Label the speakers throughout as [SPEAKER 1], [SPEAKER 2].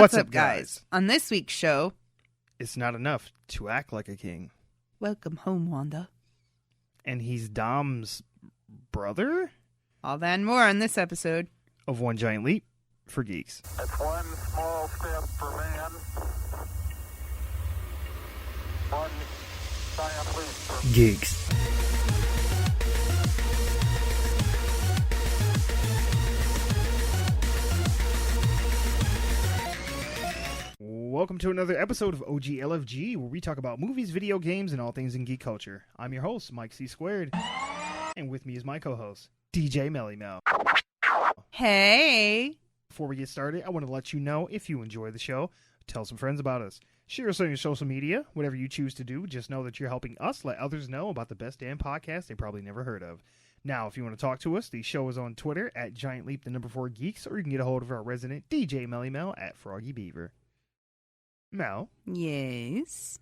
[SPEAKER 1] What's up, guys? On this week's show,
[SPEAKER 2] it's not enough to act like a king.
[SPEAKER 1] Welcome home, Wanda.
[SPEAKER 2] And he's Dom's brother?
[SPEAKER 1] All that and more on this episode
[SPEAKER 2] of One Giant Leap for Geeks.
[SPEAKER 3] That's one small step for man, one giant leap for
[SPEAKER 2] Geeks. Welcome to another episode of OGLFG, where we talk about movies, video games, and all things in geek culture. I'm your host, Mike C. Squared, and with me is my co-host, DJ Melly Mel.
[SPEAKER 1] Hey!
[SPEAKER 2] Before we get started, I want to let you know, if you enjoy the show, tell some friends about us. Share us on your social media, whatever you choose to do. Just know that you're helping us let others know about the best damn podcast they probably never heard of. Now, if you want to talk to us, the show is on Twitter at GiantLeap4Geeks, or you can get a hold of our resident DJ Melly Mel at Froggy Beaver. Mel?
[SPEAKER 1] Yes?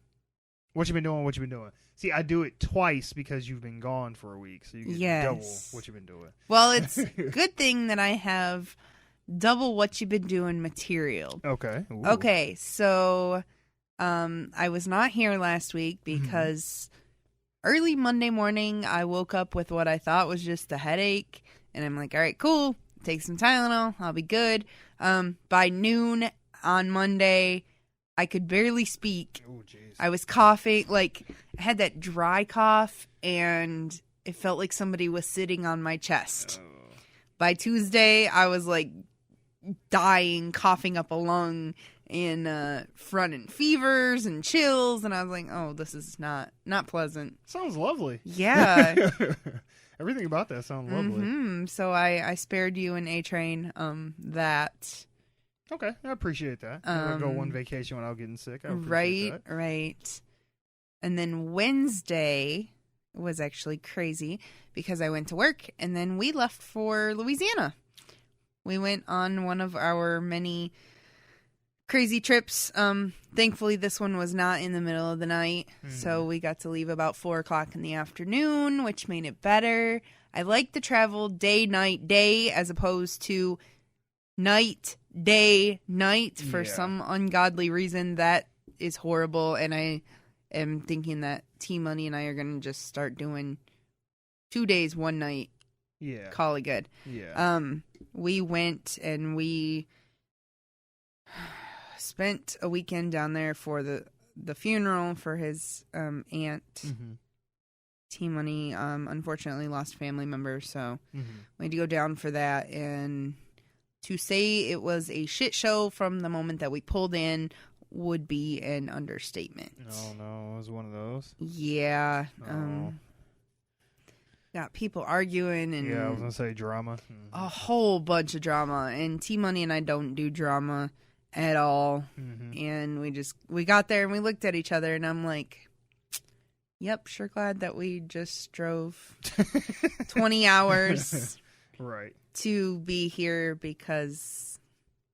[SPEAKER 2] What you been doing? See, I do it twice because you've been gone for a week, so you get double what you've been doing.
[SPEAKER 1] Well, it's a good thing that I have double what you've been doing material.
[SPEAKER 2] Okay. Ooh.
[SPEAKER 1] Okay, so I was not here last week because early Monday morning I woke up with what I thought was just a headache, and I'm like, all right, cool, take some Tylenol, I'll be good. By noon on Monday, I could barely speak.
[SPEAKER 2] Oh, jeez.
[SPEAKER 1] I was coughing, like, I had that dry cough, and it felt like somebody was sitting on my chest.
[SPEAKER 2] Oh.
[SPEAKER 1] By Tuesday, I was, like, dying, coughing up a lung, and fronting fevers and chills, and I was like, oh, this is not pleasant.
[SPEAKER 2] Sounds lovely.
[SPEAKER 1] Yeah.
[SPEAKER 2] Everything about that sounds lovely.
[SPEAKER 1] So I spared you and A-Train that.
[SPEAKER 2] Okay, I appreciate that. I'm gonna go one vacation without getting sick. I appreciate that.
[SPEAKER 1] Right. And then Wednesday was actually crazy because I went to work and then we left for Louisiana. We went on one of our many crazy trips. Thankfully, this one was not in the middle of the night, so we got to leave about 4 o'clock in the afternoon, which made it better. I like to travel day, night, day, as opposed to night, day, night. For some ungodly reason, that is horrible, and I am thinking that T-Money and I are going to just start doing 2 days, 1 night.
[SPEAKER 2] Yeah.
[SPEAKER 1] Call it good.
[SPEAKER 2] Yeah.
[SPEAKER 1] We went and we spent a weekend down there for the funeral for his aunt. T-Money unfortunately lost family members, so we had to go down for that, and to say it was a shit show from the moment that we pulled in would be an understatement.
[SPEAKER 2] Oh, no. It was one of those?
[SPEAKER 1] Yeah.
[SPEAKER 2] Oh.
[SPEAKER 1] Got people arguing and...
[SPEAKER 2] Yeah, I was going to say drama.
[SPEAKER 1] A whole bunch of drama. And T-Money and I don't do drama at all. And we got there and we looked at each other and I'm like, yep, sure glad that we just drove 20 hours.
[SPEAKER 2] Right.
[SPEAKER 1] To be here because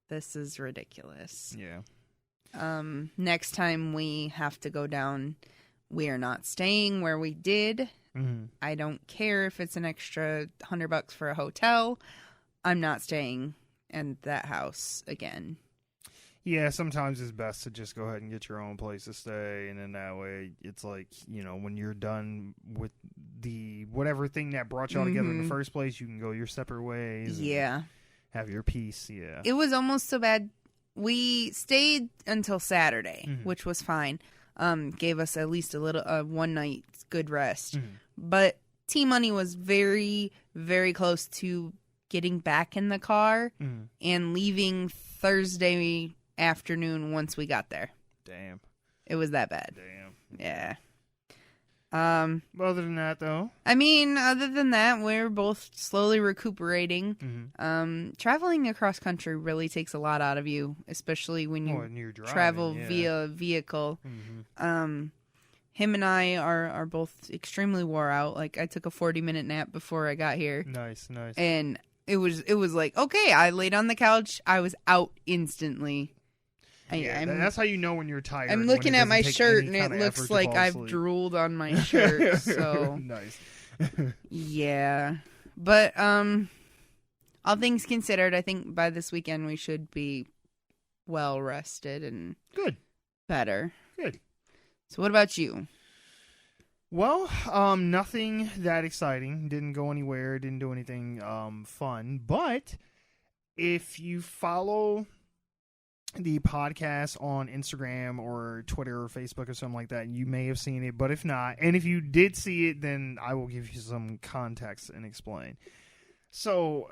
[SPEAKER 1] this is ridiculous.
[SPEAKER 2] Yeah.
[SPEAKER 1] Next time we have to go down, we are not staying where we did. I don't care if it's an extra $100 for a hotel. I'm not staying in that house again.
[SPEAKER 2] Yeah, sometimes it's best to just go ahead and get your own place to stay, and then that way it's like, you know, when you're done with the whatever thing that brought y'all together in the first place, you can go your separate ways.
[SPEAKER 1] Yeah.
[SPEAKER 2] Have your peace, yeah.
[SPEAKER 1] It was almost so bad. We stayed until Saturday, which was fine. Gave us at least a little 1 night good rest. But T-Money was very, very close to getting back in the car and leaving Thursday afternoon once we got there.
[SPEAKER 2] Damn.
[SPEAKER 1] It was that bad.
[SPEAKER 2] Damn.
[SPEAKER 1] Yeah.
[SPEAKER 2] Other than that, though?
[SPEAKER 1] I mean, other than that, we're both slowly recuperating. Traveling across country really takes a lot out of you, especially when you travel via vehicle. Him and I are both extremely wore out. Like, I took a 40-minute nap before I got here.
[SPEAKER 2] Nice.
[SPEAKER 1] And it was like, okay, I laid on the couch. I was out instantly.
[SPEAKER 2] That's how you know when you're tired.
[SPEAKER 1] I'm looking at my shirt, and it looks like I've drooled on my shirt. So
[SPEAKER 2] nice.
[SPEAKER 1] Yeah. But all things considered, I think by this weekend we should be well rested and
[SPEAKER 2] Good.
[SPEAKER 1] better.
[SPEAKER 2] Good.
[SPEAKER 1] So what about you?
[SPEAKER 2] Well, nothing that exciting. Didn't go anywhere. Didn't do anything fun. But if you follow the podcast on Instagram or Twitter or Facebook or something like that, you may have seen it. But if not, and if you did see it, then I will give you some context and explain. So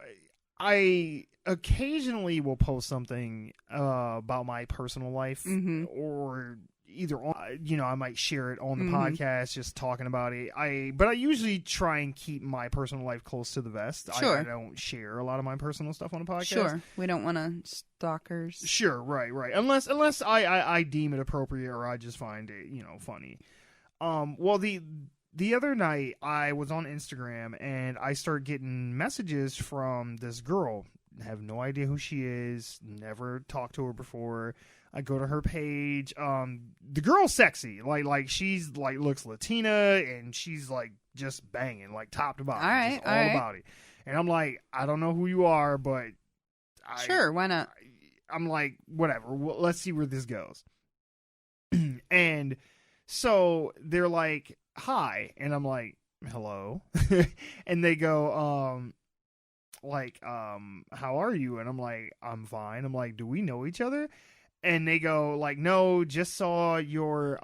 [SPEAKER 2] I occasionally will post something about my personal life, or either on, I might share it on the podcast, just talking about it. But I usually try and keep my personal life close to the vest.
[SPEAKER 1] Sure.
[SPEAKER 2] I don't share a lot of my personal stuff on the podcast.
[SPEAKER 1] Sure. We don't want to stalkers.
[SPEAKER 2] Sure, right. Unless I deem it appropriate or I just find it, funny. Well, the other night I was on Instagram and I start getting messages from this girl. I have no idea who she is. Never talked to her before. I go to her page. The girl's sexy. Like she's like looks Latina and she's like just banging like top to bottom.
[SPEAKER 1] All right,
[SPEAKER 2] all about it. And I'm like, I don't know who you are, but
[SPEAKER 1] sure, why not?
[SPEAKER 2] I'm like, whatever. Well, let's see where this goes. And so they're like, hi, and I'm like, hello. And they go, how are you? And I'm like, I'm fine. I'm like, do we know each other? And they go like, no, just saw your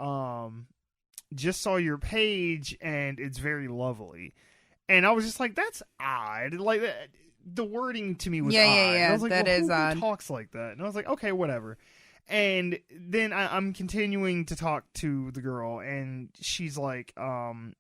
[SPEAKER 2] page and it's very lovely. And I was just like, that's odd. Like the wording to me was odd.
[SPEAKER 1] Yeah.
[SPEAKER 2] I was like,
[SPEAKER 1] that is odd.
[SPEAKER 2] Who talks like that? And I was like, okay, whatever. And then I'm continuing to talk to the girl, and she's like, in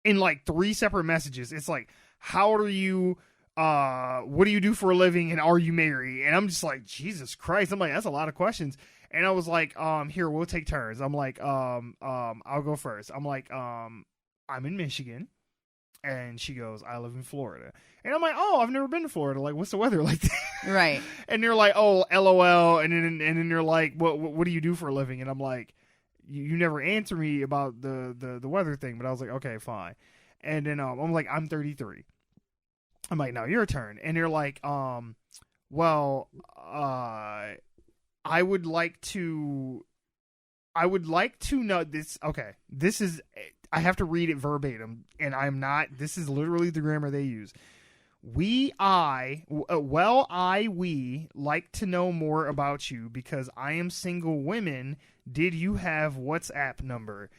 [SPEAKER 2] like 3 separate messages, it's like, how old are you? What do you do for a living? And are you married? And I'm just like, Jesus Christ. I'm like, that's a lot of questions. And I was like, here, we'll take turns. I'm like, I'll go first. I'm like, I'm in Michigan. And she goes, I live in Florida. And I'm like, oh, I've never been to Florida. Like, what's the weather like there?
[SPEAKER 1] Right.
[SPEAKER 2] And they're like, oh, LOL. And then they're like, what do you do for a living? And I'm like, you never answer me about the weather thing. But I was like, okay, fine. And then I'm like, I'm 33. I'm like, now your turn. And they're like, I would like to know this. Okay, this is, I have to read it verbatim, and I'm not, this is literally the grammar they use. We like to know more about you because I am single. Women, did you have WhatsApp number?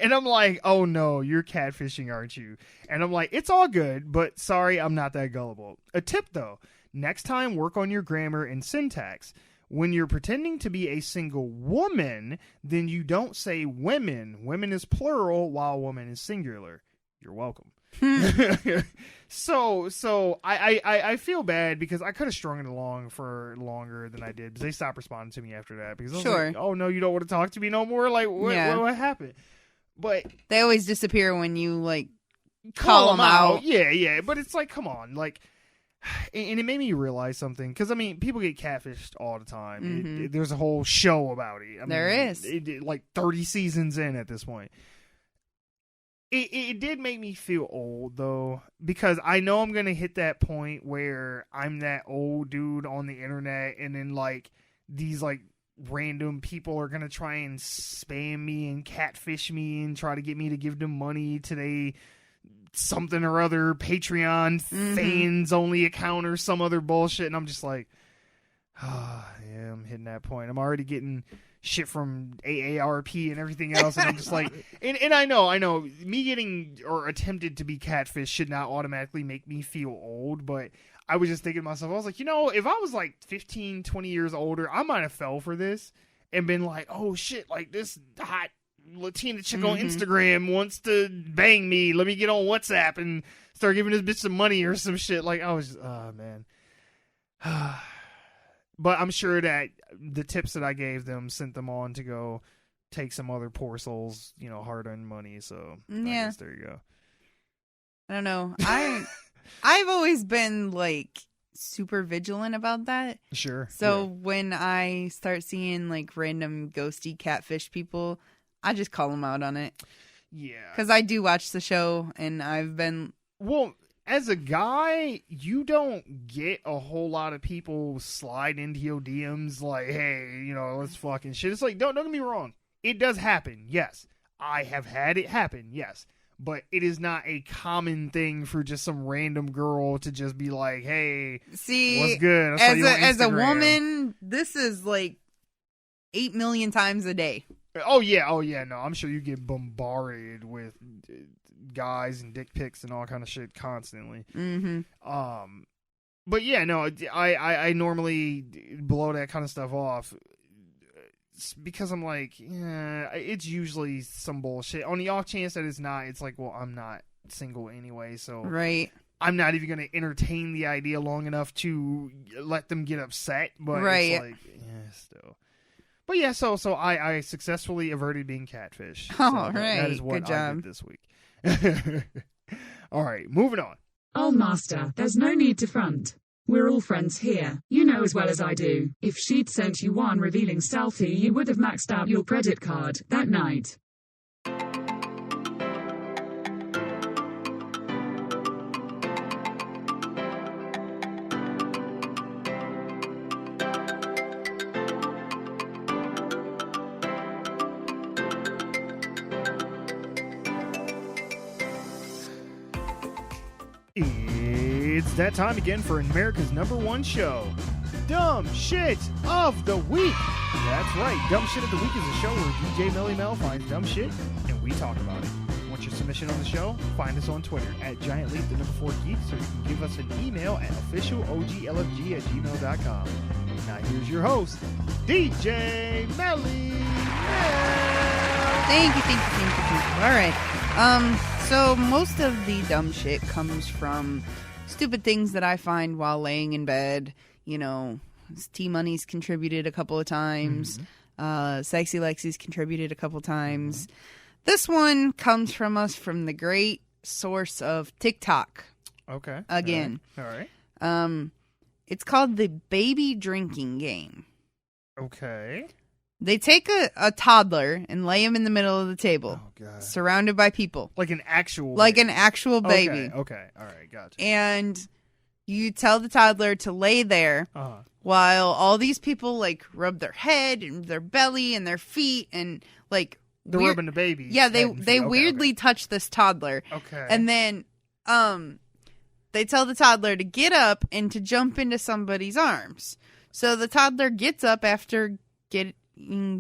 [SPEAKER 2] And I'm like, oh no, you're catfishing, aren't you? And I'm like, it's all good, but sorry, I'm not that gullible. A tip though, next time work on your grammar and syntax. When you're pretending to be a single woman, then you don't say women. Women is plural while woman is singular. You're welcome. So I feel bad because I could have strung it along for longer than I did. Because they stopped responding to me after that. Because I was like, oh no, you don't want to talk to me no more? Like, what happened? But
[SPEAKER 1] they always disappear when you like call them out.
[SPEAKER 2] Yeah. But it's like, come on, like. And it made me realize something, because, I mean, people get catfished all the time. There's a whole show about it.
[SPEAKER 1] There is.
[SPEAKER 2] Like 30 seasons in at this point. It did make me feel old, though, because I know I'm going to hit that point where I'm that old dude on the internet, and then, like, these, like, random people are going to try and spam me and catfish me and try to get me to give them money today. Something or other Patreon fans only account or some other bullshit, and I'm just like, yeah, I'm hitting that point. I'm already getting shit from AARP and everything else, and I'm just like, and I know me getting or attempted to be catfish should not automatically make me feel old, but I was just thinking to myself, I was like, if I was like 15, 20 years older, I might have fell for this and been like, oh shit, like this hot Latina chick on Instagram wants to bang me. Let me get on WhatsApp and start giving this bitch some money or some shit. Like, I was just, oh man. But I'm sure that the tips that I gave them sent them on to go take some other poor souls, hard-earned money. So I guess there you go.
[SPEAKER 1] I don't know. I've always been like super vigilant about that.
[SPEAKER 2] Sure.
[SPEAKER 1] So when I start seeing like random ghosty catfish people, I just call them out on it.
[SPEAKER 2] Yeah.
[SPEAKER 1] Because I do watch the show, and I've been...
[SPEAKER 2] Well, as a guy, you don't get a whole lot of people slide into your DMs like, hey, you know, let's fucking shit. It's like, don't get me wrong. It does happen, yes. I have had it happen, yes. But it is not a common thing for just some random girl to just be like, hey,
[SPEAKER 1] see,
[SPEAKER 2] what's good?
[SPEAKER 1] As a woman, this is like 8 million times a day.
[SPEAKER 2] Oh, yeah. No, I'm sure you get bombarded with guys and dick pics and all kind of shit constantly.
[SPEAKER 1] Mm-hmm.
[SPEAKER 2] But yeah, no, I normally blow that kind of stuff off because I'm like, yeah, it's usually some bullshit. On the off chance that it's not, it's like, well, I'm not single anyway, so
[SPEAKER 1] right.
[SPEAKER 2] I'm not even going to entertain the idea long enough to let them get upset. But
[SPEAKER 1] right.
[SPEAKER 2] It's like, yeah, still. But yeah, so I successfully averted being catfish.
[SPEAKER 1] Oh,
[SPEAKER 2] so
[SPEAKER 1] right.
[SPEAKER 2] That is what
[SPEAKER 1] Good
[SPEAKER 2] I
[SPEAKER 1] job.
[SPEAKER 2] did this week. All right, moving on.
[SPEAKER 4] Oh, master, there's no need to front. We're all friends here. You know as well as I do. If she'd sent you one revealing selfie, you would have maxed out your credit card that night.
[SPEAKER 2] It's that time again for America's #1 show, Dumb Shit of the Week. That's right, Dumb Shit of the Week is a show where DJ Melly Mel finds dumb shit and we talk about it. Want your submission on the show? Find us on Twitter at GiantLeap4Geek, so you can give us an email at officialoglfg@gmail.com. Now here's your host, DJ Melly Mel.
[SPEAKER 1] Thank you. All right. So most of the dumb shit comes from stupid things that I find while laying in bed. You know, T-Money's contributed a couple of times. Sexy Lexi's contributed a couple times. This one comes from us from the great source of TikTok.
[SPEAKER 2] Okay.
[SPEAKER 1] Again.
[SPEAKER 2] All right.
[SPEAKER 1] It's called the baby drinking game.
[SPEAKER 2] Okay.
[SPEAKER 1] They take a toddler and lay him in the middle of the table,
[SPEAKER 2] Oh, God.
[SPEAKER 1] surrounded by people.
[SPEAKER 2] Like an actual
[SPEAKER 1] An actual baby.
[SPEAKER 2] Okay. All right. Gotcha.
[SPEAKER 1] And you tell the toddler to lay there
[SPEAKER 2] Uh-huh.
[SPEAKER 1] while all these people, like, rub their head and their belly and their feet and, like...
[SPEAKER 2] They're rubbing the baby.
[SPEAKER 1] Yeah, they weirdly touch this toddler.
[SPEAKER 2] Okay.
[SPEAKER 1] And then they tell the toddler to get up and to jump into somebody's arms. So the toddler gets up after getting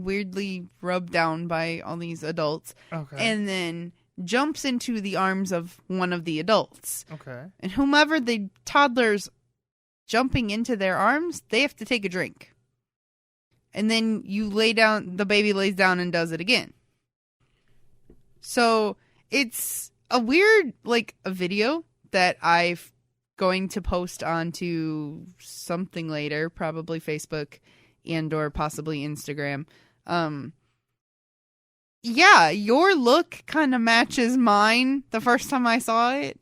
[SPEAKER 1] weirdly rubbed down by all these adults.
[SPEAKER 2] Okay.
[SPEAKER 1] And then jumps into the arms of one of the adults.
[SPEAKER 2] Okay.
[SPEAKER 1] And whomever the toddler's jumping into their arms, they have to take a drink. And then you lay down, the baby lays down and does it again. So it's a weird, like, a video that I'm going to post onto something later, probably Facebook and or possibly Instagram. Yeah, your look kind of matches mine the first time I saw it.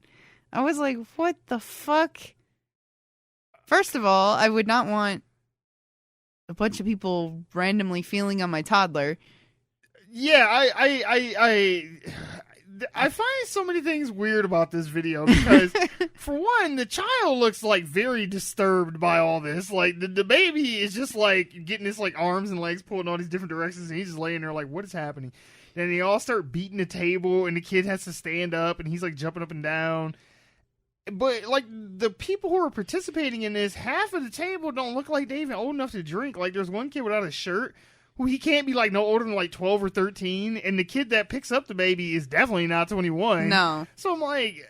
[SPEAKER 1] I was like, what the fuck? First of all, I would not want a bunch of people randomly feeling on my toddler.
[SPEAKER 2] Yeah, I find so many things weird about this video because, for one, the child looks like very disturbed by all this. Like the baby is just like getting his like arms and legs pulled in all these different directions, and he's just laying there like, what is happening? And they all start beating the table, and the kid has to stand up, and he's like jumping up and down. But like the people who are participating in this, half of the table don't look like they're even old enough to drink. Like there's one kid without a shirt. Well, he can't be like no older than like 12 or 13, and the kid that picks up the baby is definitely not 21.
[SPEAKER 1] No.
[SPEAKER 2] So I'm like,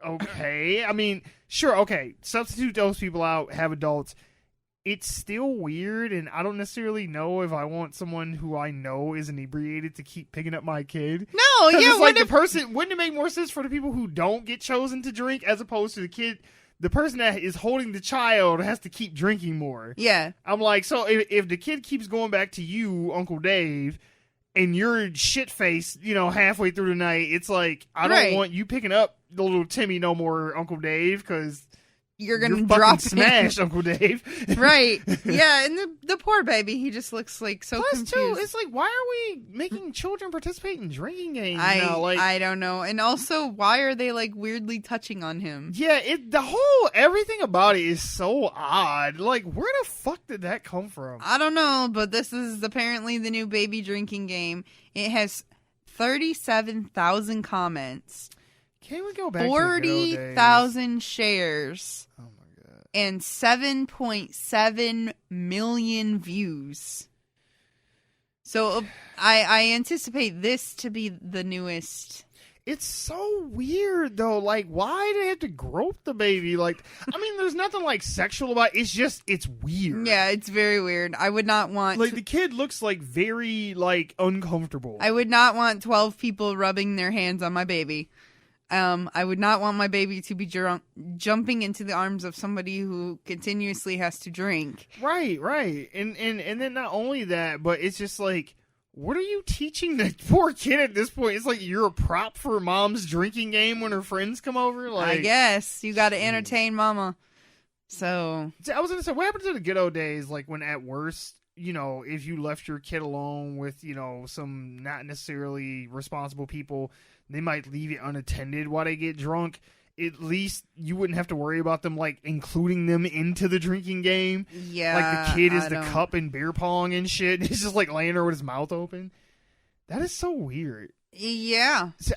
[SPEAKER 2] okay. I mean, sure, okay. Substitute those people out, have adults. It's still weird, and I don't necessarily know if I want someone who I know is inebriated to keep picking up my kid.
[SPEAKER 1] No, yeah.
[SPEAKER 2] It's like wouldn't it make more sense for the people who don't get chosen to drink as opposed to the kid? The person that is holding the child has to keep drinking more.
[SPEAKER 1] Yeah.
[SPEAKER 2] I'm like, so if the kid keeps going back to you, Uncle Dave, and you're shit-faced, halfway through the night, it's like, I don't want you picking up the little Timmy no more, Uncle Dave, because
[SPEAKER 1] you're gonna
[SPEAKER 2] fucking
[SPEAKER 1] drop
[SPEAKER 2] smash,
[SPEAKER 1] him.
[SPEAKER 2] Uncle Dave.
[SPEAKER 1] Right. Yeah, and the poor baby, he just looks like so
[SPEAKER 2] Plus,
[SPEAKER 1] confused.
[SPEAKER 2] too, it's like, why are we making children participate in drinking games now? Like,
[SPEAKER 1] I don't know. And also, why are they like weirdly touching on him?
[SPEAKER 2] yeah, everything about it is so odd. Like, where the fuck did that come from?
[SPEAKER 1] I don't know, but this is apparently the new baby drinking game. It has 37,000 comments.
[SPEAKER 2] Can we go back to the good old days?
[SPEAKER 1] 40,000 shares.
[SPEAKER 2] Oh my god.
[SPEAKER 1] And 7.7 million views. So I anticipate this to be the newest.
[SPEAKER 2] It's so weird though. Like, why do they have to grope the baby? Like, I mean, there's nothing like sexual about it. It's weird.
[SPEAKER 1] Yeah, it's very weird. I would not want
[SPEAKER 2] Like, the kid looks like very like uncomfortable.
[SPEAKER 1] I would not want 12 people rubbing their hands on my baby. I would not want my baby to be jumping into the arms of somebody who continuously has to drink.
[SPEAKER 2] Right. And then not only that, but it's just like, what are you teaching the poor kid at this point? It's like you're a prop for mom's drinking game when her friends come over. Like,
[SPEAKER 1] I guess you got to entertain mama. So
[SPEAKER 2] I was gonna say, what happened to the good old days? Like, when at worst, if you left your kid alone with, some not necessarily responsible people, they might leave it unattended while they get drunk. At least you wouldn't have to worry about them, like, including them into the drinking game.
[SPEAKER 1] yeah,
[SPEAKER 2] Like, the kid is
[SPEAKER 1] I
[SPEAKER 2] the
[SPEAKER 1] don't-
[SPEAKER 2] cup and beer pong and shit. He's just, like, laying there with his mouth open. That is so weird.
[SPEAKER 1] Yeah,
[SPEAKER 2] So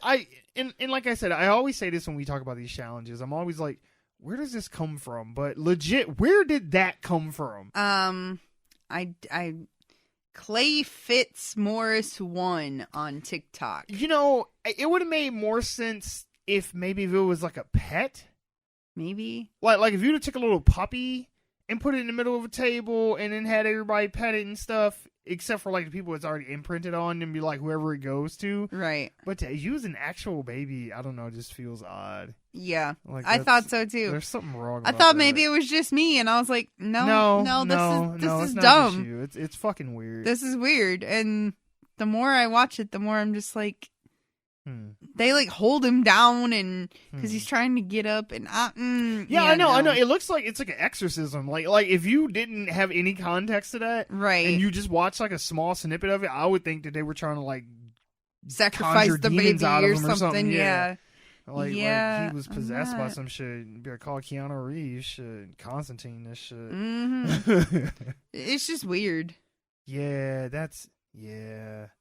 [SPEAKER 2] and like I said, I always say this when we talk about these challenges. I'm always like, where does this come from? But legit, where did that come from?
[SPEAKER 1] I Clay Fitz Morris won on TikTok.
[SPEAKER 2] It would have made more sense if maybe if it was like a pet.
[SPEAKER 1] Maybe.
[SPEAKER 2] Like if you'd have took a little puppy and put it in the middle of a table and then had everybody pet it and stuff, except for like the people it's already imprinted on and be like whoever it goes to.
[SPEAKER 1] Right.
[SPEAKER 2] But to use an actual baby, I don't know, just feels odd.
[SPEAKER 1] Yeah.
[SPEAKER 2] Like,
[SPEAKER 1] I thought so too.
[SPEAKER 2] There's something wrong.
[SPEAKER 1] I
[SPEAKER 2] about
[SPEAKER 1] thought
[SPEAKER 2] that.
[SPEAKER 1] maybe it was just me, and I was like, no, this
[SPEAKER 2] it's
[SPEAKER 1] is
[SPEAKER 2] not
[SPEAKER 1] dumb.
[SPEAKER 2] just you. It's fucking weird.
[SPEAKER 1] This is weird. And the more I watch it, the more I'm just like, they like hold him down, and because he's trying to get up, and
[SPEAKER 2] I know. It looks like it's like an exorcism. Like if you didn't have any context to that,
[SPEAKER 1] right,
[SPEAKER 2] and you just watched like a small snippet of it, I would think that they were trying to like
[SPEAKER 1] sacrifice
[SPEAKER 2] conjure
[SPEAKER 1] the
[SPEAKER 2] demons
[SPEAKER 1] baby
[SPEAKER 2] out of
[SPEAKER 1] or
[SPEAKER 2] him
[SPEAKER 1] something. Yeah.
[SPEAKER 2] Like he was
[SPEAKER 1] I'm
[SPEAKER 2] possessed by
[SPEAKER 1] not-
[SPEAKER 2] some shit. Better call Keanu Reeves shit, Constantine this shit.
[SPEAKER 1] It's just weird.
[SPEAKER 2] Yeah,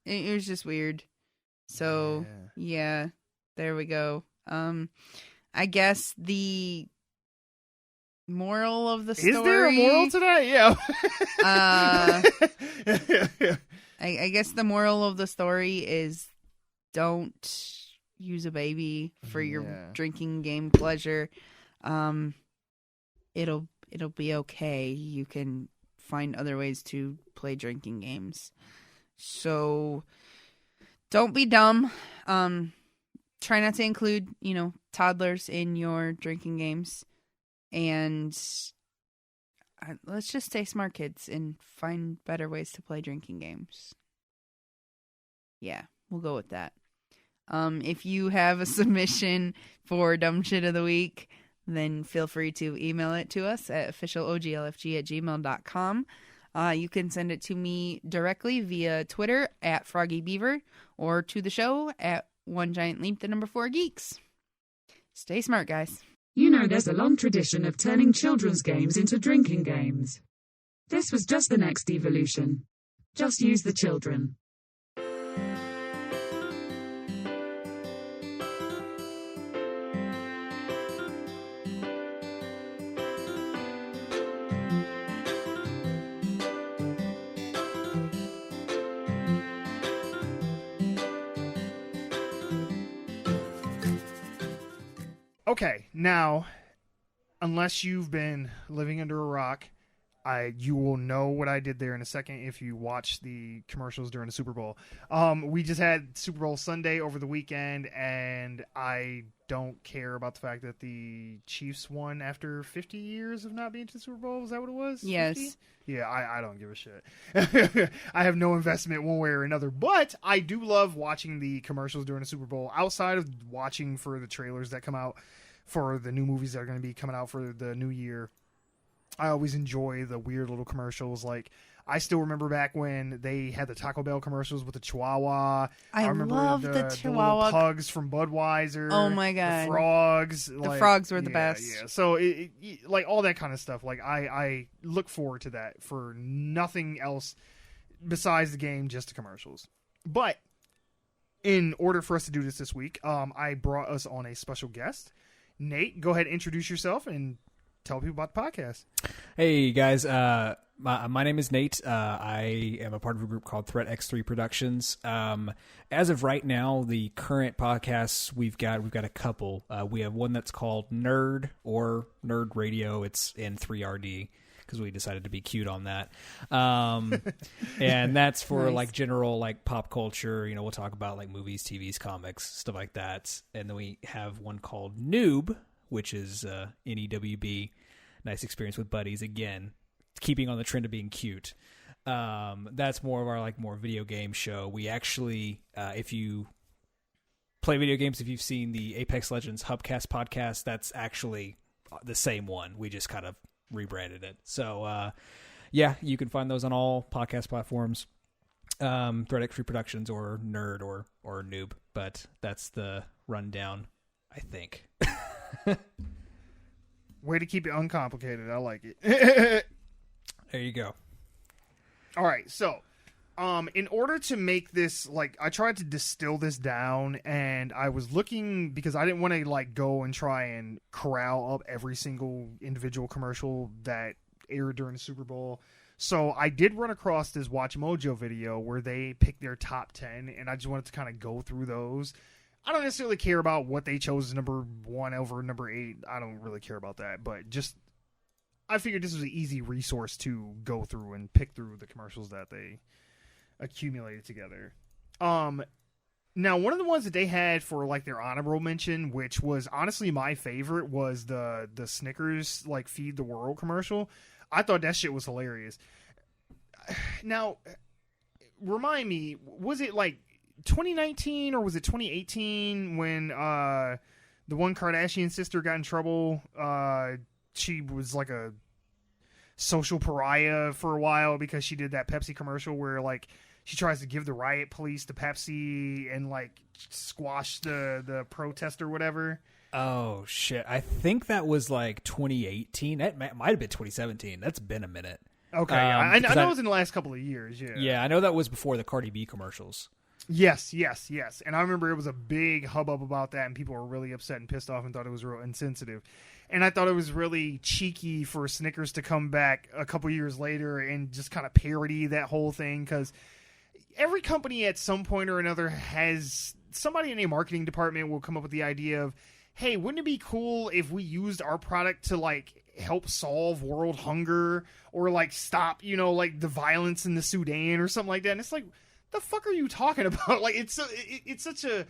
[SPEAKER 1] It was just weird. So yeah, there we go. I guess the moral of the story.
[SPEAKER 2] Is there a moral to that? Yeah.
[SPEAKER 1] I guess the moral of the story is don't use a baby for your drinking game pleasure. It'll be okay. You can find other ways to play drinking games. So don't be dumb. Try not to include, toddlers in your drinking games. And let's just stay smart, kids, and find better ways to play drinking games. Yeah, we'll go with that. If you have a submission for Dumb Shit of the Week, then feel free to email it to us at officialoglfg@gmail.com. You can send it to me directly via Twitter at Froggy Beaver or to the show at One Giant Leap, 4 Geeks. Stay smart, guys.
[SPEAKER 4] There's a long tradition of turning children's games into drinking games. This was just the next evolution. Just use the children.
[SPEAKER 2] Okay, now, unless you've been living under a rock, you will know what I did there in a second if you watch the commercials during the Super Bowl. We just had Super Bowl Sunday over the weekend, and I don't care about the fact that the Chiefs won after 50 years of not being to the Super Bowl. Is that what it was?
[SPEAKER 1] Yes.
[SPEAKER 2] 50? Yeah, I don't give a shit. I have no investment one way or another, but I do love watching the commercials during the Super Bowl outside of watching for the trailers that come out. for the new movies that are going to be coming out for the new year. I always enjoy the weird little commercials. Like, I still remember back when they had the Taco Bell commercials with the Chihuahua.
[SPEAKER 1] I
[SPEAKER 2] remember
[SPEAKER 1] love the Chihuahua.
[SPEAKER 2] little pugs from Budweiser.
[SPEAKER 1] Oh my God.
[SPEAKER 2] The frogs.
[SPEAKER 1] The frogs were the best.
[SPEAKER 2] Yeah. So, like, all that kind of stuff. Like, I look forward to that for nothing else besides the game, just the commercials. But in order for us to do this week, I brought us on a special guest. Nate, go ahead and introduce yourself and tell people about the podcast.
[SPEAKER 5] Hey guys, my name is Nate. I am a part of a group called Threat X3 Productions. As of right now, the current podcasts we've got a couple. We have one that's called Nerd or Nerd Radio. It's in 3RD because we decided to be cute on that. And that's for
[SPEAKER 1] Nice.
[SPEAKER 5] like general like pop culture. You know, we'll talk about like movies, TVs, comics, stuff like that. And then we have one called Noob, which is NEWB. Nice experience with buddies. Again, keeping on the trend of being cute. That's more of our like more video game show. We actually, if you play video games, if you've seen the Apex Legends Hubcast podcast, that's actually the same one. We just kind of rebranded it. So yeah, you can find those on all podcast platforms. Threat X3 Productions or Nerd or Noob, but that's the rundown, I think.
[SPEAKER 2] Way to keep it uncomplicated. I like it.
[SPEAKER 5] There you go.
[SPEAKER 2] All right, so in order to make this, like, I tried to distill this down, and I was looking because I didn't want to like go and try and corral up every single individual commercial that aired during the Super Bowl. So I did run across this Watch Mojo video where they picked their top 10, and I just wanted to kind of go through those. I don't necessarily care about what they chose as number 1 over number 8. I don't really care about that, but just I figured this was an easy resource to go through and pick through the commercials that they accumulated together. Now, one of the ones that they had for like their honorable mention, which was honestly my favorite, was the Snickers like Feed the World commercial. I thought that shit was hilarious. Now, remind me, was it like 2019 or was it 2018 when the one Kardashian sister got in trouble? She was like a social pariah for a while because she did that Pepsi commercial where like she tries to give the riot police to Pepsi and like squash the protest or whatever.
[SPEAKER 5] Oh shit! I think that was like 2018. That might have been 2017. That's been a minute.
[SPEAKER 2] Okay, yeah. I know it was in the last couple of years. Yeah,
[SPEAKER 5] yeah, I know that was before the Cardi B commercials.
[SPEAKER 2] Yes. And I remember it was a big hubbub about that, and people were really upset and pissed off and thought it was real insensitive. And I thought it was really cheeky for Snickers to come back a couple years later and just kind of parody that whole thing, because every company at some point or another has somebody in a marketing department will come up with the idea of, hey, wouldn't it be cool if we used our product to like help solve world hunger or like stop, like the violence in the Sudan or something like that? And it's like, the fuck are you talking about? Like, it's such a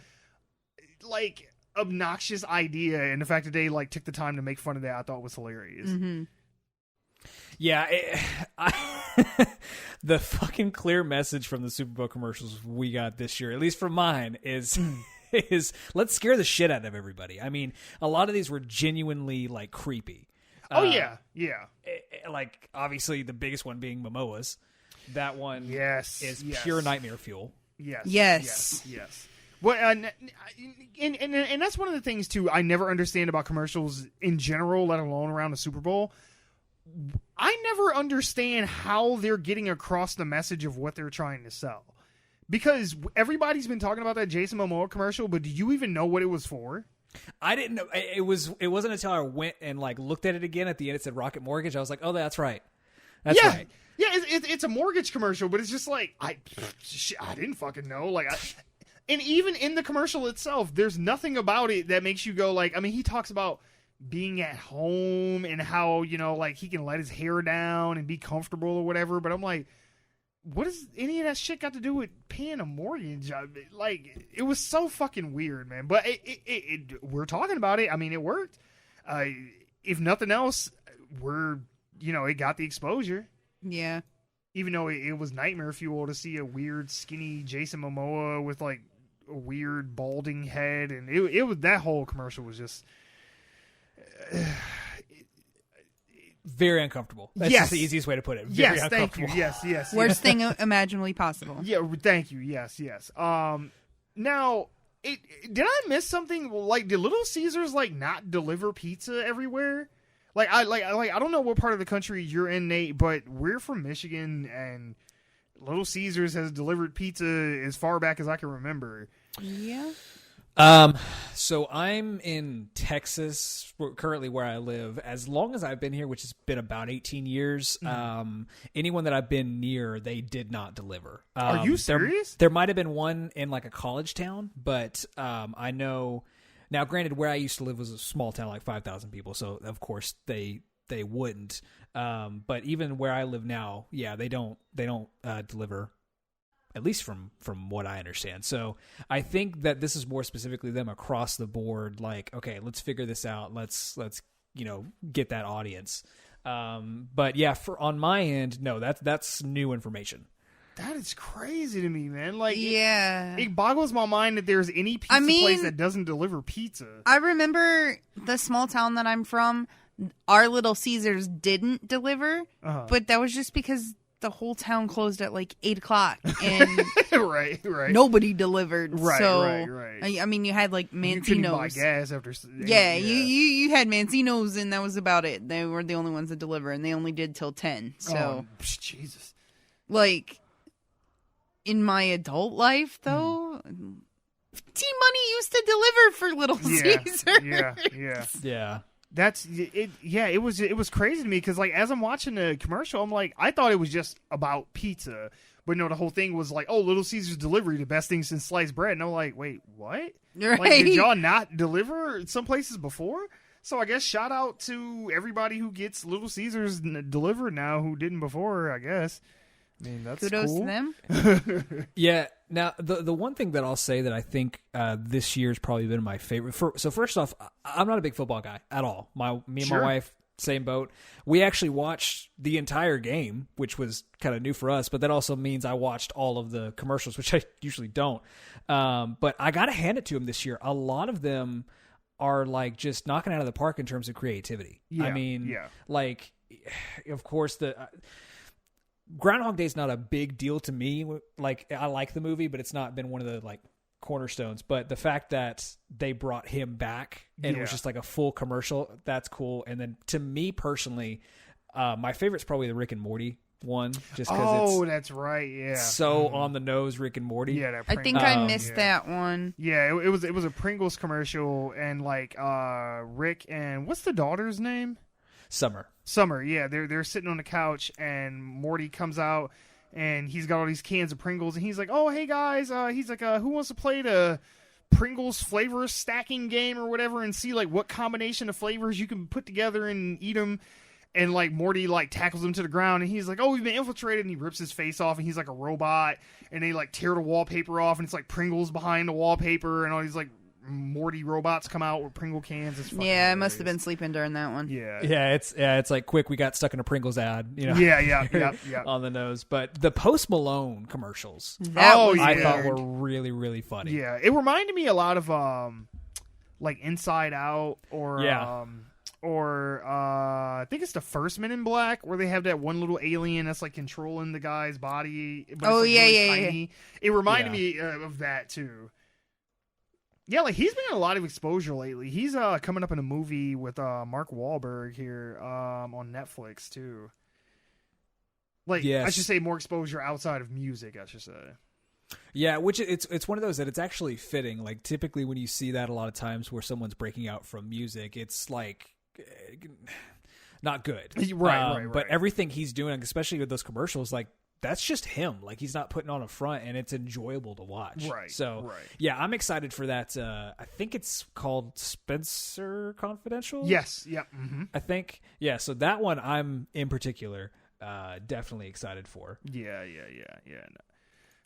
[SPEAKER 2] like obnoxious idea, and the fact that they like took the time to make fun of that, I thought was hilarious.
[SPEAKER 1] Mm-hmm.
[SPEAKER 5] Yeah, the fucking clear message from the Super Bowl commercials we got this year, at least from mine, is let's scare the shit out of everybody. I mean, a lot of these were genuinely like creepy.
[SPEAKER 2] Oh yeah.
[SPEAKER 5] Like obviously the biggest one being Momoa's. That one is pure nightmare fuel.
[SPEAKER 2] Yes. Well, and that's one of the things too I never understand about commercials in general, let alone around the Super Bowl. I never understand how they're getting across the message of what they're trying to sell. Because everybody's been talking about that Jason Momoa commercial, but do you even know what it was for?
[SPEAKER 5] I didn't know. It wasn't until I went and like looked at it again at the end. It said Rocket Mortgage. I was like, oh, that's right. That's right.
[SPEAKER 2] Yeah, it's a mortgage commercial, but it's just like I didn't fucking know. Like, and even in the commercial itself, there's nothing about it that makes you go like. I mean, he talks about being at home and how like he can let his hair down and be comfortable or whatever. But I'm like, what does any of that shit got to do with paying a mortgage? Like, it was so fucking weird, man. But we're talking about it. I mean, it worked. If nothing else, it got the exposure.
[SPEAKER 1] Yeah.
[SPEAKER 2] Even though it was nightmare fuel to see a weird, skinny Jason Momoa with like a weird balding head, and it was that whole commercial was just
[SPEAKER 5] Very uncomfortable. That's
[SPEAKER 2] Yes.
[SPEAKER 5] just the easiest way to put it. Very
[SPEAKER 2] Yes, thank you.
[SPEAKER 5] uncomfortable.
[SPEAKER 2] Yes.
[SPEAKER 1] Worst thing imaginably possible.
[SPEAKER 2] Yeah, thank you. Yes. Now, did I miss something? Like, did Little Caesars not deliver pizza everywhere? I don't know what part of the country you're in, Nate, but we're from Michigan, and Little Caesars has delivered pizza as far back as I can remember.
[SPEAKER 1] Yeah.
[SPEAKER 5] So I'm in Texas, currently where I live. As long as I've been here, which has been about 18 years, anyone that I've been near, they did not deliver.
[SPEAKER 2] Are you serious?
[SPEAKER 5] There might have been one in a college town, but I know now. Granted, where I used to live was a small town, like 5,000 people, so of course they wouldn't. But even where I live now, yeah, they don't deliver. At least from what I understand. So I think that this is more specifically them across the board. Like, okay, let's figure this out. Let's get that audience. But yeah, on my end, no, that's new information.
[SPEAKER 2] That is crazy to me, man. It boggles my mind that there's any pizza place that doesn't deliver pizza.
[SPEAKER 1] I remember the small town that I'm from. Our Little Caesars didn't deliver, but that was just because the whole town closed at 8:00 and
[SPEAKER 2] right.
[SPEAKER 1] nobody delivered.
[SPEAKER 2] Right.
[SPEAKER 1] I mean, you had
[SPEAKER 2] You couldn't
[SPEAKER 1] Mancino's.
[SPEAKER 2] buy gas after.
[SPEAKER 1] You had Mancino's, and that was about it. They were the only ones that deliver, and they only did till 10. So,
[SPEAKER 2] Jesus.
[SPEAKER 1] In my adult life, though, T-Money used to deliver for Little Caesars.
[SPEAKER 2] Yeah. That's it. Yeah, it was crazy to me because as I'm watching the commercial, I'm like, I thought it was just about pizza, but no, the whole thing was Little Caesars delivery, the best thing since sliced bread. And I'm like, wait, what?
[SPEAKER 1] Right.
[SPEAKER 2] Did y'all not deliver some places before? So I guess shout out to everybody who gets Little Caesars delivered now who didn't before. I guess. I mean, that's
[SPEAKER 1] kudos
[SPEAKER 2] cool.
[SPEAKER 1] to them.
[SPEAKER 5] Yeah. Now, the one thing that I'll say that I think this year's probably been my favorite. So first off, I'm not a big football guy at all. Me and my wife, same boat. We actually watched the entire game, which was kind of new for us. But that also means I watched all of the commercials, which I usually don't. But I got to hand it to them this year. A lot of them are just knocking it out of the park in terms of creativity.
[SPEAKER 2] Yeah,
[SPEAKER 5] I mean,
[SPEAKER 2] yeah.
[SPEAKER 5] Of course Groundhog Day is not a big deal to me. I like the movie, but it's not been one of the cornerstones. But the fact that they brought him back and it was just a full commercial, that's cool. And then to me personally, my favorite's probably the Rick and Morty one, just because
[SPEAKER 2] that's right, yeah.
[SPEAKER 5] So on the nose, Rick and Morty.
[SPEAKER 2] Yeah,
[SPEAKER 1] I think I missed that one.
[SPEAKER 2] Yeah, it was a Pringles commercial, and Rick and what's the daughter's name? Summer, yeah. They're sitting on the couch, and Morty comes out, and he's got all these cans of Pringles, and he's like, "Oh, hey guys," he's like, "Who wants to play the Pringles flavor stacking game or whatever, and see what combination of flavors you can put together and eat them?" And Morty tackles him to the ground, and he's like, "Oh, we've been infiltrated," and he rips his face off, and he's like a robot, and they tear the wallpaper off, and it's Pringles behind the wallpaper, and all these Morty robots come out with Pringle cans. It's
[SPEAKER 1] yeah, I must have been sleeping during that one.
[SPEAKER 5] Yeah. It's quick. We got stuck in a Pringles ad.
[SPEAKER 2] Yeah.
[SPEAKER 5] On the nose. But the Post Malone commercials,
[SPEAKER 1] I
[SPEAKER 5] thought were really, really funny.
[SPEAKER 2] Yeah, it reminded me a lot of Inside Out or I think it's the first Men in Black where they have that one little alien that's controlling the guy's body. But it's tiny.
[SPEAKER 1] Yeah.
[SPEAKER 2] It reminded me of that too. Yeah, he's been in a lot of exposure lately. He's coming up in a movie with Mark Wahlberg here on Netflix too. I should say more exposure outside of music, I should say.
[SPEAKER 5] Yeah, which it's one of those that it's actually fitting. Typically when you see that a lot of times where someone's breaking out from music, it's not good.
[SPEAKER 2] Right.
[SPEAKER 5] But everything he's doing, especially with those commercials, that's just him. He's not putting on a front, and it's enjoyable to watch.
[SPEAKER 2] Right.
[SPEAKER 5] So, yeah, I'm excited for that. I think it's called Spencer Confidential.
[SPEAKER 2] Yes. Yep. Mm-hmm.
[SPEAKER 5] I think. Yeah. So that one I'm in particular definitely excited for.
[SPEAKER 2] Yeah.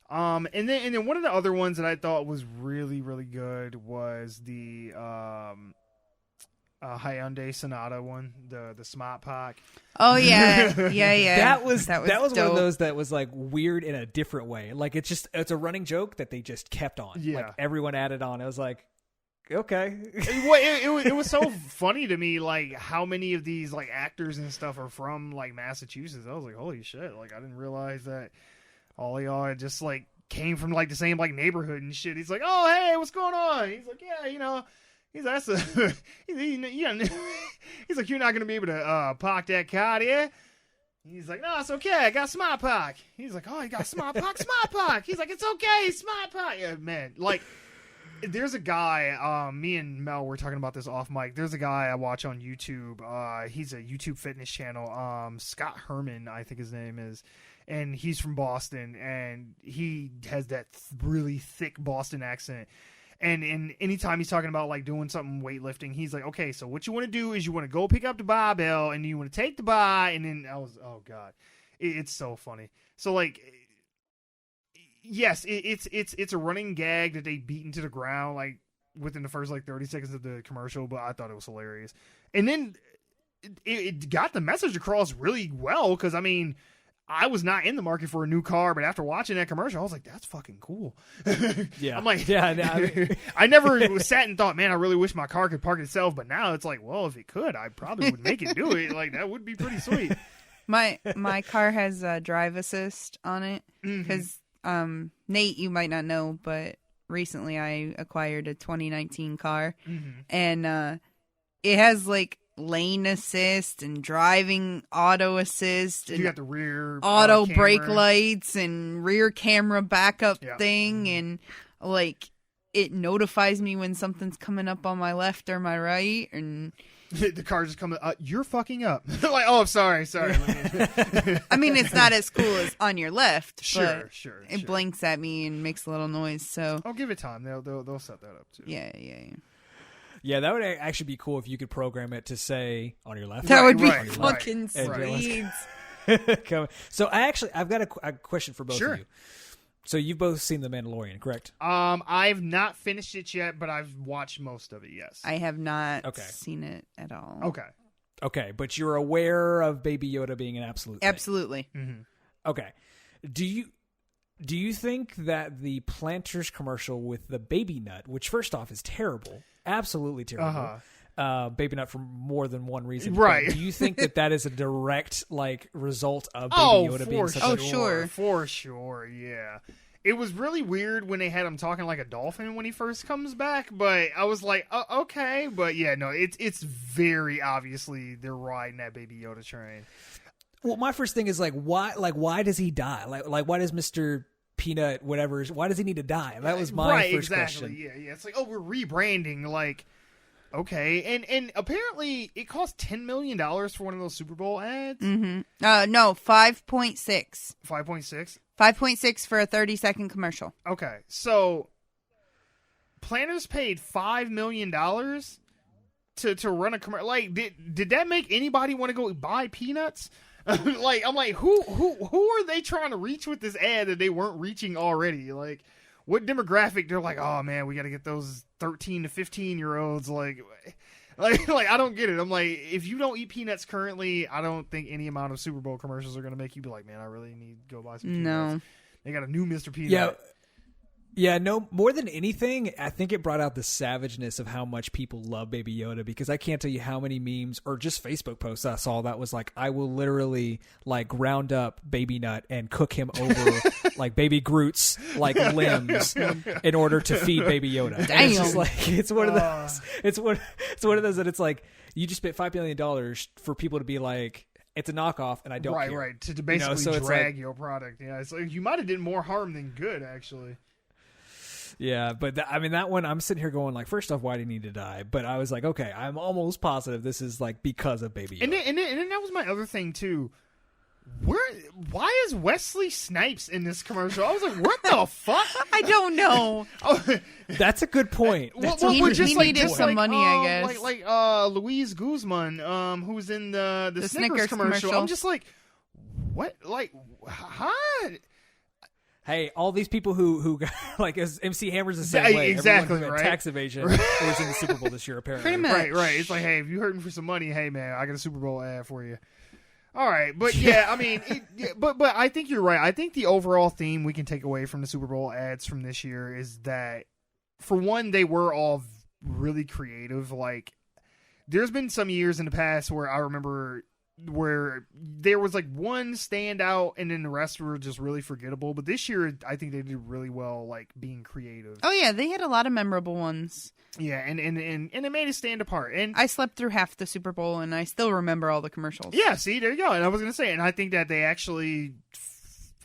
[SPEAKER 2] No. And then one of the other ones that I thought was really, really good was the Hyundai Sonata one, the Smart Pack.
[SPEAKER 1] Oh yeah.
[SPEAKER 5] That was
[SPEAKER 1] dope.
[SPEAKER 5] One of those that was weird in a different way. It's a running joke that they just kept on.
[SPEAKER 2] Yeah.
[SPEAKER 5] Everyone added on. It was okay.
[SPEAKER 2] It was so funny to me, like how many of these like actors and stuff are from like Massachusetts. I was like, holy shit! Like I didn't realize that all of y'all just like came from like the same like neighborhood and shit. He's like, oh hey, what's going on? He's like, yeah, you know. He's like, he's like, you're not gonna be able to park that car there. He's like, no, it's okay. I got Smart Park. He's like, oh, you got Smart Park, Smart Park. He's like, it's okay, Smart Park. Yeah, man, like. There's a guy, me and Mel were talking about this off mic. There's a guy I watch on YouTube. He's a YouTube fitness channel. Scott Herman, I think his name is. And he's from Boston. And he has that really thick Boston accent. And anytime he's talking about like doing something weightlifting, he's like, okay, so what you want to do is you want to go pick up the barbell and you want to take the bar. And then oh God, it's so funny. So like, yes, it's a running gag that they beat into the ground like within the first like 30 seconds of the commercial, but I thought it was hilarious. And then it got the message across really well because I mean, I was not in the market for a new car, but after watching that commercial, I was like, that's fucking cool.
[SPEAKER 5] Yeah.
[SPEAKER 2] I'm like,
[SPEAKER 5] yeah, no, I mean...
[SPEAKER 2] I never sat and thought, man, I really wish my car could park itself, but now it's like, well, if it could, I probably would make it do it. Like that would be pretty sweet.
[SPEAKER 1] My car has drive assist on it because Nate, you might not know, but recently I acquired a 2019 car, and it has like lane assist and driving auto assist, and
[SPEAKER 2] you got the rear
[SPEAKER 1] auto
[SPEAKER 2] camera.
[SPEAKER 1] brake lights and rear camera backup thing, and like it notifies me when something's coming up on my left or my right, and
[SPEAKER 2] the car just coming. You're fucking up. Like, oh, sorry.
[SPEAKER 1] I mean, it's not as cool as on your left.
[SPEAKER 2] Sure.
[SPEAKER 1] It blinks at me and makes a little noise. So
[SPEAKER 2] I'll give it time. They'll set that up too.
[SPEAKER 1] Yeah.
[SPEAKER 5] Yeah, that would actually be cool if you could program it to say on your left.
[SPEAKER 1] That would be
[SPEAKER 2] right,
[SPEAKER 1] fucking
[SPEAKER 2] right.
[SPEAKER 1] sweet.
[SPEAKER 5] So I've got a question for both of you. So you've both seen The Mandalorian, correct?
[SPEAKER 2] I've not finished it yet, but I've watched most of it. Yes,
[SPEAKER 1] I have not seen it at all.
[SPEAKER 5] Okay, but you're aware of Baby Yoda being an absolute thing.
[SPEAKER 1] Absolutely.
[SPEAKER 2] Mm-hmm.
[SPEAKER 5] Okay. Do you think that the Planters commercial with the baby nut, which first off is terrible, absolutely terrible, baby nut for more than one reason,
[SPEAKER 2] right?
[SPEAKER 5] But do you think that is a direct like result of Baby Yoda being such a
[SPEAKER 2] for sure, yeah. It was really weird when they had him talking like a dolphin when he first comes back, but I was like, okay, but yeah, no, it's very obviously they're riding that Baby Yoda train.
[SPEAKER 5] Well, my first thing is like, why does he die? Like, why does Mr. Peanut, whatever, why does he need to die? That was my first question.
[SPEAKER 2] Yeah. It's like, oh, we're rebranding. Like, okay, and apparently it cost $10 million for one of those Super Bowl ads.
[SPEAKER 1] No, 5.6.
[SPEAKER 2] 5.6.
[SPEAKER 1] 5.6 for a 30-second commercial.
[SPEAKER 2] Okay, so Planters paid $5 million to run a commercial. Like, did that make anybody want to go buy peanuts? Like, I'm like, who are they trying to reach with this ad that they weren't reaching already? Like, what demographic? They're like, oh man, we got to get those 13 to 15-year-olds. Like, I don't get it. I'm like, if you don't eat peanuts currently, I don't think any amount of Super Bowl commercials are going to make you be like, man, I really need to go buy some peanuts. No. They got a new Mr. Peanut.
[SPEAKER 5] Yeah, no, more than anything, I think it brought out the savageness of how much people love Baby Yoda, because I can't tell you how many memes or just Facebook posts I saw that was like, I will literally like ground up Baby Nut and cook him over like Baby Groot's like limbs in order to feed Baby Yoda.
[SPEAKER 1] Damn.
[SPEAKER 5] It's just like, it's one of those, it's one of those that it's like, you just spent $5 million for people to be like, it's a knockoff and I don't care.
[SPEAKER 2] Right, to basically drag your product. Yeah, it's like, you might have did more harm than good, actually.
[SPEAKER 5] Yeah, but that one, I'm sitting here going like, first off, why did he need to die? But I was like, okay, I'm almost positive this is like because of Baby Yoda.
[SPEAKER 2] And then that was my other thing too. Why is Wesley Snipes in this commercial? I was like, what the fuck?
[SPEAKER 1] I don't know.
[SPEAKER 5] That's a good point.
[SPEAKER 1] He needed some money, I guess.
[SPEAKER 2] Like Luis Guzman, who's in the Snickers commercial. I'm just like, what? Like, huh?
[SPEAKER 5] Hey, all these people who got, like, as MC Hammer's the same way.
[SPEAKER 2] Exactly,
[SPEAKER 5] everyone who
[SPEAKER 2] right?
[SPEAKER 5] Tax evasion was in the Super Bowl this year, apparently.
[SPEAKER 1] Pretty much.
[SPEAKER 2] Right. It's like, hey, if you're hurting for some money, hey, man, I got a Super Bowl ad for you. All right, but yeah, I mean, but I think you're right. I think the overall theme we can take away from the Super Bowl ads from this year is that, for one, they were all really creative. Like, there's been some years in the past where I remember where there was like one standout and then the rest were just really forgettable. But this year, I think they did really well, like being creative.
[SPEAKER 1] Oh yeah, they had a lot of memorable ones.
[SPEAKER 2] Yeah, and it made it stand apart. And
[SPEAKER 1] I slept through half the Super Bowl, and I still remember all the commercials.
[SPEAKER 2] yeah, see, there you go. And I was going to say, and I think that they actually,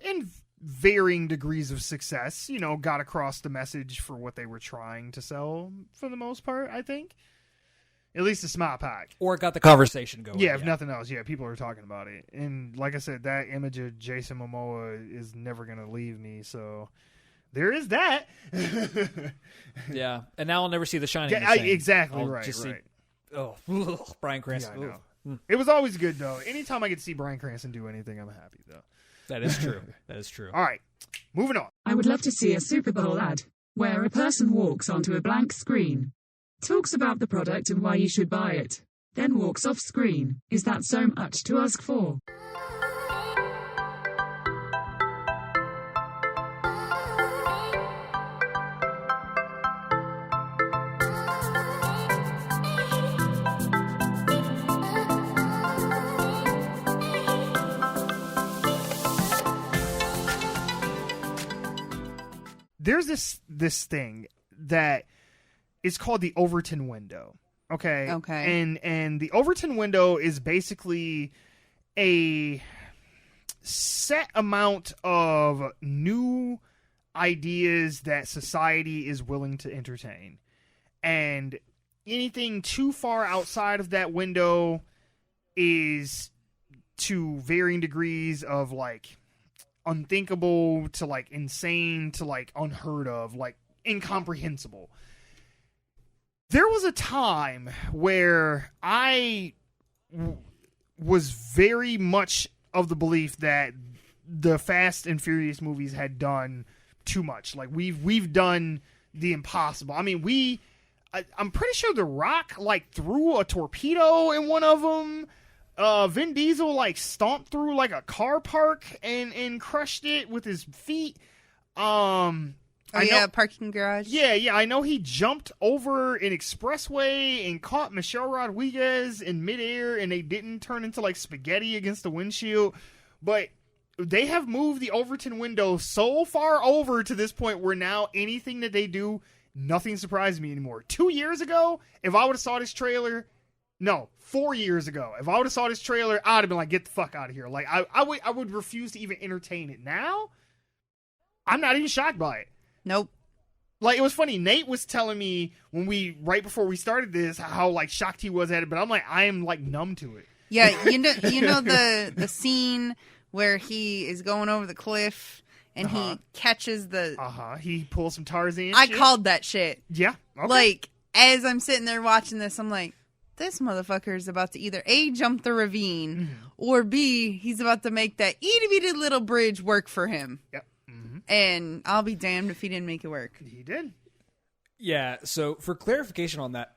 [SPEAKER 2] in varying degrees of success, you know, got across the message for what they were trying to sell for the most part, I think. At least the Smart Pack.
[SPEAKER 5] Or got the conversation going.
[SPEAKER 2] Yeah, if nothing else. Yeah, people are talking about it. And like I said, that image of Jason Momoa is never going to leave me, so there is that.
[SPEAKER 5] Yeah, and now I'll never see The Shining.
[SPEAKER 2] Yeah, exactly,
[SPEAKER 5] I'll
[SPEAKER 2] right,
[SPEAKER 5] just
[SPEAKER 2] right.
[SPEAKER 5] See, Bryan Cranston.
[SPEAKER 2] Yeah, I know.
[SPEAKER 5] Ugh.
[SPEAKER 2] It was always good, though. Anytime I get to see Bryan Cranston do anything, I'm happy, though.
[SPEAKER 5] That is true. That is true.
[SPEAKER 2] All right, moving on.
[SPEAKER 4] I would love to see a Super Bowl ad where a person walks onto a blank screen, talks about the product and why you should buy it, then walks off screen. Is that so much to ask for?
[SPEAKER 2] There's this thing that is called the Overton window. Okay. And the Overton window is basically a set amount of new ideas that society is willing to entertain. And anything too far outside of that window is, to varying degrees of like unthinkable to like insane to like unheard of, like incomprehensible. There was a time where I was very much of the belief that the Fast and Furious movies had done too much. Like we've done the impossible. I mean, I'm pretty sure The Rock like threw a torpedo in one of them. Vin Diesel like stomped through like a car park and crushed it with his feet.
[SPEAKER 1] Parking garage.
[SPEAKER 2] Yeah. I know he jumped over an expressway and caught Michelle Rodriguez in midair, and they didn't turn into like spaghetti against the windshield. But they have moved the Overton window so far over to this point where now anything that they do, nothing surprises me anymore. 2 years ago, if I would have saw this trailer, no, 4 years ago, if I would have saw this trailer, I'd have been like, get the fuck out of here. Like, I would refuse to even entertain it. Now, I'm not even shocked by it.
[SPEAKER 1] Nope.
[SPEAKER 2] Like, it was funny. Nate was telling me right before we started this, how like shocked he was at it, but I'm like, I am like numb to it.
[SPEAKER 1] Yeah, you know the scene where he is going over the cliff and he catches the.
[SPEAKER 2] He pulls some Tarzan.
[SPEAKER 1] I called that shit.
[SPEAKER 2] Yeah. Okay.
[SPEAKER 1] Like, as I'm sitting there watching this, I'm like, this motherfucker is about to either A, jump the ravine, or B, he's about to make that itty bitty little bridge work for him.
[SPEAKER 2] Yep. Mm-hmm.
[SPEAKER 1] And I'll be damned if he didn't make it work.
[SPEAKER 2] He did.
[SPEAKER 5] Yeah, so for clarification on that,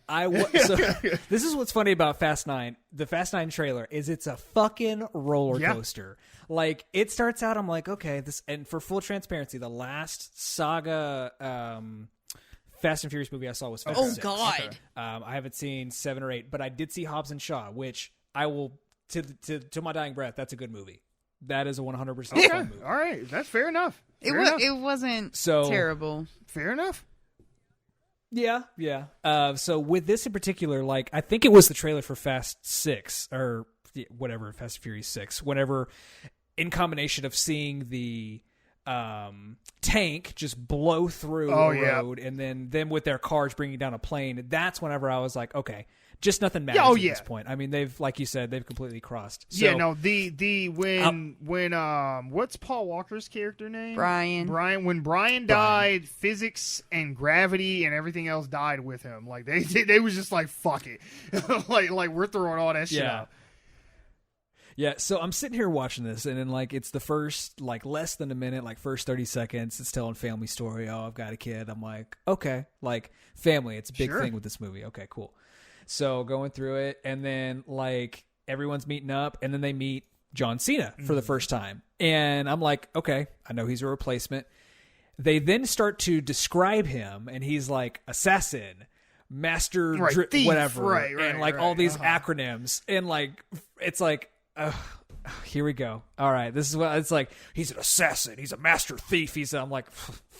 [SPEAKER 5] this is what's funny about Fast 9. The Fast 9 trailer is it's a fucking roller coaster. Yeah. Like, it starts out, I'm like, okay, this, and for full transparency, the last Saga Fast and Furious movie I saw was Fast 6.
[SPEAKER 1] God.
[SPEAKER 5] Okay. I haven't seen 7 or 8, but I did see Hobbs and Shaw, which I will, to my dying breath, that's a good movie. That is a 100% fun movie.
[SPEAKER 2] All right, that's fair enough.
[SPEAKER 1] It wasn't terrible.
[SPEAKER 2] Fair enough.
[SPEAKER 5] Yeah. So with this in particular, like, I think it was the trailer for Fast 6 or whatever, Fast and Furious 6. Whenever, in combination of seeing the tank just blow through the road, and then them with their cars bringing down a plane. That's whenever I was like, okay, just nothing matters at this point. I mean, they've, like you said, they've completely crossed. So,
[SPEAKER 2] when what's Paul Walker's character name?
[SPEAKER 1] Brian.
[SPEAKER 2] When Brian died, physics and gravity and everything else died with him. Like they was just like, fuck it, like we're throwing all that shit out.
[SPEAKER 5] Yeah, so I'm sitting here watching this, and then, like, it's the first, like, less than a minute, like, first 30 seconds, it's telling family story. Oh, I've got a kid. I'm like, okay, like, family, it's a big thing with this movie. Okay, cool. So going through it, and then, like, everyone's meeting up, and then they meet John Cena for the first time. And I'm like, okay, I know he's a replacement. They then start to describe him, and he's like, assassin, master
[SPEAKER 2] Right, thief,
[SPEAKER 5] whatever,
[SPEAKER 2] right,
[SPEAKER 5] and like all these acronyms, and like it's like. Here we go. All right, this is what it's like. He's an assassin. He's a master thief. I'm like,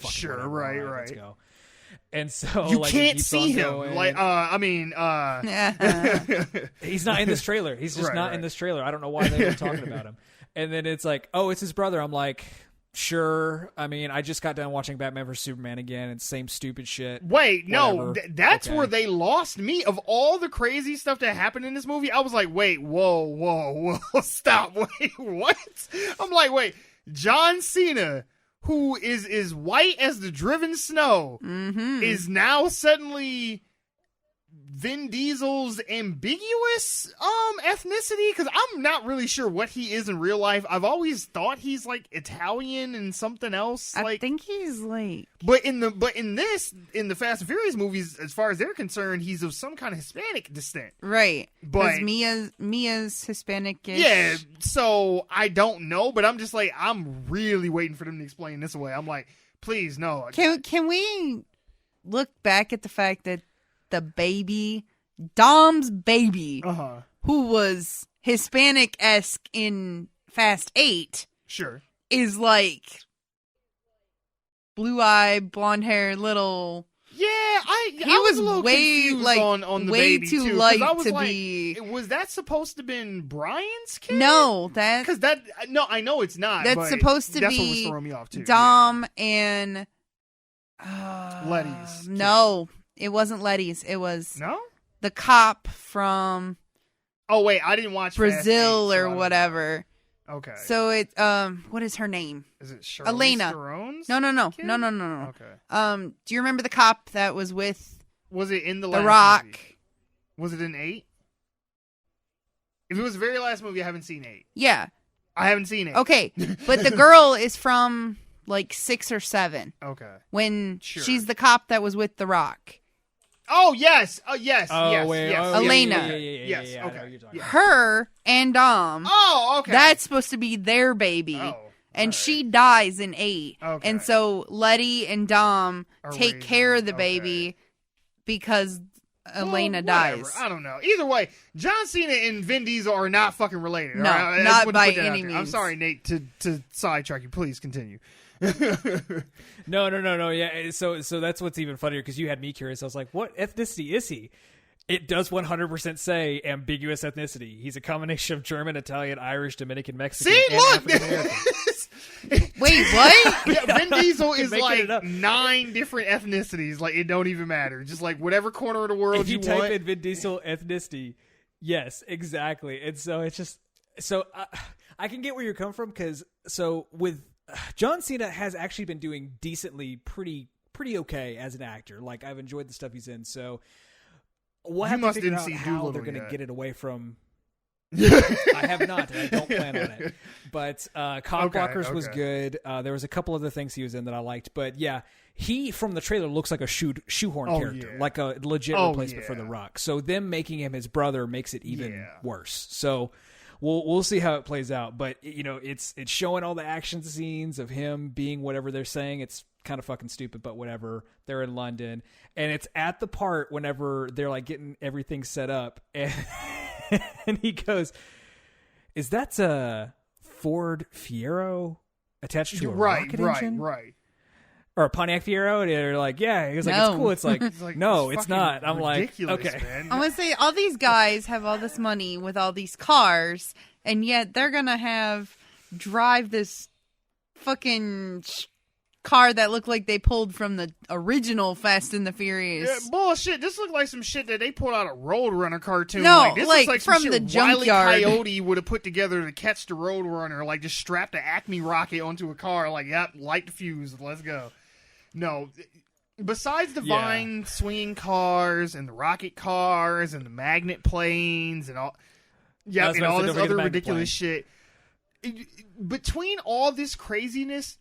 [SPEAKER 2] sure,
[SPEAKER 5] whatever.
[SPEAKER 2] right,
[SPEAKER 5] All
[SPEAKER 2] right.
[SPEAKER 5] Let's go. And so
[SPEAKER 2] You
[SPEAKER 5] like,
[SPEAKER 2] can't
[SPEAKER 5] he keeps
[SPEAKER 2] see
[SPEAKER 5] on
[SPEAKER 2] him.
[SPEAKER 5] going.
[SPEAKER 2] Like,
[SPEAKER 5] He's not in this trailer. He's just not in this trailer. I don't know why they were talking about him. And then it's like, oh, it's his brother. I'm like, sure. I mean, I just got done watching Batman vs Superman again. It's same stupid shit.
[SPEAKER 2] Wait, no,
[SPEAKER 5] Whatever.
[SPEAKER 2] that's
[SPEAKER 5] Okay.
[SPEAKER 2] where they lost me. Of all the crazy stuff that happened in this movie, I was like, wait, whoa, stop, wait, what? I'm like, wait, John Cena, who is white as the driven snow, is now suddenly Vin Diesel's ambiguous ethnicity, because I'm not really sure what he is in real life. I've always thought he's like Italian and something else.
[SPEAKER 1] I think he's like.
[SPEAKER 2] But in the Fast and Furious movies, as far as they're concerned, he's of some kind of Hispanic descent.
[SPEAKER 1] Right.
[SPEAKER 2] But
[SPEAKER 1] Mia's Hispanic-ish.
[SPEAKER 2] Yeah, so I don't know, but I'm just like, I'm really waiting for them to explain this away. I'm like, please, no.
[SPEAKER 1] Can we look back at the fact that the baby, Dom's baby, who was Hispanic-esque in Fast 8,
[SPEAKER 2] Sure,
[SPEAKER 1] is like blue-eyed, blonde-hair, little.
[SPEAKER 2] Yeah,
[SPEAKER 1] He
[SPEAKER 2] was a
[SPEAKER 1] was
[SPEAKER 2] little
[SPEAKER 1] way
[SPEAKER 2] confused
[SPEAKER 1] like
[SPEAKER 2] on the
[SPEAKER 1] way
[SPEAKER 2] baby
[SPEAKER 1] too
[SPEAKER 2] too, 'cause
[SPEAKER 1] light
[SPEAKER 2] I was
[SPEAKER 1] to
[SPEAKER 2] like,
[SPEAKER 1] be.
[SPEAKER 2] Was that supposed to have been Brian's kid?
[SPEAKER 1] No,
[SPEAKER 2] because I know it's not.
[SPEAKER 1] that's
[SPEAKER 2] but
[SPEAKER 1] supposed to
[SPEAKER 2] that's what was
[SPEAKER 1] be
[SPEAKER 2] throwing me off too.
[SPEAKER 1] Dom and
[SPEAKER 2] Letty's kid.
[SPEAKER 1] No, it wasn't Letty's. It was
[SPEAKER 2] No.
[SPEAKER 1] the cop from
[SPEAKER 2] Oh wait, I didn't watch
[SPEAKER 1] Brazil
[SPEAKER 2] Fast 8, so I
[SPEAKER 1] or
[SPEAKER 2] don't know.
[SPEAKER 1] whatever.
[SPEAKER 2] Okay.
[SPEAKER 1] So it what is her name?
[SPEAKER 2] Is it Charlize
[SPEAKER 1] Elena.
[SPEAKER 2] Theron's
[SPEAKER 1] No.
[SPEAKER 2] kid?
[SPEAKER 1] No.
[SPEAKER 2] Okay.
[SPEAKER 1] Do you remember the cop that was with
[SPEAKER 2] Was it in the
[SPEAKER 1] The
[SPEAKER 2] last
[SPEAKER 1] Rock?
[SPEAKER 2] movie? Was it in 8? If it was the very last movie, I haven't seen 8.
[SPEAKER 1] Yeah.
[SPEAKER 2] I haven't seen 8.
[SPEAKER 1] Okay. But the girl is from like 6 or 7
[SPEAKER 2] Okay.
[SPEAKER 1] when
[SPEAKER 2] Sure.
[SPEAKER 1] she's the cop that was with The Rock.
[SPEAKER 2] Oh yes. yes.
[SPEAKER 5] Oh
[SPEAKER 2] yes.
[SPEAKER 5] wait,
[SPEAKER 2] yes.
[SPEAKER 5] oh,
[SPEAKER 1] Elena.
[SPEAKER 2] Yes,
[SPEAKER 5] I know
[SPEAKER 2] okay.
[SPEAKER 5] what you're talking
[SPEAKER 2] Yeah.
[SPEAKER 5] about.
[SPEAKER 1] Her and Dom.
[SPEAKER 2] Oh, okay.
[SPEAKER 1] That's supposed to be their baby.
[SPEAKER 2] Oh,
[SPEAKER 1] and
[SPEAKER 2] alright.
[SPEAKER 1] she dies in 8.
[SPEAKER 2] Okay.
[SPEAKER 1] And so Letty and Dom
[SPEAKER 2] Are
[SPEAKER 1] take
[SPEAKER 2] raising-
[SPEAKER 1] care of the
[SPEAKER 2] okay.
[SPEAKER 1] baby because Elena
[SPEAKER 2] Whatever.
[SPEAKER 1] dies.
[SPEAKER 2] I don't know. Either way, John Cena and Vin Diesel are not fucking related.
[SPEAKER 1] No,
[SPEAKER 2] all right? I just
[SPEAKER 1] not
[SPEAKER 2] wanted to
[SPEAKER 1] by
[SPEAKER 2] put that out
[SPEAKER 1] any
[SPEAKER 2] there. I'm
[SPEAKER 1] means.
[SPEAKER 2] sorry, Nate, to sidetrack you. Please continue.
[SPEAKER 5] No. Yeah, so that's what's even funnier because you had me curious. I was like, what ethnicity is he? It does 100% say ambiguous ethnicity. He's a combination of German, Italian, Irish, Dominican, Mexican,
[SPEAKER 2] See,
[SPEAKER 5] and
[SPEAKER 2] look.
[SPEAKER 5] African-American.
[SPEAKER 1] Wait, what?
[SPEAKER 2] Yeah, Vin Diesel is
[SPEAKER 5] Making
[SPEAKER 2] like
[SPEAKER 5] it up.
[SPEAKER 2] 9 different ethnicities. Like, it don't even matter. Just like whatever corner of the world
[SPEAKER 5] If you
[SPEAKER 2] want.
[SPEAKER 5] type in Vin Diesel ethnicity, yes, exactly. And so it's just I can get where you're coming from because with John Cena has actually been doing decently, pretty okay as an actor. Like I've enjoyed the stuff he's in. So we'll have to figure out how they're going to get it away from. I have not, and I don't plan on it. But Cockblockers was good. There was a couple other things he was in that I liked. But yeah, he from the trailer looks like a shoehorn character, like a legit replacement for The Rock. So them making him his brother makes it even worse. So we'll see how it plays out. But you know, it's showing all the action scenes of him being whatever they're saying. It's kind of fucking stupid, but whatever. They're in London, and it's at the part whenever they're like getting everything set up, and he goes, "Is that a Ford Fiero attached to a rocket engine?"
[SPEAKER 2] Right.
[SPEAKER 5] Or a Pontiac Fiero? And they're like, "Yeah." He was like,
[SPEAKER 1] No.
[SPEAKER 5] "It's cool." It's like,
[SPEAKER 2] It's like,
[SPEAKER 5] no,
[SPEAKER 2] it's
[SPEAKER 5] it's not.
[SPEAKER 2] fucking
[SPEAKER 5] I'm like,
[SPEAKER 2] ridiculous,
[SPEAKER 5] okay.
[SPEAKER 2] man.
[SPEAKER 1] I'm going to say all these guys have all this money with all these cars, and yet they're going to drive this fucking car that looked like they pulled from the original Fast and the Furious.
[SPEAKER 2] Yeah, bullshit. This looked like some shit that they pulled out a Roadrunner cartoon.
[SPEAKER 1] No,
[SPEAKER 2] this
[SPEAKER 1] like,
[SPEAKER 2] looks like some
[SPEAKER 1] from
[SPEAKER 2] shit
[SPEAKER 1] the
[SPEAKER 2] Wile E.
[SPEAKER 1] junkyard.
[SPEAKER 2] Coyote would have put together to catch the Roadrunner. Like, just strapped the Acme rocket onto a car. Like, yep, light the fuse. Let's go. No, besides the vine swinging cars and the rocket cars and the magnet planes and all,
[SPEAKER 5] I was
[SPEAKER 2] and
[SPEAKER 5] about to
[SPEAKER 2] all
[SPEAKER 5] say,
[SPEAKER 2] this
[SPEAKER 5] don't forget the
[SPEAKER 2] other
[SPEAKER 5] magnet
[SPEAKER 2] ridiculous shit. Between all this craziness,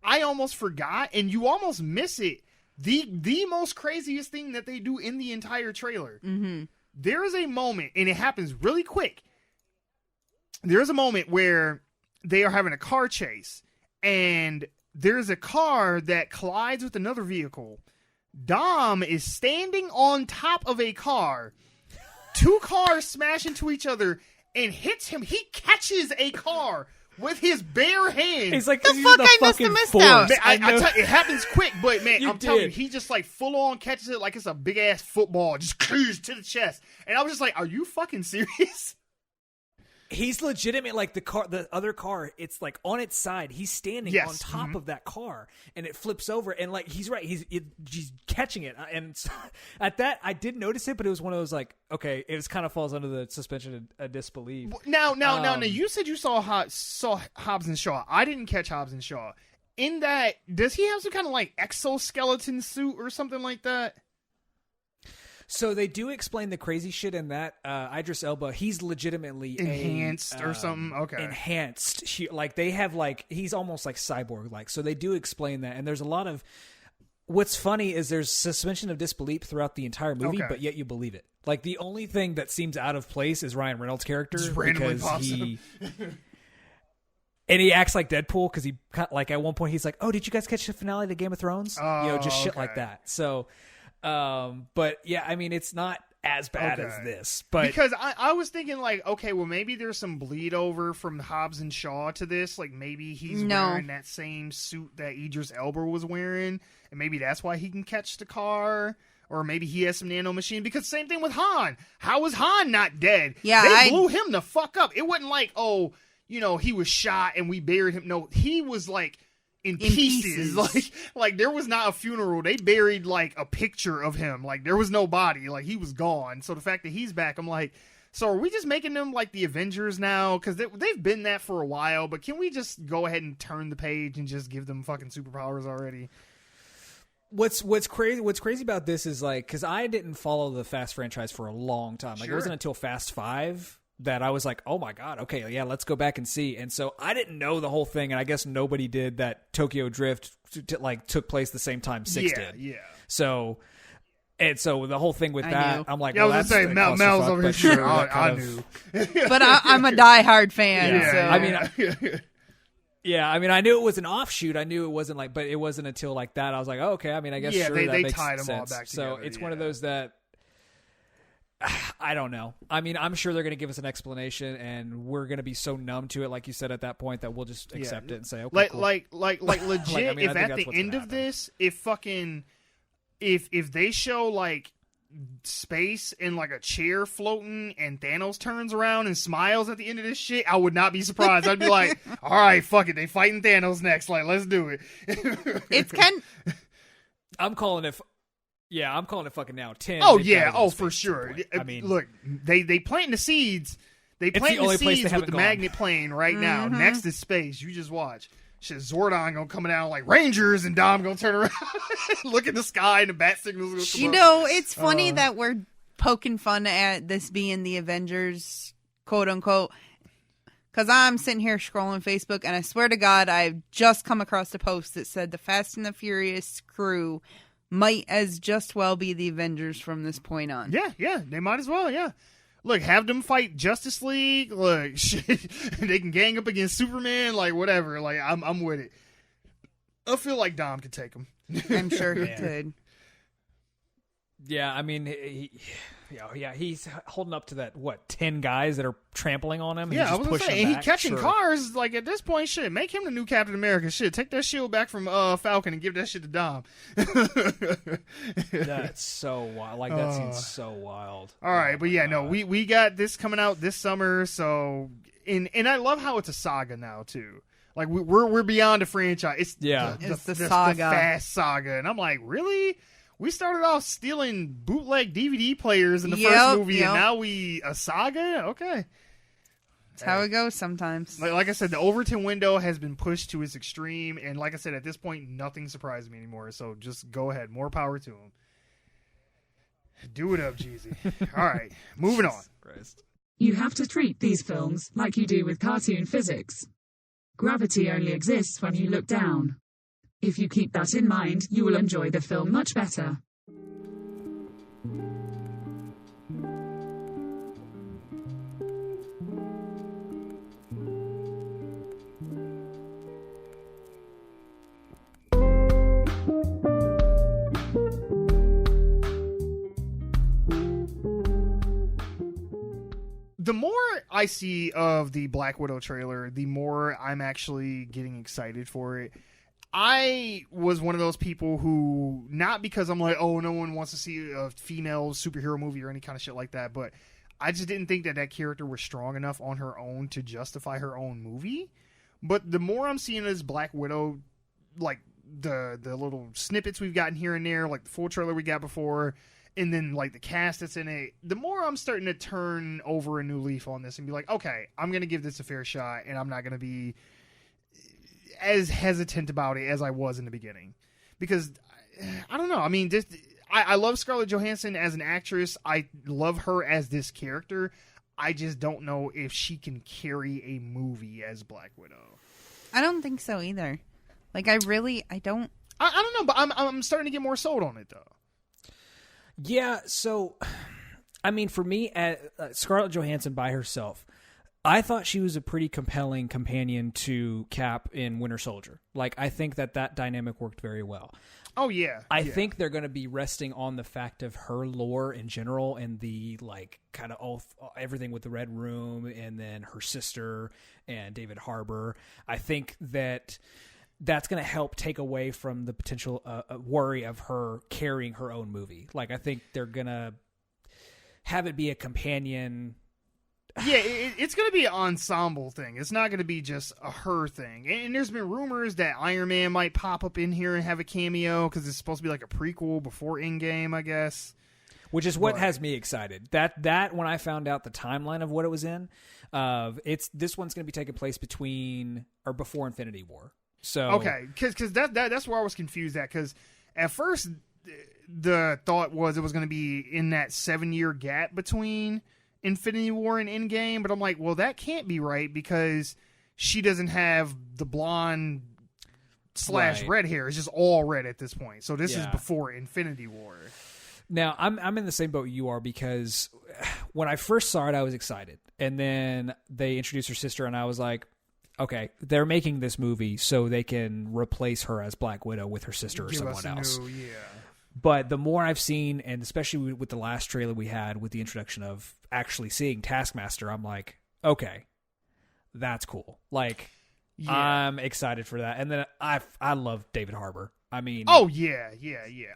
[SPEAKER 2] I almost forgot, and you almost miss it. The most craziest thing that they do in the entire trailer.
[SPEAKER 1] Mm-hmm.
[SPEAKER 2] There is a moment, and it happens really quick. There is a moment where they are having a car chase, and there's a car that collides with another vehicle Dom is standing on top of a car. 2 cars smash into each other and hits him. He catches a car with his bare hand.
[SPEAKER 5] He's like,
[SPEAKER 1] The fuck, I must have missed out.
[SPEAKER 2] Man, I tell you, it happens quick, but man, I'm telling you,
[SPEAKER 5] did.
[SPEAKER 2] he just like full on catches it like it's a big ass football, just clears to the chest. And I was just like, are you fucking serious?
[SPEAKER 5] He's legitimate, like the other car, it's like on its side. He's standing on top of that car, and it flips over, and like he's right, he's catching it. And so, at that, I did notice it, but it was one of those like, okay, it kind of falls under the suspension of disbelief.
[SPEAKER 2] Now, you said you saw Hobbs and Shaw. I didn't catch Hobbs and Shaw. In that, does he have some kind of like exoskeleton suit or something like that?
[SPEAKER 5] So they do explain the crazy shit in that Idris Elba. He's legitimately
[SPEAKER 2] enhanced or something. Okay,
[SPEAKER 5] enhanced. Like they have like he's almost like cyborg like. So they do explain that, and there's a lot of. What's funny is there's suspension of disbelief throughout the entire movie, but yet you believe it. Like the only thing that seems out of place is Ryan Reynolds' character because he. And he acts like Deadpool because he like at one point he's like, "Oh, did you guys catch the finale of Game of Thrones?" Just shit like that. So. But yeah, I mean, it's not as bad as this, but
[SPEAKER 2] because I was thinking like, okay, well maybe there's some bleed over from Hobbs and Shaw to this. Like maybe he's wearing that same suit that Idris Elba was wearing, and maybe that's why he can catch the car. Or maybe he has some nano machine. Because same thing with Han. How was Han not dead?
[SPEAKER 1] Yeah,
[SPEAKER 2] they blew him the fuck up. It wasn't like, oh, he was shot and we buried him. No, he was like. In pieces. Like there was not a funeral. They buried like a picture of him. Like there was no body. Like he was gone. So the fact that he's back, I'm like, so are we just making them like the Avengers now? Because they've been that for a while. But can we just go ahead and turn the page and just give them fucking superpowers already?
[SPEAKER 5] What's crazy about this is like because I didn't follow the Fast franchise for a long time. Like it wasn't until Fast 5 that I was like, oh my God, okay, yeah, let's go back and see. And so I didn't know the whole thing, and I guess nobody did that Tokyo Drift took place the same time 6 did.
[SPEAKER 2] Yeah.
[SPEAKER 5] So the whole thing with that, I'm like,
[SPEAKER 2] I was gonna say Mel's over here. Sure, I knew.
[SPEAKER 1] But I'm a diehard fan.
[SPEAKER 2] Yeah,
[SPEAKER 1] so.
[SPEAKER 5] I mean, I knew it was an offshoot. I knew it wasn't like, but it wasn't until like that. I was like, oh, okay. I mean, I guess that
[SPEAKER 2] they
[SPEAKER 5] makes
[SPEAKER 2] tied
[SPEAKER 5] sense.
[SPEAKER 2] them all back together.
[SPEAKER 5] So it's one of those that. I don't know. I mean, I'm sure they're going to give us an explanation, and we're going to be so numb to it, like you said at that point, that we'll just accept it and say, okay, cool.
[SPEAKER 2] Like legit. I mean, if at the end of this, if they show like space and like a chair floating, and Thanos turns around and smiles at the end of this shit, I would not be surprised. I'd be like, all right, fuck it, they fighting Thanos next. Like, let's do it.
[SPEAKER 1] It's kind.
[SPEAKER 5] I'm calling it. Yeah, I'm calling it fucking now. 10.
[SPEAKER 2] Oh yeah, for sure.
[SPEAKER 5] I mean,
[SPEAKER 2] look, they planting the seeds. They planting the seeds with the magnet plane right now. Next is space. You just watch. Shit, Zordon gonna come down like Rangers, and Dom gonna turn around, look in the sky, and the bat signals gonna come up.
[SPEAKER 1] It's funny that we're poking fun at this being the Avengers, quote unquote. Because I'm sitting here scrolling Facebook, and I swear to God, I've just come across a post that said the Fast and the Furious crew might as just well be the Avengers from this point on.
[SPEAKER 2] Yeah, they might as well, yeah. Look, have them fight Justice League. Look, shit, they can gang up against Superman, like whatever. Like I'm with it. I feel like Dom could take them.
[SPEAKER 1] I'm sure he could.
[SPEAKER 5] Yeah, I mean, he's holding up to that, 10 guys that are trampling on him?
[SPEAKER 2] Yeah, I was going to say, and he catching cars, like, at this point, shit, make him the new Captain America. Shit, take that shield back from Falcon and give that shit to Dom.
[SPEAKER 5] That's so wild. Like, that seems so wild.
[SPEAKER 2] All right, but yeah, no, we got this coming out this summer, so, and I love how it's a saga now, too. Like, we're beyond a franchise. It's the saga. The Fast Saga, and I'm like, really? We started off stealing bootleg DVD players in the first movie, and now a saga? Okay.
[SPEAKER 1] That's how it goes sometimes.
[SPEAKER 2] Like I said, the Overton window has been pushed to its extreme, and like I said, at this point, nothing surprises me anymore, so just go ahead. More power to him. Do it up, Jeezy. All right, moving on.
[SPEAKER 5] Christ.
[SPEAKER 4] You have to treat these films like you do with cartoon physics. Gravity only exists when you look down. If you keep that in mind, you will enjoy the film much better.
[SPEAKER 2] I see of the Black Widow trailer, the more I'm actually getting excited for it. I was one of those people who, not because I'm like, oh, no one wants to see a female superhero movie or any kind of shit like that, but I just didn't think that character was strong enough on her own to justify her own movie. But the more I'm seeing this Black Widow, like the little snippets we've gotten here and there, like the full trailer we got before, and then like the cast that's in it, the more I'm starting to turn over a new leaf on this and be like, okay, I'm going to give this a fair shot, and I'm not going to be as hesitant about it as I was in the beginning. Because, I don't know, I mean, I love Scarlett Johansson as an actress. I love her as this character. I just don't know if she can carry a movie as Black Widow.
[SPEAKER 1] I don't think so either. Like, I don't.
[SPEAKER 2] I don't know, but I'm starting to get more sold on it, though.
[SPEAKER 5] Yeah, so, I mean, for me, Scarlett Johansson by herself, I thought she was a pretty compelling companion to Cap in Winter Soldier. Like, I think that dynamic worked very well.
[SPEAKER 2] Oh, yeah.
[SPEAKER 5] I think they're going to be resting on the fact of her lore in general and the, like, kind of everything with the Red Room and then her sister and David Harbour. I think that's going to help take away from the potential worry of her carrying her own movie. Like, I think they're going to have it be a companion.
[SPEAKER 2] Yeah, it's going to be an ensemble thing. It's not going to be just a her thing. And there's been rumors that Iron Man might pop up in here and have a cameo because it's supposed to be like a prequel before Endgame, I guess.
[SPEAKER 5] Which is what has me excited. That when I found out the timeline of what it was in, this one's going to be taking place before Infinity War. So
[SPEAKER 2] okay, because that's where I was confused at. Because at first the thought was it was going to be in that 7-year gap between Infinity War and Endgame, but I'm like, well, that can't be right because she doesn't have the blonde / red hair. It's just all red at this point. So this is before Infinity War.
[SPEAKER 5] Now, I'm in the same boat you are because when I first saw it, I was excited. And then they introduced her sister, and I was like, okay, they're making this movie so they can replace her as Black Widow with her sister or someone else. But the more I've seen, and especially with the last trailer we had with the introduction of actually seeing Taskmaster, I'm like, okay, that's cool. Like, I'm excited for that. And then I love David Harbour. I mean...
[SPEAKER 2] Oh, yeah.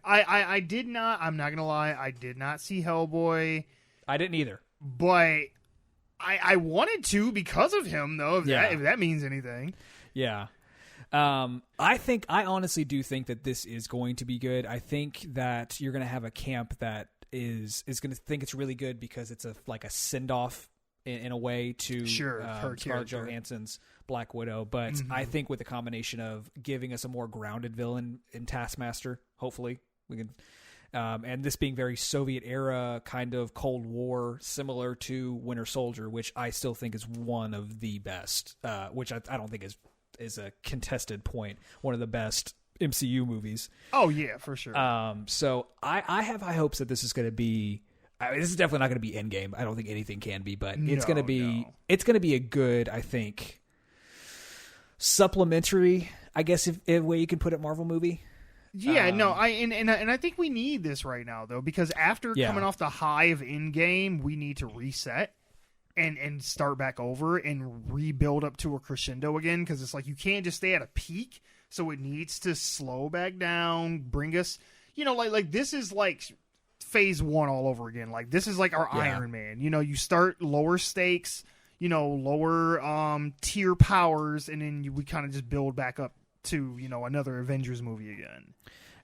[SPEAKER 2] I did not, I'm not going to lie, I did not see Hellboy.
[SPEAKER 5] I didn't either.
[SPEAKER 2] But I wanted to because of him, though, if that means anything.
[SPEAKER 5] Yeah. I honestly do think that this is going to be good. I think that you're going to have a camp that is going to think it's really good because it's like a send-off in a way to Scarlett Johansson's Black Widow. But I think with a combination of giving us a more grounded villain in Taskmaster, hopefully we can, and this being very Soviet era kind of Cold War, similar to Winter Soldier, which I still think is one of the best, which I don't think is a contested point, one of the best MCU movies.
[SPEAKER 2] Oh yeah, for sure.
[SPEAKER 5] So I have high hopes that this is going to be. This is definitely not going to be Endgame. I don't think anything can be, but it's going to be. No. It's going to be a good, I think, supplementary. I guess if way you can put it, Marvel movie.
[SPEAKER 2] Yeah, I think we need this right now though, because after coming off the high of Endgame, we need to reset. And start back over and rebuild up to a crescendo again, because it's like you can't just stay at a peak, so it needs to slow back down, bring us, like this is like phase 1 all over again. Like this is like our Iron Man. You start lower stakes, lower tier powers, and then we kind of just build back up to another Avengers movie again.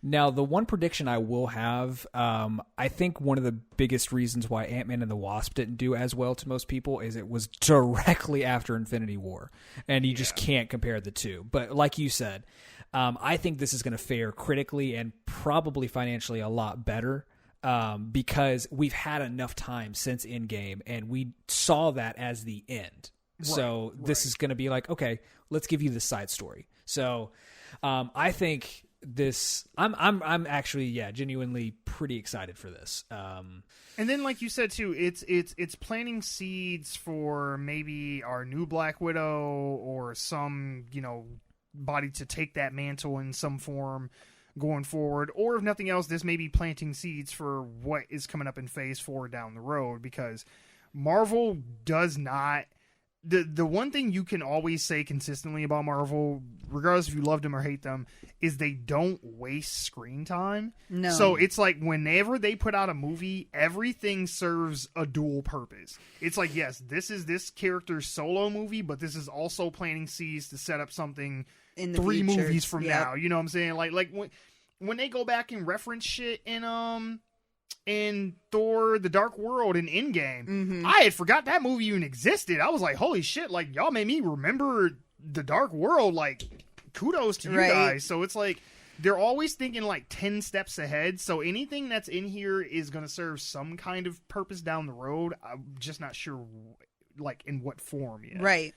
[SPEAKER 5] Now, the one prediction I will have, I think one of the biggest reasons why Ant-Man and the Wasp didn't do as well to most people is it was directly after Infinity War, and you just can't compare the two. But like you said, I think this is going to fare critically and probably financially a lot better because we've had enough time since Endgame, and we saw that as the end. Right, so this is going to be like, okay, let's give you the side story. So I think... I'm actually genuinely pretty excited for this.
[SPEAKER 2] And then like you said too, it's planting seeds for maybe our new Black Widow or some body to take that mantle in some form going forward, or if nothing else, this may be planting seeds for what is coming up in phase 4 down the road, because Marvel does not. The one thing you can always say consistently about Marvel, regardless if you love them or hate them, is they don't waste screen time.
[SPEAKER 1] No.
[SPEAKER 2] So it's like whenever they put out a movie, everything serves a dual purpose. It's like, yes, this is this character's solo movie, but this is also planting seeds to set up something
[SPEAKER 1] In the
[SPEAKER 2] 3
[SPEAKER 1] future.
[SPEAKER 2] movies from
[SPEAKER 1] Yep.
[SPEAKER 2] now. You know what I'm saying? Like when they go back and reference shit in Thor: The Dark World and Endgame,
[SPEAKER 1] Mhm.
[SPEAKER 2] I had forgot that movie even existed. I was like, holy shit, like, y'all made me remember The Dark World. Like, kudos to you
[SPEAKER 1] Right.
[SPEAKER 2] guys. So it's like, they're always thinking like 10 steps ahead. So anything that's in here is going to serve some kind of purpose down the road. I'm just not sure, like, in what form yet.
[SPEAKER 1] Right.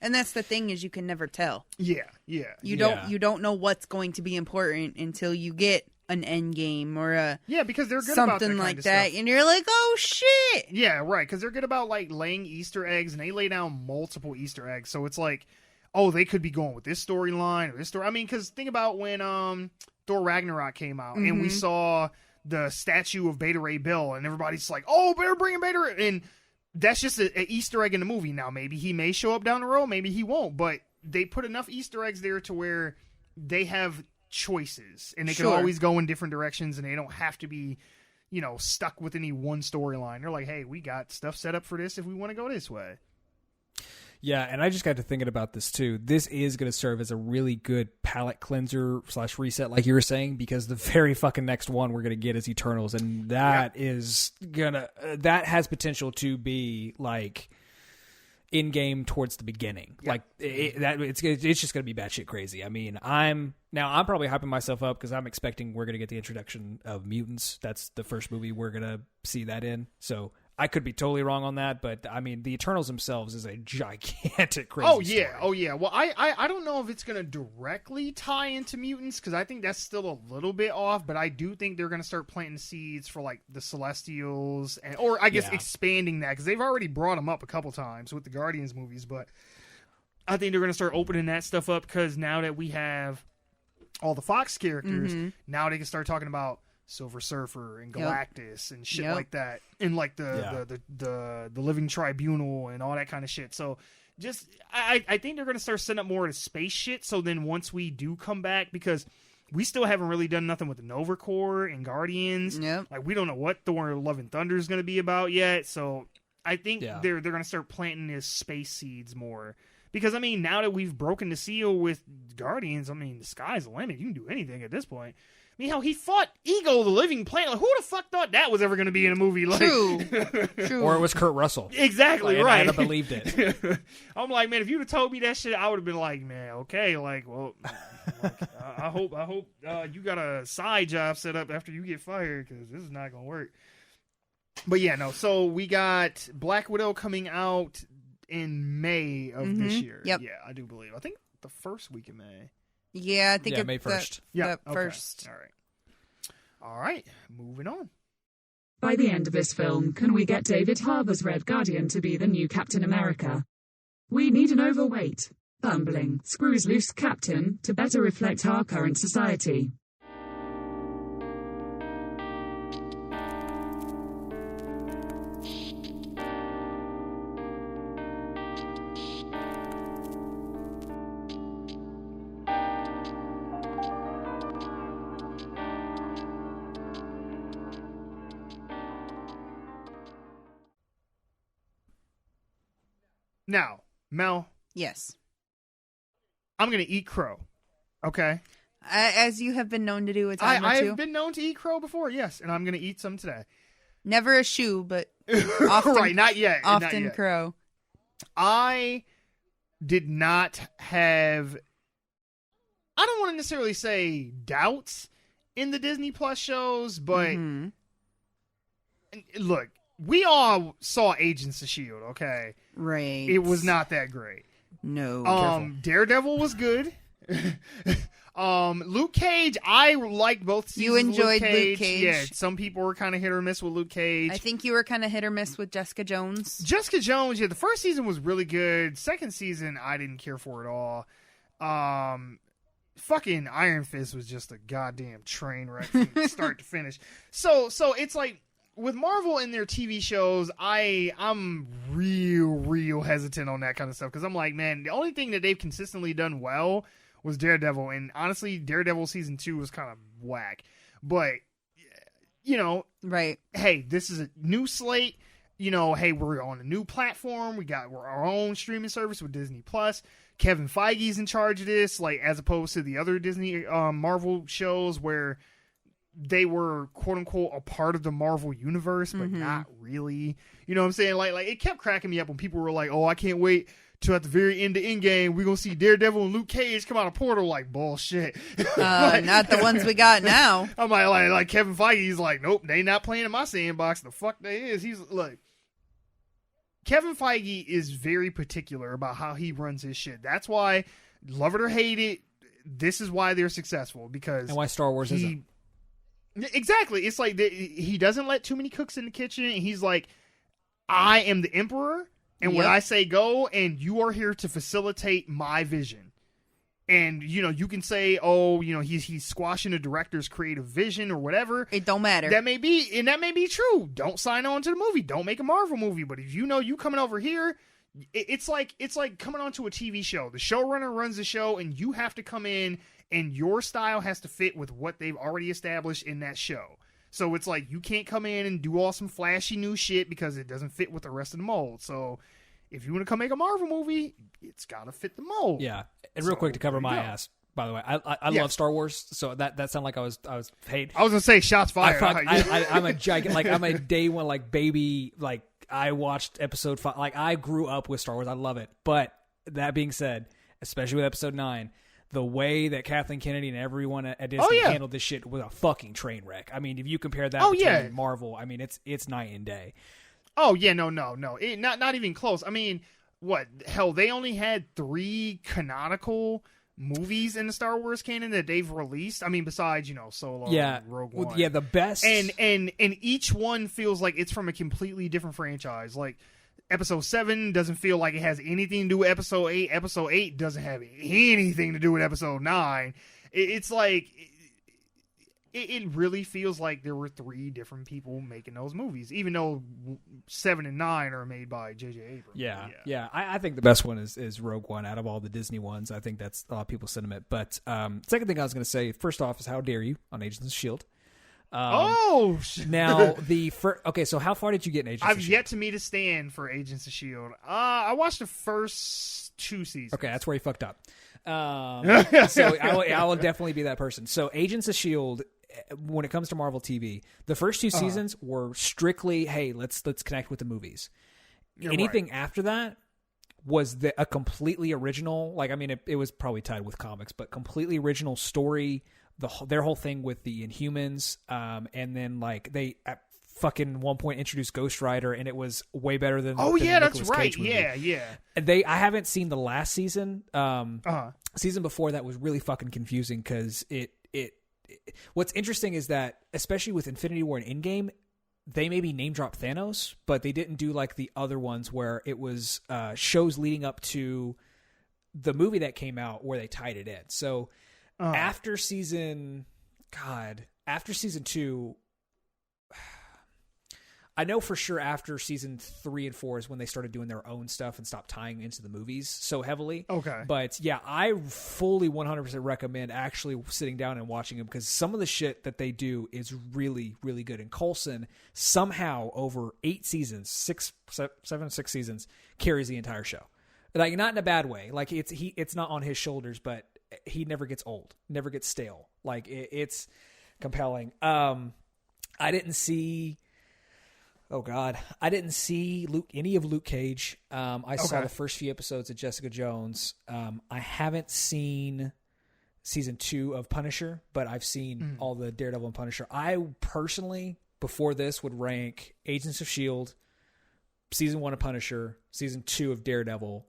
[SPEAKER 1] And that's the thing, is you can never tell.
[SPEAKER 2] Yeah.
[SPEAKER 1] You
[SPEAKER 5] Yeah.
[SPEAKER 1] don't know what's going to be important until you get an end game or a
[SPEAKER 2] Yeah, because they're good about
[SPEAKER 1] something
[SPEAKER 2] that
[SPEAKER 1] like
[SPEAKER 2] kind of
[SPEAKER 1] that,
[SPEAKER 2] stuff.
[SPEAKER 1] and you're like, oh shit.
[SPEAKER 2] Yeah, right, because they're good about, like, laying Easter eggs, and they lay down multiple Easter eggs, so it's like, oh, they could be going with this storyline or this story. I mean, because think about when Thor Ragnarok came out, and we saw the statue of Beta Ray Bill, and everybody's like, oh, better bring in Beta Ray, and that's just an Easter egg in the movie. Now, maybe he may show up down the road, maybe he won't, but they put enough Easter eggs there to where they have choices, and they can
[SPEAKER 1] Sure.
[SPEAKER 2] always go in different directions, and they don't have to be, you know, stuck with any one storyline. They're like, hey, we got stuff set up for this if we want to go this way.
[SPEAKER 5] Yeah, and I just got to thinking about this too. This is going to serve as a really good palate cleanser / reset, like you were saying, because the very fucking next one we're going to get is Eternals, and that is gonna that has potential to be like in game towards the beginning.
[SPEAKER 2] Yeah.
[SPEAKER 5] Like it's just going to be batshit crazy. I mean, I'm probably hyping myself up because I'm expecting we're going to get the introduction of mutants. That's the first movie we're going to see that in. So I could be totally wrong on that, but I mean, the Eternals themselves is a gigantic crazy story.
[SPEAKER 2] Oh yeah. Well, I don't know if it's going to directly tie into mutants, because I think that's still a little bit off, but I do think they're going to start planting seeds for like the Celestials, or I guess expanding that, because they've already brought them up a couple times with the Guardians movies, but I think they're going to start opening that stuff up, because now that we have all the Fox characters, now they can start talking about Silver Surfer and Galactus and shit like that, and like the Living Tribunal and all that kind of shit. So just I think they're going to start setting up more of the space shit. So then once we do come back, because we still haven't really done nothing with the Nova Corps and Guardians.
[SPEAKER 1] Yep.
[SPEAKER 2] Like, we don't know what Thor: Love and Thunder is going to be about yet. So I think they're going to start planting these space seeds more. Because, I mean, now that we've broken the seal with Guardians, I mean, the sky's the limit. You can do anything at this point. I mean, how he fought Ego, the living planet. Like, who the fuck thought that was ever going to be in a movie? Like,
[SPEAKER 1] True.
[SPEAKER 5] Or it was Kurt Russell.
[SPEAKER 2] Exactly,
[SPEAKER 5] Like,
[SPEAKER 2] right.
[SPEAKER 5] I'd have believed it.
[SPEAKER 2] I'm like, man, if you'd have told me that shit, I would have been like, man, okay, like, well, like, I hope you got a side job set up after you get fired, because this is not going to work. But yeah, no, so we got Black Widow coming out in May of this year.
[SPEAKER 1] Yep.
[SPEAKER 2] Yeah, I do believe. I think the first week of May.
[SPEAKER 1] Yeah, I think
[SPEAKER 5] May 1st.
[SPEAKER 2] Yeah,
[SPEAKER 1] the first.
[SPEAKER 2] All right, moving on.
[SPEAKER 4] By the end of this film, can we get David Harbour's Red Guardian to be the new Captain America? We need an overweight, bumbling, screws-loose captain to better reflect our current society.
[SPEAKER 2] Now, Mel,
[SPEAKER 1] Yes.
[SPEAKER 2] I'm going to eat crow. Okay?
[SPEAKER 1] As you have been known to do a time or
[SPEAKER 2] I
[SPEAKER 1] two.
[SPEAKER 2] have been known to eat crow before, yes, and I'm going to eat some today.
[SPEAKER 1] Never a shoe, but often,
[SPEAKER 2] Right, not yet. not
[SPEAKER 1] often
[SPEAKER 2] yet.
[SPEAKER 1] crow.
[SPEAKER 2] I did not have, I don't want to necessarily say doubts in the Disney Plus shows, but
[SPEAKER 1] Mhm.
[SPEAKER 2] look, we all saw Agents of S.H.I.E.L.D., okay?
[SPEAKER 1] Right.
[SPEAKER 2] It was not that great.
[SPEAKER 1] No.
[SPEAKER 2] Daredevil was good. Luke Cage, I liked both seasons.
[SPEAKER 1] You enjoyed
[SPEAKER 2] of
[SPEAKER 1] Luke Cage.
[SPEAKER 2] Yeah, some people were kind of hit or miss with Luke Cage.
[SPEAKER 1] I think you were kind of hit or miss with Jessica Jones.
[SPEAKER 2] Jessica Jones, yeah, the first season was really good. Second season, I didn't care for at all. Fucking Iron Fist was just a goddamn train wreck from start to finish. So it's like, with Marvel and their TV shows, I'm real hesitant on that kind of stuff because I'm like, man, the only thing that they've consistently done well was Daredevil, and honestly, Daredevil season 2 was kind of whack. But
[SPEAKER 1] right?
[SPEAKER 2] Hey, this is a new slate. Hey, we're on a new platform. We're our own streaming service with Disney Plus. Kevin Feige's in charge of this, like as opposed to the other Disney Marvel shows where they were quote unquote a part of the Marvel universe, but not really. You know what I'm saying? Like it kept cracking me up when people were like, "Oh, I can't wait till at the very end of Endgame we're gonna see Daredevil and Luke Cage come out of Portal." Like bullshit.
[SPEAKER 1] Not the ones we got now.
[SPEAKER 2] I'm like Kevin Feige's like, nope, they not playing in my sandbox. The fuck they is. He's like. Kevin Feige is very particular about how he runs his shit. That's why, love it or hate it, this is why they're successful. Because
[SPEAKER 5] and why Star Wars isn't.
[SPEAKER 2] Exactly. It's like he doesn't let too many cooks in the kitchen. And he's like, I am the emperor, and when I say go, and you are here to facilitate my vision. And, you can say, oh, he's squashing the director's creative vision or whatever.
[SPEAKER 1] It don't matter.
[SPEAKER 2] That may be true. Don't sign on to the movie. Don't make a Marvel movie. But if you coming over here, it's like coming onto a TV show. The showrunner runs the show, and you have to come in, and your style has to fit with what they've already established in that show. So it's like you can't come in and do all some flashy new shit because it doesn't fit with the rest of the mold. So if you want to come make a Marvel movie, it's got to fit the mold.
[SPEAKER 5] Yeah. And real quick to cover my ass, by the way, I love Star Wars, so that sounded like I was paid.
[SPEAKER 2] I was gonna say shots fired.
[SPEAKER 5] I'm a giant, like I'm a day one like baby. Like I watched episode 5. Like I grew up with Star Wars. I love it. But that being said, especially with episode 9, the way that Kathleen Kennedy and everyone at Disney handled this shit was a fucking train wreck. I mean, if you compare that to Marvel, I mean it's night and day.
[SPEAKER 2] Oh yeah, no, not even close. I mean, what hell? They only had 3 canonical movies in the Star Wars canon that they've released. I mean, besides Solo, and Rogue One,
[SPEAKER 5] the best,
[SPEAKER 2] and each one feels like it's from a completely different franchise. Like Episode 7 doesn't feel like it has anything to do with Episode 8. Episode 8 doesn't have anything to do with Episode 9. It's like. It really feels like there were 3 different people making those movies, even though 7 and 9 are made by J.J. Abrams.
[SPEAKER 5] Yeah. I think the best one is Rogue One out of all the Disney ones. I think that's a lot of people's sentiment. But second thing I was going to say, first off, is how dare you on Agents of S.H.I.E.L.D. Now, so how far did you get in Agents of S.H.I.E.L.D.?
[SPEAKER 2] I've yet to meet a stand for Agents of S.H.I.E.L.D. I watched the first 2 seasons.
[SPEAKER 5] Okay, that's where you fucked up. So I will definitely be that person. So Agents of S.H.I.E.L.D., when it comes to Marvel TV, the first 2 seasons were strictly, hey, let's connect with the movies. Anything after that was a completely original, like, I mean, it was probably tied with comics, but completely original story, their whole thing with the Inhumans, and then, like, they at fucking one point introduced Ghost Rider, and it was way better than
[SPEAKER 2] that's right.
[SPEAKER 5] Cage movie.
[SPEAKER 2] Yeah.
[SPEAKER 5] I haven't seen the last season. Season before that was really fucking confusing because what's interesting is that, especially with Infinity War and Endgame, they maybe name dropped Thanos, but they didn't do like the other ones where it was shows leading up to the movie that came out where they tied it in. So after season 2, I know for sure after season 3 and 4 is when they started doing their own stuff and stopped tying into the movies so heavily.
[SPEAKER 2] Okay.
[SPEAKER 5] But yeah, I fully 100% recommend actually sitting down and watching them because some of the shit that they do is really, really good. And Coulson somehow over 8 seasons, 6 seasons, carries the entire show. Like not in a bad way. Like it's not on his shoulders, but he never gets old, never gets stale. Like it's compelling. I didn't see any of Luke Cage. I saw the first few episodes of Jessica Jones. I haven't seen season 2 of Punisher, but I've seen all the Daredevil and Punisher. I personally, before this, would rank Agents of S.H.I.E.L.D., season 1 of Punisher, season 2 of Daredevil,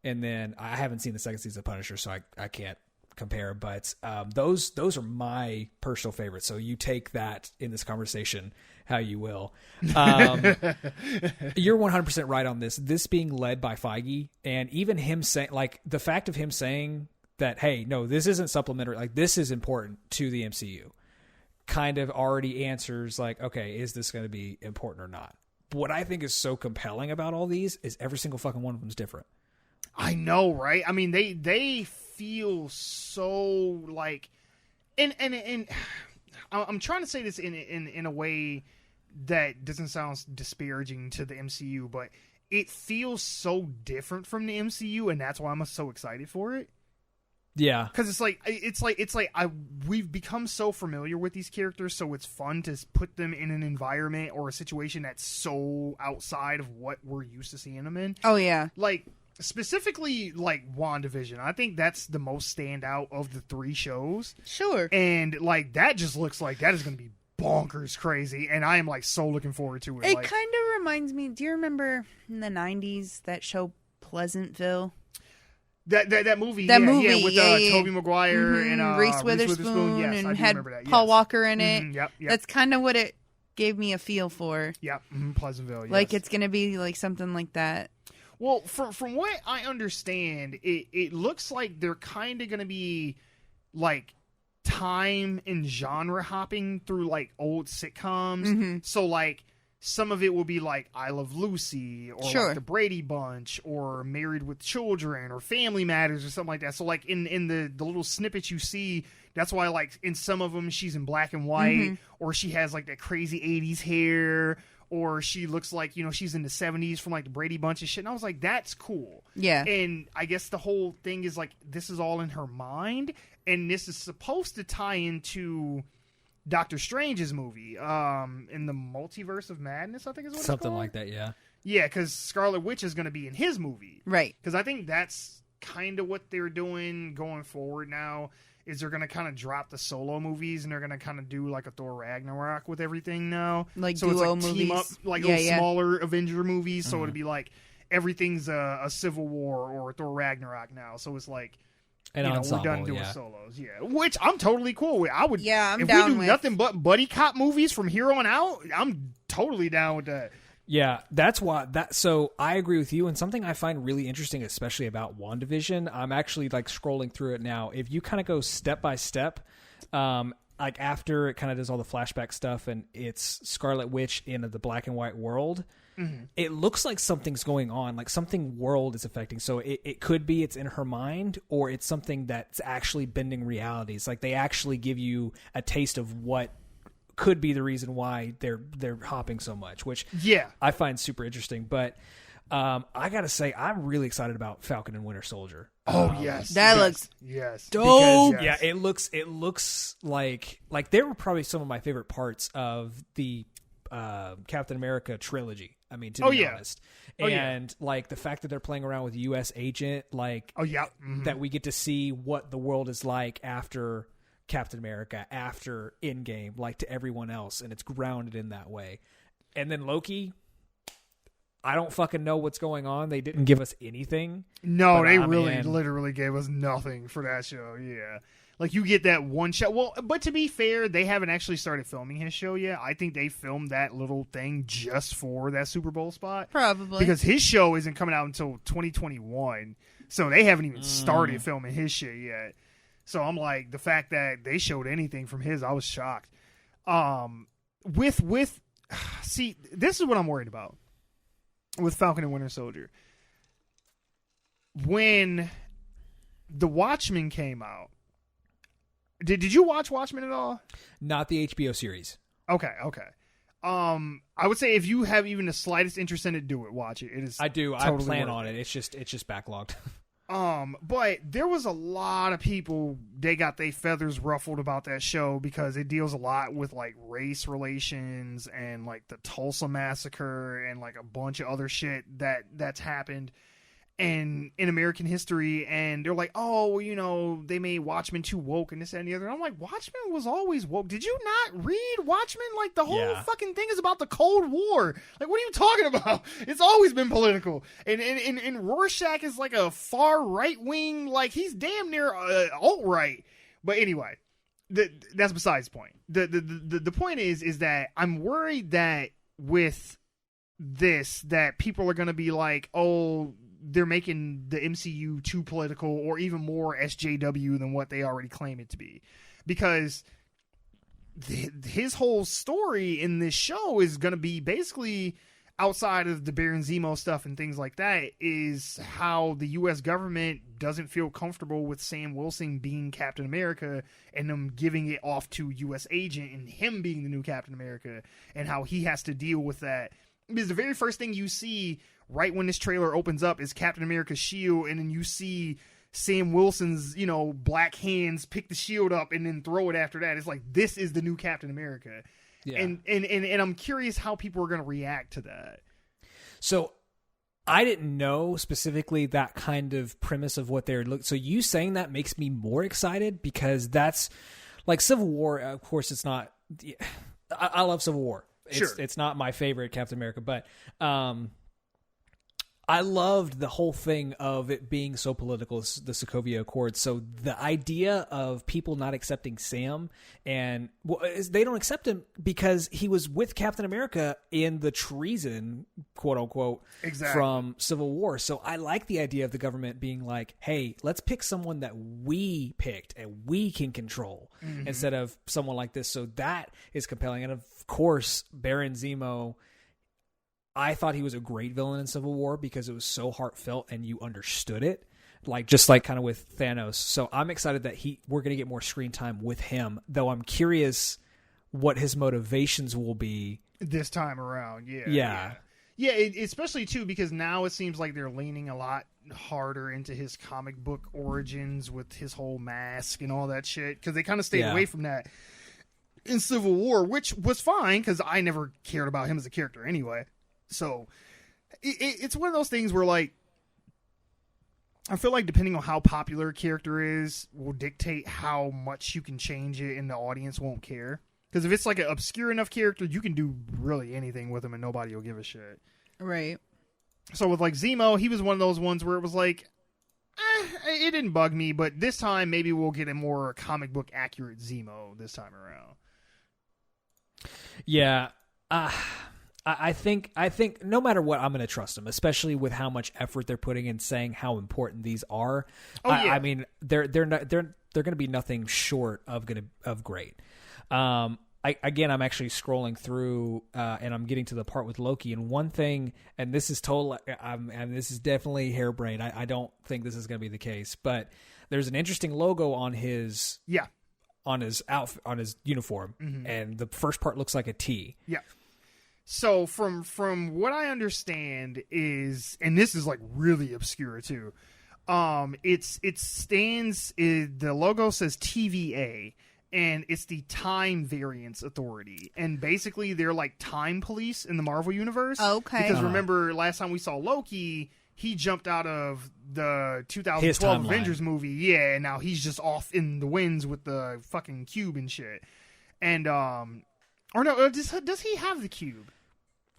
[SPEAKER 5] and then I haven't seen the second season of Punisher, so I can't compare. But those are my personal favorites. So you take that in this conversation how you will. You're 100% right on this. This being led by Feige, and even him saying, like, the fact of him saying that, hey, no, this isn't supplementary. Like, this is important to the MCU. kind of already answers like, okay, is this going to be important or not? But what I think is so compelling about all these is every single fucking one of them is different.
[SPEAKER 2] I know, right? I mean, they feel so like, and I'm trying to say this in a way that doesn't sound disparaging to the MCU, but it feels so different from the MCU, and that's why I'm so excited for it.
[SPEAKER 5] Yeah,
[SPEAKER 2] because we've become so familiar with these characters, so it's fun to put them in an environment or a situation that's so outside of what we're used to seeing them in.
[SPEAKER 1] Oh yeah,
[SPEAKER 2] like specifically like WandaVision. I think that's the most standout of the 3 shows.
[SPEAKER 1] Sure,
[SPEAKER 2] and like that just looks like that is going to be bonkers crazy, and I am like so looking forward to it.
[SPEAKER 1] It
[SPEAKER 2] like,
[SPEAKER 1] kind of reminds me. Do you remember in the '90s that show Pleasantville?
[SPEAKER 2] That movie,
[SPEAKER 1] yeah,
[SPEAKER 2] with Tobey Maguire and
[SPEAKER 1] Reese Witherspoon,
[SPEAKER 2] yes,
[SPEAKER 1] and
[SPEAKER 2] I do
[SPEAKER 1] had
[SPEAKER 2] remember that.
[SPEAKER 1] Paul
[SPEAKER 2] Yes.
[SPEAKER 1] Walker in it.
[SPEAKER 2] Yep.
[SPEAKER 1] That's kind of what it gave me a feel for.
[SPEAKER 2] Yep, Pleasantville. Yes.
[SPEAKER 1] Like it's gonna be like something like that.
[SPEAKER 2] Well, from what I understand, it looks like they're kind of gonna be like time and genre hopping through like old sitcoms.
[SPEAKER 1] Mm-hmm.
[SPEAKER 2] So like some of it will be like I Love Lucy or
[SPEAKER 1] Sure.
[SPEAKER 2] like The Brady Bunch or Married with Children or Family Matters or something like that. So like in the little snippets you see, that's why like in some of them she's in black and white or she has like that crazy 80s hair or she looks like, you know, she's in the 70s from like The Brady Bunch and shit. And I was like, that's cool.
[SPEAKER 1] Yeah.
[SPEAKER 2] And I guess the whole thing is like this is all in her mind, and this is supposed to tie into Doctor Strange's movie, in the Multiverse of Madness, I think is what
[SPEAKER 5] something
[SPEAKER 2] it's called.
[SPEAKER 5] like that. Yeah,
[SPEAKER 2] yeah, because Scarlet Witch is going to be in his movie,
[SPEAKER 1] Right.
[SPEAKER 2] Because I think that's kind of what they're doing going forward now. Is they're going to kind of drop the solo movies and they're going to kind of do like a Thor Ragnarok with everything now,
[SPEAKER 1] Like
[SPEAKER 2] so
[SPEAKER 1] duo
[SPEAKER 2] it's like
[SPEAKER 1] movies.
[SPEAKER 2] team up, like little smaller Avenger movies. So it'd be like everything's a Civil War or a Thor Ragnarok now. So it's like.
[SPEAKER 5] an
[SPEAKER 2] You know,
[SPEAKER 5] ensemble.
[SPEAKER 2] we're done doing
[SPEAKER 5] Yeah.
[SPEAKER 2] solos, yeah. Which I'm totally cool with. I would,
[SPEAKER 1] I'm
[SPEAKER 2] if
[SPEAKER 1] down
[SPEAKER 2] we do
[SPEAKER 1] with.
[SPEAKER 2] nothing but buddy cop movies from here on out, I'm totally down with that.
[SPEAKER 5] Yeah, that's why so I agree with you, and something I find really interesting, especially about WandaVision, I'm actually like scrolling through it now. If you kind of go step by step, like after it kind of does all the flashback stuff and it's Scarlet Witch in the black and white world, it looks like something's going on, like something world is affecting. So it could be it's in her mind, or it's something that's actually bending realities. Like they actually give you a taste of what could be the reason why they're hopping so much, which I find super interesting. But I gotta say, I'm really excited about Falcon and Winter Soldier.
[SPEAKER 2] Oh yes,
[SPEAKER 1] That looks
[SPEAKER 2] dope.
[SPEAKER 5] Because, yeah, it looks like they were probably some of my favorite parts of the Captain America trilogy. I mean, to be honest, and like the fact that they're playing around with U.S. Agent, like that we get to see what the world is like after Captain America, after Endgame, like to everyone else, and it's grounded in that way. And then Loki, I don't fucking know what's going on. They didn't give us anything.
[SPEAKER 2] No, they really literally gave us nothing for that show. Yeah. Like, you get that one shot. Well, but to be fair, they haven't actually started filming his show yet. I think they filmed that little thing just for that Super Bowl spot.
[SPEAKER 1] Probably.
[SPEAKER 2] Because his show isn't coming out until 2021. So they haven't even started filming his shit yet. So I'm like, the fact that they showed anything from his, I was shocked. See, this is what I'm worried about with Falcon and Winter Soldier. When The Watchmen came out, did you watch Watchmen at all?
[SPEAKER 5] Not the HBO series.
[SPEAKER 2] Okay. I would say if you have even the slightest interest in it, do it. Watch it. It is.
[SPEAKER 5] I do.
[SPEAKER 2] Totally
[SPEAKER 5] I plan
[SPEAKER 2] worth
[SPEAKER 5] on it. It's just backlogged.
[SPEAKER 2] But there was a lot of people, they got their feathers ruffled about that show because it deals a lot with like race relations and like the Tulsa massacre and like a bunch of other shit that's happened and in American history. And they're like, oh, well, you know, they made Watchmen too woke and this and the other. And I'm like, Watchmen was always woke. Did you not read Watchmen? Like, the whole fucking thing is about the Cold War. Like, what are you talking about? It's always been political. And Rorschach is like a far right wing, like he's damn near alt-right. But anyway, that's besides the point. The point is that I'm worried that with this, that people are going to be like, oh, they're making the MCU too political or even more SJW than what they already claim it to be. Because his whole story in this show is going to be basically, outside of the Baron Zemo stuff and things like that, is how the U.S. government doesn't feel comfortable with Sam Wilson being Captain America and them giving it off to U.S. agent and him being the new Captain America, and how he has to deal with that. Because the very first thing you see right when this trailer opens up is Captain America's shield, and then you see Sam Wilson's, black hands pick the shield up and then throw it after that. It's like, this is the new Captain America. Yeah. And I'm curious how people are going to react to that.
[SPEAKER 5] So I didn't know specifically that kind of premise of what they're looking. So you saying that makes me more excited, because that's like Civil War. Of course, it's not. I love Civil War. It's not my favorite Captain America, but I loved the whole thing of it being so political, the Sokovia Accords. So the idea of people not accepting Sam, and they don't accept him because he was with Captain America in the treason, quote unquote, from Civil War. So I like the idea of the government being like, hey, let's pick someone that we picked and we can control instead of someone like this. So that is compelling. And of course, Baron Zemo, I thought he was a great villain in Civil War because it was so heartfelt and you understood it, just like kind of with Thanos. So I'm excited that we're going to get more screen time with him, though I'm curious what his motivations will be
[SPEAKER 2] this time around. Yeah, especially too because now it seems like they're leaning a lot harder into his comic book origins with his whole mask and all that shit, because they kind of stayed away from that in Civil War, which was fine because I never cared about him as a character anyway. So it's one of those things where, like, I feel like depending on how popular a character is will dictate how much you can change it and the audience won't care. Because if it's like an obscure enough character, you can do really anything with him and nobody will give a shit.
[SPEAKER 1] Right.
[SPEAKER 2] So with like Zemo, he was one of those ones where it was like, it didn't bug me, but this time maybe we'll get a more comic book accurate Zemo this time around.
[SPEAKER 5] Yeah. I think no matter what, I'm going to trust them, especially with how much effort they're putting in saying how important these are. I mean, they're going to be nothing short of great. I'm actually scrolling through and I'm getting to the part with Loki, and one thing, and this is and this is definitely harebrained. I don't think this is going to be the case, but there's an interesting logo on his outfit, on his uniform, and the first part looks like a T. Yeah.
[SPEAKER 2] So from what I understand is, and this is like really obscure too, the logo says TVA, and it's the Time Variance Authority, and basically they're like time police in the Marvel universe.
[SPEAKER 1] Okay.
[SPEAKER 2] Because remember last time we saw Loki, he jumped out of the 2012 Avengers movie, and now he's just off in the winds with the fucking cube and shit. And does he have the cube?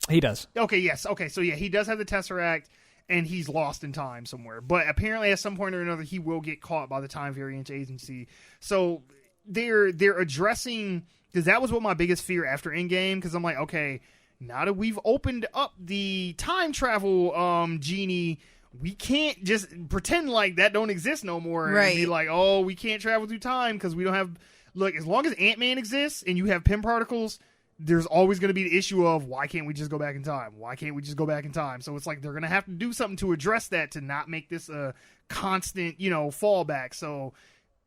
[SPEAKER 5] He does.
[SPEAKER 2] Okay, yes. Okay, so yeah, he does have the Tesseract, and he's lost in time somewhere. But apparently at some point or another, he will get caught by the Time Variance Agency. So they're addressing, because that was what my biggest fear after Endgame, because I'm like, okay, now that we've opened up the time travel genie, we can't just pretend like that don't exist no more.
[SPEAKER 1] Right.
[SPEAKER 2] And be like, oh, we can't travel through time because we don't have... Look, as long as Ant-Man exists and you have Pym particles, there's always going to be the issue of why can't we just go back in time? Why can't we just go back in time? So it's like they're going to have to do something to address that, to not make this a constant, fallback. So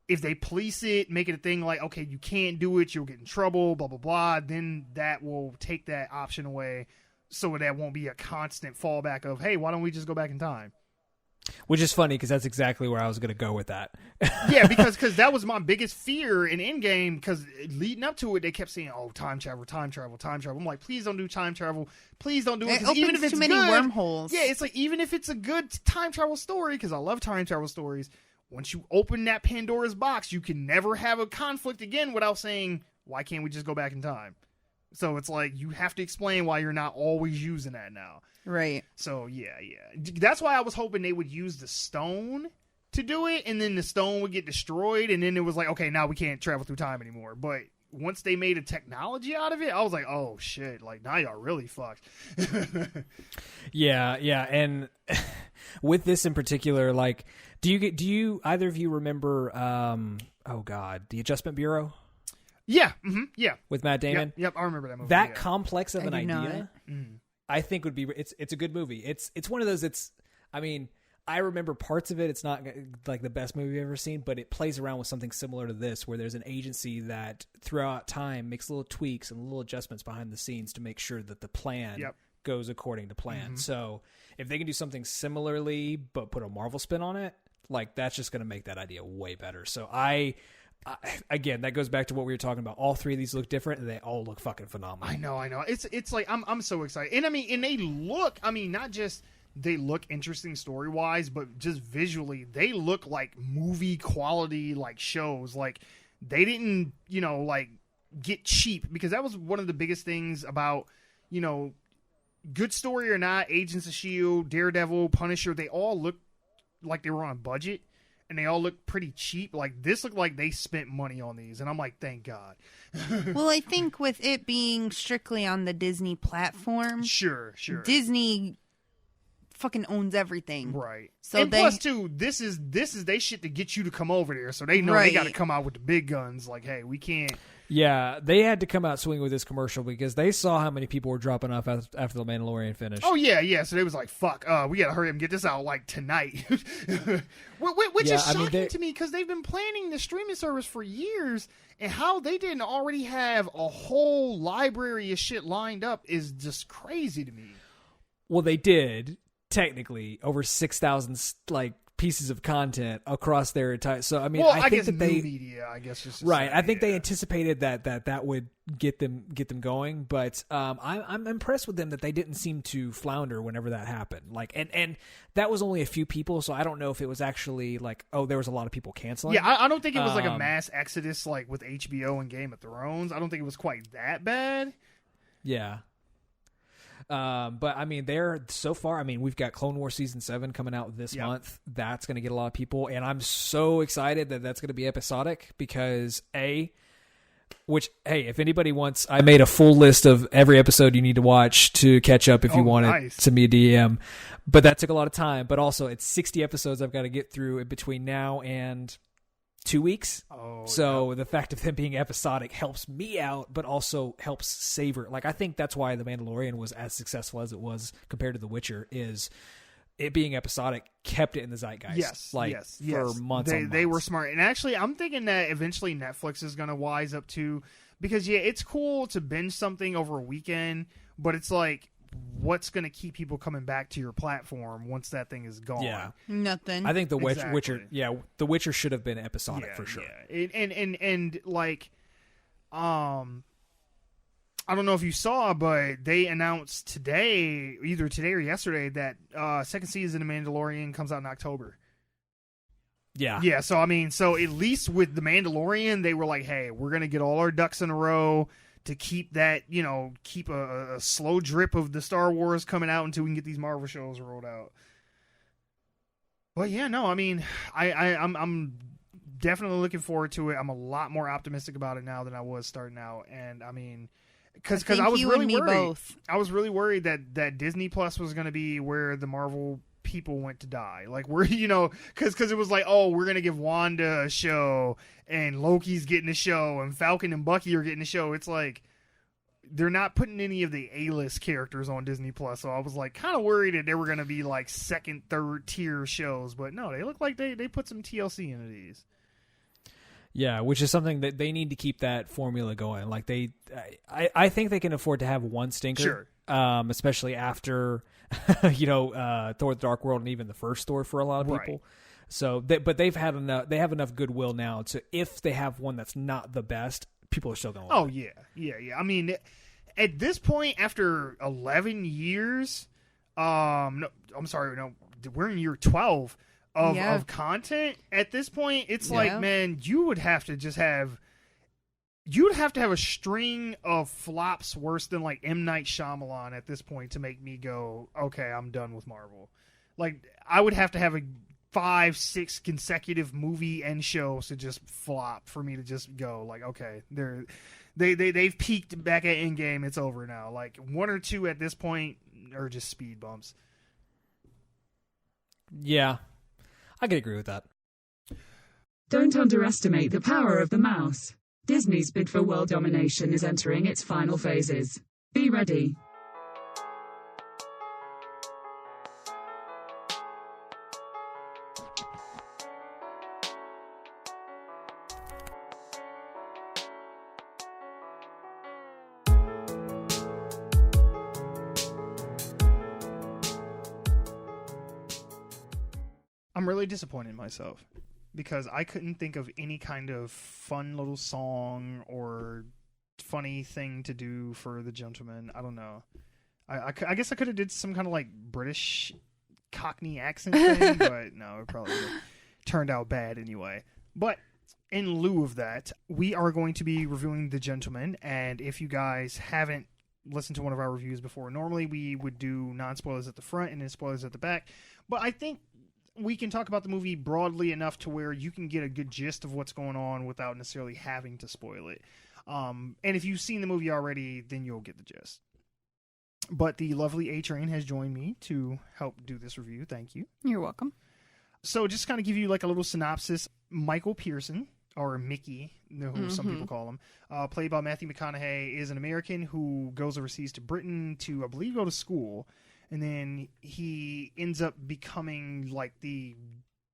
[SPEAKER 2] if they police it, make it a thing like, okay, you can't do it, you'll get in trouble, blah, blah, blah, then that will take that option away, so that won't be a constant fallback of, hey, why don't we just go back in time?
[SPEAKER 5] Which is funny because that's exactly where I was going to go with that.
[SPEAKER 2] Yeah, because that was my biggest fear in Endgame, because leading up to it, they kept saying, oh, time travel, time travel, time travel. I'm like, please don't do time travel. Please don't do it.
[SPEAKER 1] Even if it's too many wormholes.
[SPEAKER 2] Yeah, it's like, even if it's a good time travel story, because I love time travel stories, once you open that Pandora's box, you can never have a conflict again without saying, why can't we just go back in time? So it's like, you have to explain why you're not always using that now.
[SPEAKER 1] Right.
[SPEAKER 2] So, yeah. That's why I was hoping they would use the stone to do it, and then the stone would get destroyed, and then it was like, okay, now we can't travel through time anymore. But once they made a technology out of it, I was like, oh, shit, like, now y'all really fucked.
[SPEAKER 5] Yeah, and with this in particular, like, do you either of you remember, the Adjustment Bureau?
[SPEAKER 2] Yeah, yeah.
[SPEAKER 5] with Matt Damon.
[SPEAKER 2] Yep, I remember that movie.
[SPEAKER 5] That
[SPEAKER 2] yeah.
[SPEAKER 5] complex of
[SPEAKER 1] I
[SPEAKER 5] an
[SPEAKER 1] do not.
[SPEAKER 5] idea,
[SPEAKER 2] Mhm.
[SPEAKER 5] I think would be. It's a good movie. It's one of those. I remember parts of it. It's not like the best movie I've ever seen, but it plays around with something similar to this, where there's an agency that throughout time makes little tweaks and little adjustments behind the scenes to make sure that the plan goes according to plan. So if they can do something similarly, but put a Marvel spin on it, like that's just going to make that idea way better. So again, that goes back to what we were talking about. All three of these look different, and they all look fucking phenomenal.
[SPEAKER 2] I know. It's like I'm so excited, and they look. Not just they look interesting story wise, but just visually, they look like movie quality, like shows. Like they didn't, like get cheap, because that was one of the biggest things about, good story or not, Agents of S.H.I.E.L.D., Daredevil, Punisher. They all look like they were on a budget. And they all look pretty cheap. Like, this looked like they spent money on these. And I'm like, thank God.
[SPEAKER 1] Well, I think with it being strictly on the Disney platform.
[SPEAKER 2] Sure.
[SPEAKER 1] Disney fucking owns everything.
[SPEAKER 2] Right.
[SPEAKER 1] So
[SPEAKER 2] and plus, too, this is they shit to get you to come over there. So they know they got to come out with the big guns. Like, hey, we can't.
[SPEAKER 5] Yeah, they had to come out swinging with this commercial because they saw how many people were dropping off after The Mandalorian finished.
[SPEAKER 2] Oh, yeah. So they was like, fuck, we got to hurry up and get this out, like, tonight. Which is shocking to me, because they've been planning the streaming service for years, and how they didn't already have a whole library of shit lined up is just crazy to me.
[SPEAKER 5] Well, they did, technically, over 6,000, pieces of content across their entire. So I mean, I think
[SPEAKER 2] guess
[SPEAKER 5] that they
[SPEAKER 2] media, I guess, just
[SPEAKER 5] right. I think they anticipated that would get them going, but I'm impressed with them that they didn't seem to flounder whenever that happened. Like, and that was only a few people, so I don't know if it was actually like, oh, there was a lot of people canceling.
[SPEAKER 2] Yeah, I don't think it was like a mass exodus like with HBO and Game of Thrones. I don't think it was quite that bad.
[SPEAKER 5] Yeah. But I mean, they're so far. I mean, we've got Clone Wars season 7 coming out this month. That's going to get a lot of people, and I'm so excited that that's going to be episodic because if anybody wants, I made a full list of every episode you need to watch to catch up if you want it. Send me a DM. But that took a lot of time. But also, it's 60 episodes I've got to get through in between now and 2 weeks. The fact of them being episodic helps me out, but also helps savor. Like, I think that's why The Mandalorian was as successful as it was compared to The Witcher, is it being episodic kept it in the zeitgeist.
[SPEAKER 2] Yes.
[SPEAKER 5] For months.
[SPEAKER 2] They were smart. And actually, I'm thinking that eventually Netflix is going to wise up too, because it's cool to binge something over a weekend, but it's like, what's going to keep people coming back to your platform once that thing is gone?
[SPEAKER 5] Yeah.
[SPEAKER 1] Nothing.
[SPEAKER 5] I think The Witcher, The Witcher should have been episodic for sure.
[SPEAKER 2] Yeah. And like, I don't know if you saw, but they announced today, either today or yesterday, that second season of Mandalorian comes out in October.
[SPEAKER 5] Yeah.
[SPEAKER 2] Yeah, so at least with The Mandalorian, they were like, hey, we're going to get all our ducks in a row to keep that, keep a slow drip of the Star Wars coming out until we can get these Marvel shows rolled out. But yeah, no, I'm definitely looking forward to it. I'm a lot more optimistic about it now than I was starting out, and because I was really worried.
[SPEAKER 1] Both.
[SPEAKER 2] I was really worried that Disney Plus was going to be where the Marvel people went to die, like we're because it was like, oh, we're gonna give Wanda a show and Loki's getting a show and Falcon and Bucky are getting a show. It's like they're not putting any of the A-list characters on Disney Plus, so I was like kind of worried that they were gonna be like second, third tier shows, but no, they look like they put some TLC into these.
[SPEAKER 5] Yeah, which is something that they need to keep that formula going. Like I think they can afford to have one stinker,
[SPEAKER 2] sure.
[SPEAKER 5] Especially after Thor: The Dark World and even the first Thor for a lot of people.
[SPEAKER 2] Right.
[SPEAKER 5] So, but they've had enough. They have enough goodwill now to, if they have one that's not the best, people are still going to love it.
[SPEAKER 2] Yeah. I mean, at this point, after 11 years, no, I'm sorry, no, we're in year 12 of content. At this point, it's like, man, you would have to have a string of flops worse than like M. Night Shyamalan at this point to make me go, okay, I'm done with Marvel. Like, I would have to have a 5-6 consecutive movie and shows to just flop for me to just go like, okay, they've peaked back at Endgame. It's over now. Like, 1 or 2 at this point are just speed bumps.
[SPEAKER 5] Yeah, I could agree with that.
[SPEAKER 4] Don't underestimate the power of the mouse. Disney's bid for world domination is entering its final phases. Be ready.
[SPEAKER 2] I'm really disappointed in myself because I couldn't think of any kind of fun little song or funny thing to do for the gentleman. I don't know. I guess I could have did some kind of like British Cockney accent thing, but no, it probably turned out bad anyway. But in lieu of that, we are going to be reviewing The Gentleman, and if you guys haven't listened to one of our reviews before, normally we would do non-spoilers at the front and then spoilers at the back, but I think we can talk about the movie broadly enough to where you can get a good gist of what's going on without necessarily having to spoil it. And if you've seen the movie already, then you'll get the gist. But the lovely A-Train has joined me to help do this review. Thank you.
[SPEAKER 1] You're welcome.
[SPEAKER 2] So just kind of give you like a little synopsis. Michael Pearson, or Mickey, who some people call him, played by Matthew McConaughey, is an American who goes overseas to Britain to, I believe, go to school. And then he ends up becoming like the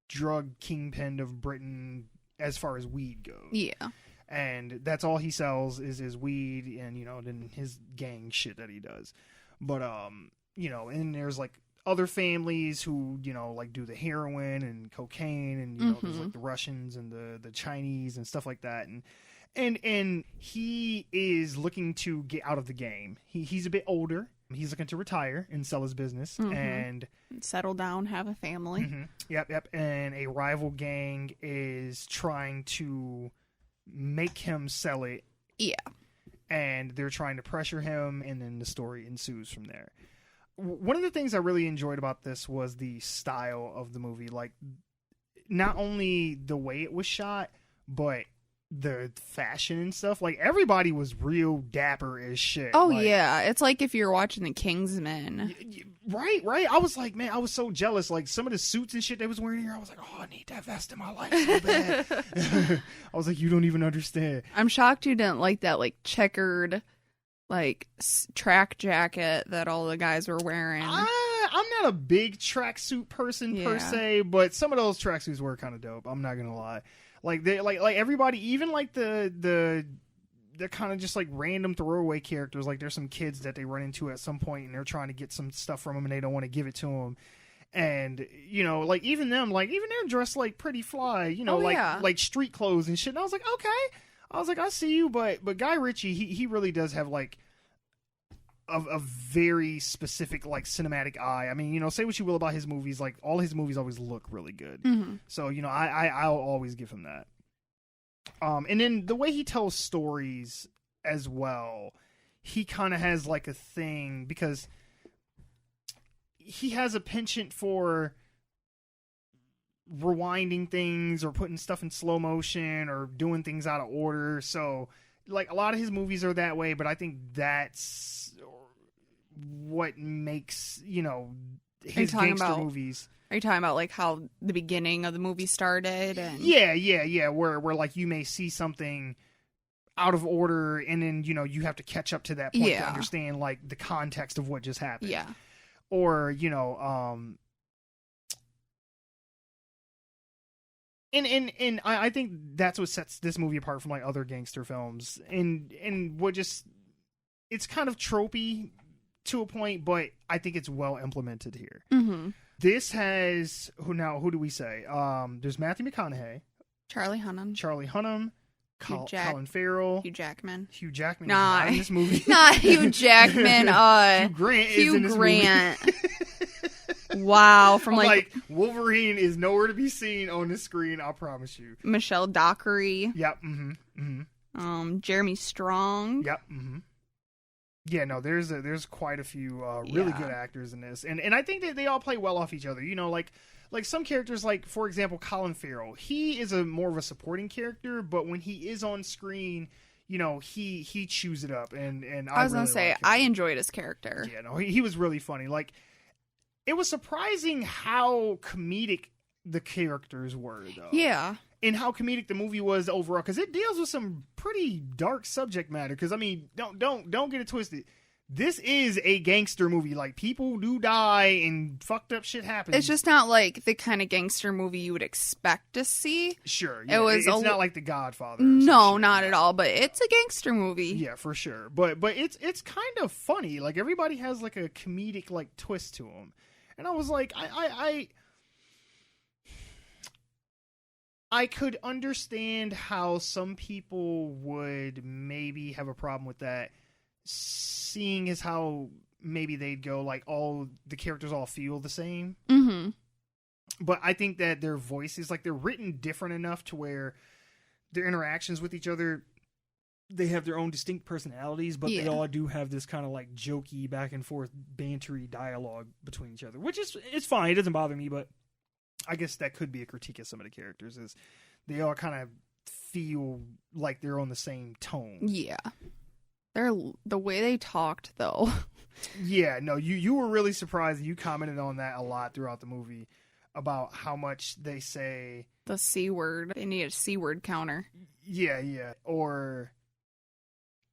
[SPEAKER 2] drug kingpin of Britain as far as weed goes.
[SPEAKER 1] Yeah.
[SPEAKER 2] And that's all he sells is his weed and, then his gang shit that he does. But, and there's like other families who, like do the heroin and cocaine and, there's like the Russians and the Chinese and stuff like that. And he is looking to get out of the game. He's a bit older. He's looking to retire and sell his business and
[SPEAKER 6] settle down, have a family.
[SPEAKER 2] Yep. And a rival gang is trying to make him sell it.
[SPEAKER 6] Yeah.
[SPEAKER 2] And they're trying to pressure him, and then the story ensues from there. One of the things I really enjoyed about this was the style of the movie. Like, not only the way it was shot, but the fashion and stuff. Like, everybody was real dapper as shit.
[SPEAKER 6] Oh,
[SPEAKER 2] like,
[SPEAKER 6] yeah. It's like if you're watching The Kingsman.
[SPEAKER 2] Right. I was like, man, I was so jealous. Like, some of the suits and shit they was wearing here, I was like, oh, I need that vest in my life so bad. I was like, you don't even understand.
[SPEAKER 6] I'm shocked you didn't like that, like, checkered, like, track jacket that all the guys were wearing.
[SPEAKER 2] I'm not a big tracksuit person per se, but some of those tracksuits were kind of dope. I'm not gonna lie. Like they like everybody, even like the kind of just like random throwaway characters. Like there's some kids that they run into at some point and they're trying to get some stuff from them and they don't want to give it to them. And like even them, like even they're dressed like pretty fly. Like street clothes and shit. And I was like, okay. I was like, I see you, but Guy Ritchie, he really does have like a very specific like cinematic eye. I mean, say what you will about his movies, like all his movies always look really good. So I'll always give him that. And then the way he tells stories as well, he kind of has like a thing because he has a penchant for rewinding things or putting stuff in slow motion or doing things out of order. So like a lot of his movies are that way, but I think that's what makes, his gangster movies.
[SPEAKER 6] Are you talking about like how the beginning of the movie started? And...
[SPEAKER 2] Yeah. Where like you may see something out of order and then, you have to catch up to that point to understand like the context of what just happened.
[SPEAKER 6] Yeah.
[SPEAKER 2] Or, And I think that's what sets this movie apart from like other gangster films, and what just it's kind of tropey to a point, but I think it's well implemented here. This has who do we say? There's Matthew McConaughey,
[SPEAKER 6] Charlie Hunnam,
[SPEAKER 2] Colin Farrell,
[SPEAKER 6] Hugh Jackman.
[SPEAKER 2] Hugh Jackman is not in this movie.
[SPEAKER 6] Not Hugh Jackman.
[SPEAKER 2] Hugh Grant is in this movie.
[SPEAKER 6] Wow, from like
[SPEAKER 2] Wolverine is nowhere to be seen on the screen. I promise you.
[SPEAKER 6] Michelle Dockery.
[SPEAKER 2] Yep.
[SPEAKER 6] Jeremy Strong.
[SPEAKER 2] Yep. Yeah, no, there's quite a few really good actors in this, and I think that they all play well off each other. Like some characters, like for example, Colin Farrell. He is more of a supporting character, but when he is on screen, he chews it up, and
[SPEAKER 6] I was
[SPEAKER 2] really
[SPEAKER 6] gonna say
[SPEAKER 2] like him.
[SPEAKER 6] I enjoyed his character.
[SPEAKER 2] Yeah, no, he was really funny. Like. It was surprising how comedic the characters were, though.
[SPEAKER 6] Yeah.
[SPEAKER 2] in how comedic the movie was overall, because it deals with some pretty dark subject matter. Because I mean, don't get it twisted. This is a gangster movie. Like, people do die and fucked up shit happens.
[SPEAKER 6] It's just not like the kind of gangster movie you would expect to see.
[SPEAKER 2] Sure.
[SPEAKER 6] It was
[SPEAKER 2] it's not like The Godfather.
[SPEAKER 6] No, not at all. But it's a gangster movie.
[SPEAKER 2] Yeah, for sure. But it's kind of funny. Like, everybody has like a comedic like twist to them, and I was like, I could understand how some people would maybe have a problem with that, seeing as how maybe they'd go like all the characters all feel the same.
[SPEAKER 6] Mm-hmm.
[SPEAKER 2] But I think that their voices, like, they're written different enough to where their interactions with each other, they have their own distinct personalities, but they all do have this kind of like jokey back and forth bantery dialogue between each other, which is, it's fine. It doesn't bother me, but I guess that could be a critique of some of the characters, is they all kind of feel like they're on the same tone.
[SPEAKER 6] Yeah. The way they talked, though.
[SPEAKER 2] Yeah, no, you were really surprised. You commented on that a lot throughout the movie about how much they say
[SPEAKER 6] The C word. They need a C word counter.
[SPEAKER 2] Yeah. Or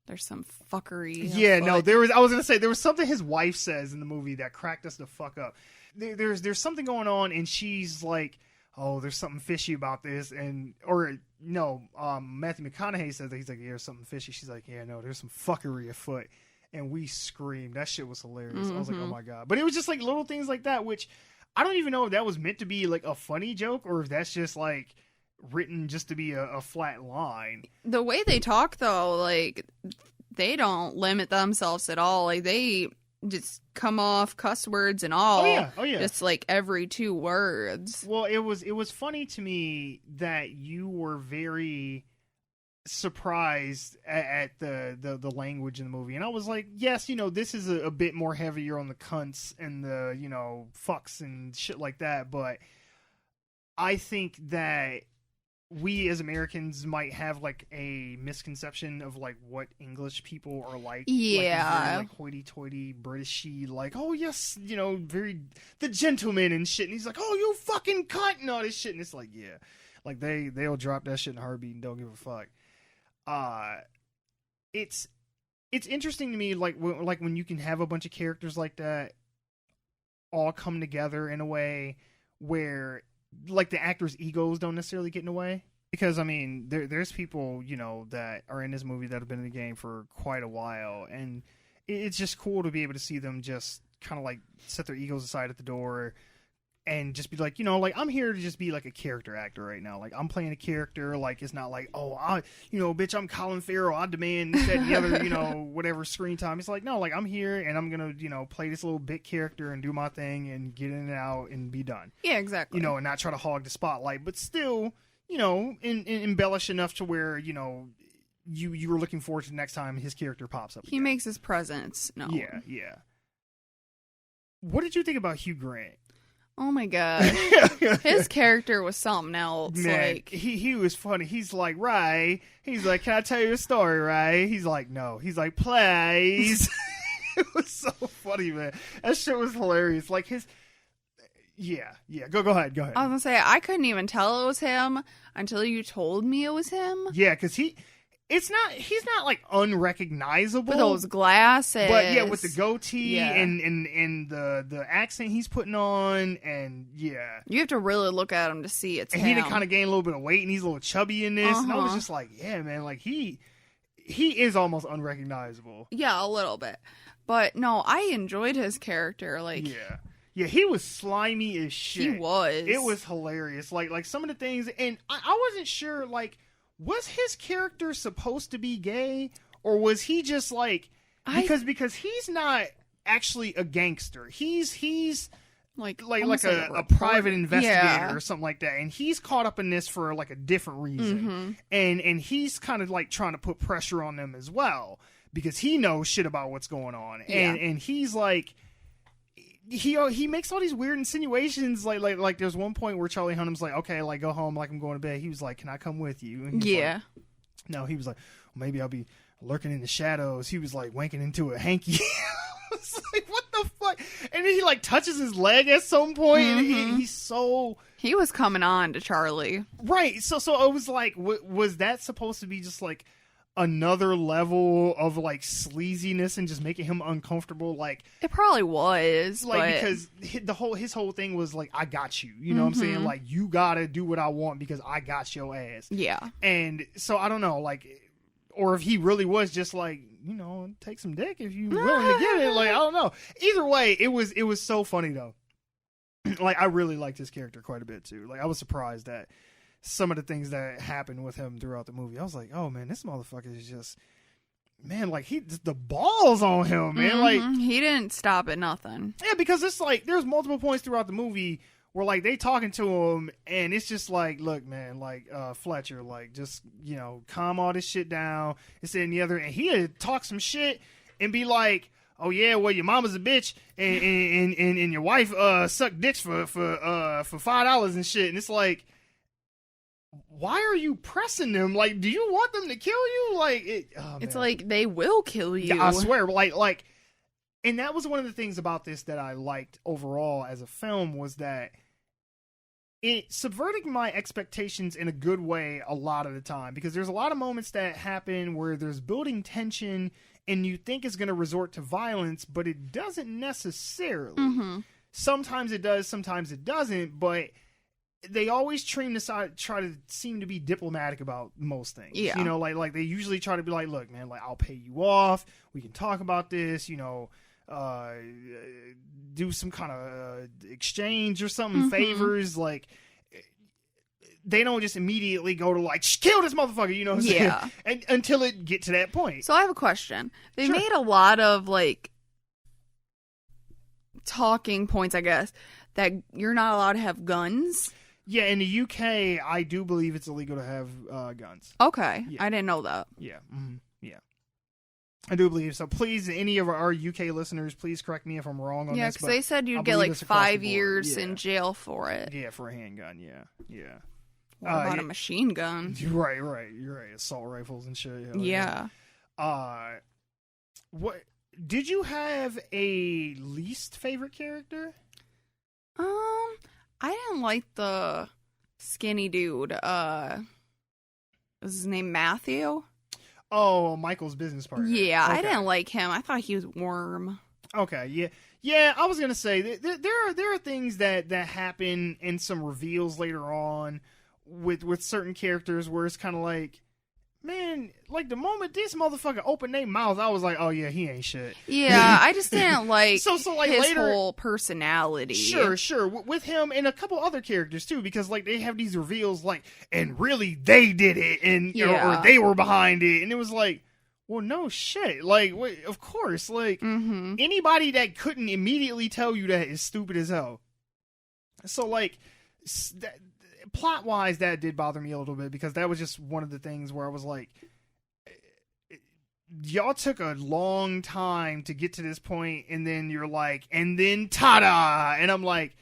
[SPEAKER 6] there's some fuckery.
[SPEAKER 2] Yeah, no, I was going to say, there was something his wife says in the movie that cracked us the fuck up. There's something going on, and she's like, oh, there's something fishy about this, Matthew McConaughey says that, he's like, yeah, there's something fishy. She's like, yeah, no, there's some fuckery afoot, and we screamed. That shit was hilarious.
[SPEAKER 6] Mm-hmm.
[SPEAKER 2] I was like, oh my god. But it was just like little things like that, which I don't even know if that was meant to be like a funny joke, or if that's just like written just to be a flat line.
[SPEAKER 6] The way they talk, though, like, they don't limit themselves at all. Like, they just come off cuss words and all.
[SPEAKER 2] Oh yeah.
[SPEAKER 6] Just like every 2 words.
[SPEAKER 2] Well, it was funny to me that you were very surprised at the language in the movie, and I was like, yes, this is a bit more heavier on the cunts and the fucks and shit like that, but I think that we as Americans might have like a misconception of like what English people are like.
[SPEAKER 6] Yeah.
[SPEAKER 2] Like hoity-toity, Britishy, like, oh yes, very the gentleman and shit. And he's like, oh, you fucking cunt and all this shit. And it's like, yeah, like they'll drop that shit in a heartbeat and don't give a fuck. It's interesting to me, like when you can have a bunch of characters like that all come together in a way where like the actors' egos don't necessarily get in the way. Because I mean, there's people that are in this movie that have been in the game for quite a while, and it's just cool to be able to see them just kind of like set their egos aside at the door and just be like, like, I'm here to just be like a character actor right now. Like, I'm playing a character. Like, it's not like, oh, bitch, I'm Colin Farrell, I demand this, that, and the other, whatever screen time. It's like, no, like, I'm here and I'm gonna play this little bit character and do my thing and get in and out and be done.
[SPEAKER 6] Yeah, exactly.
[SPEAKER 2] And not try to hog the spotlight, but still, embellish enough to where you were looking forward to the next time his character pops up.
[SPEAKER 6] He makes his presence known.
[SPEAKER 2] Yeah. What did you think about Hugh Grant?
[SPEAKER 6] Oh my god. His character was something else.
[SPEAKER 2] Man,
[SPEAKER 6] like
[SPEAKER 2] he was funny. He's like, right. He's like, can I tell you a story, right? He's like, no. He's like, please. It was so funny, man. That shit was hilarious. Like his Yeah. Go ahead.
[SPEAKER 6] I was gonna say, I couldn't even tell it was him until you told me it was him.
[SPEAKER 2] Yeah, because he's not like unrecognizable.
[SPEAKER 6] With those glasses.
[SPEAKER 2] But yeah, with the goatee
[SPEAKER 6] Yeah.
[SPEAKER 2] and the accent he's putting on, and yeah.
[SPEAKER 6] You have to really look at him to see it's
[SPEAKER 2] and
[SPEAKER 6] him.
[SPEAKER 2] he did kind of gain a little bit of weight, and he's a little chubby in this, and I was just like, yeah, man, like he is almost unrecognizable.
[SPEAKER 6] Yeah, a little bit. But no, I enjoyed his character. Like,
[SPEAKER 2] yeah, he was slimy as shit.
[SPEAKER 6] he was.
[SPEAKER 2] It was hilarious. Like some of the things, and I wasn't sure, like, was his character supposed to be gay, or was he just like, because he's not actually a gangster. He's like a private investigator or something like that, and he's caught up in this for like a different reason, and he's kind of like trying to put pressure on them as well because he knows shit about what's going on, and he's like. He makes all these weird insinuations, like there's one point where Charlie Hunnam's like, okay, like, go home, like, I'm going to bed. He was like, can I come with you? And he's like, no, he was like, well, maybe I'll be lurking in the shadows. He was like wanking into a hanky. I was like, what the fuck? And then he like touches his leg at some point, and he's so
[SPEAKER 6] He was coming on to Charlie.
[SPEAKER 2] Right. So it was like, was that supposed to be just like another level of like sleaziness and just making him uncomfortable? Like,
[SPEAKER 6] It probably was,
[SPEAKER 2] like
[SPEAKER 6] but
[SPEAKER 2] because his whole thing was like, I got you. You know what I'm saying? Like, you gotta do what I want because I got your ass.
[SPEAKER 6] yeah.
[SPEAKER 2] And so I don't know, like, or if he really was just like, you know, take some dick if you willing to give it. Like, I don't know. Either way, it was so funny though. Like, I really liked his character quite a bit too. Like, I was surprised that some of the things that happened with him throughout the movie. I was like, oh man, this motherfucker is just, man, like the balls on him, man. Like,
[SPEAKER 6] He didn't stop at nothing.
[SPEAKER 2] yeah, because it's like there's multiple points throughout the movie where like they talking to him and it's just like, look, man, like Fletcher, like just, you know, calm all this shit down. This and the other, and he had talk some shit and be like, oh yeah, well your mama's a bitch and your wife sucked dicks for $5 and shit, and it's like, why are you pressing them? Like, do you want them to kill you? Like,
[SPEAKER 6] It's like they will kill you.
[SPEAKER 2] I swear, like, and that was one of the things about this that I liked overall as a film was that it subverted my expectations in a good way a lot of the time, because there's a lot of moments that happen where there's building tension and you think it's going to resort to violence, but it doesn't necessarily. Sometimes it does, sometimes it doesn't, but they always try to seem to be diplomatic about most things.
[SPEAKER 6] Yeah.
[SPEAKER 2] You know, like they usually try to be like, look, man, like I'll pay you off. We can talk about this, you know, do some kind of exchange or something, favors. Like, they don't just immediately go to like, kill this motherfucker, you know what I'm saying? And until it get to that point.
[SPEAKER 6] So I have a question. They
[SPEAKER 2] Sure.
[SPEAKER 6] made a lot of like talking points, I guess, that you're not allowed to have guns.
[SPEAKER 2] Yeah, in the UK, I do believe it's illegal to have guns.
[SPEAKER 6] Okay.
[SPEAKER 2] Yeah.
[SPEAKER 6] I didn't know that.
[SPEAKER 2] Yeah. Yeah. I do believe so. Please, any of our UK listeners, please correct me if I'm wrong on
[SPEAKER 6] Yeah,
[SPEAKER 2] this.
[SPEAKER 6] because
[SPEAKER 2] but
[SPEAKER 6] they said
[SPEAKER 2] I
[SPEAKER 6] you'd get
[SPEAKER 2] believe
[SPEAKER 6] like
[SPEAKER 2] it's across the
[SPEAKER 6] 5
[SPEAKER 2] board.
[SPEAKER 6] years
[SPEAKER 2] Yeah.
[SPEAKER 6] in jail for it.
[SPEAKER 2] Yeah, for a handgun. Yeah.
[SPEAKER 6] What about
[SPEAKER 2] yeah.
[SPEAKER 6] a machine gun?
[SPEAKER 2] Right. You're right. Assault rifles and shit.
[SPEAKER 6] Yeah.
[SPEAKER 2] What did you have a least favorite character?
[SPEAKER 6] I didn't like the skinny dude. Was his name Matthew?
[SPEAKER 2] Oh, Michael's business partner.
[SPEAKER 6] Yeah,
[SPEAKER 2] Okay.
[SPEAKER 6] I didn't like him. I thought he was Worm.
[SPEAKER 2] Okay, yeah. I was gonna say there are things that happen in some reveals later on with certain characters where it's kind of like, man, like the moment this motherfucker opened their mouth, I was like, oh yeah, he ain't shit.
[SPEAKER 6] Yeah, I just didn't like
[SPEAKER 2] So like
[SPEAKER 6] his
[SPEAKER 2] later,
[SPEAKER 6] whole personality.
[SPEAKER 2] Sure, with him and a couple other characters too, because like they have these reveals like, and really they did it, and or they were behind it, and it was like, well, no shit, like wait, of course, like anybody that couldn't immediately tell you that is stupid as hell. So like, plot wise, that did bother me a little bit, because that was just one of the things where I was like, y'all took a long time to get to this point, and then you're like, and then ta-da! And I'm like,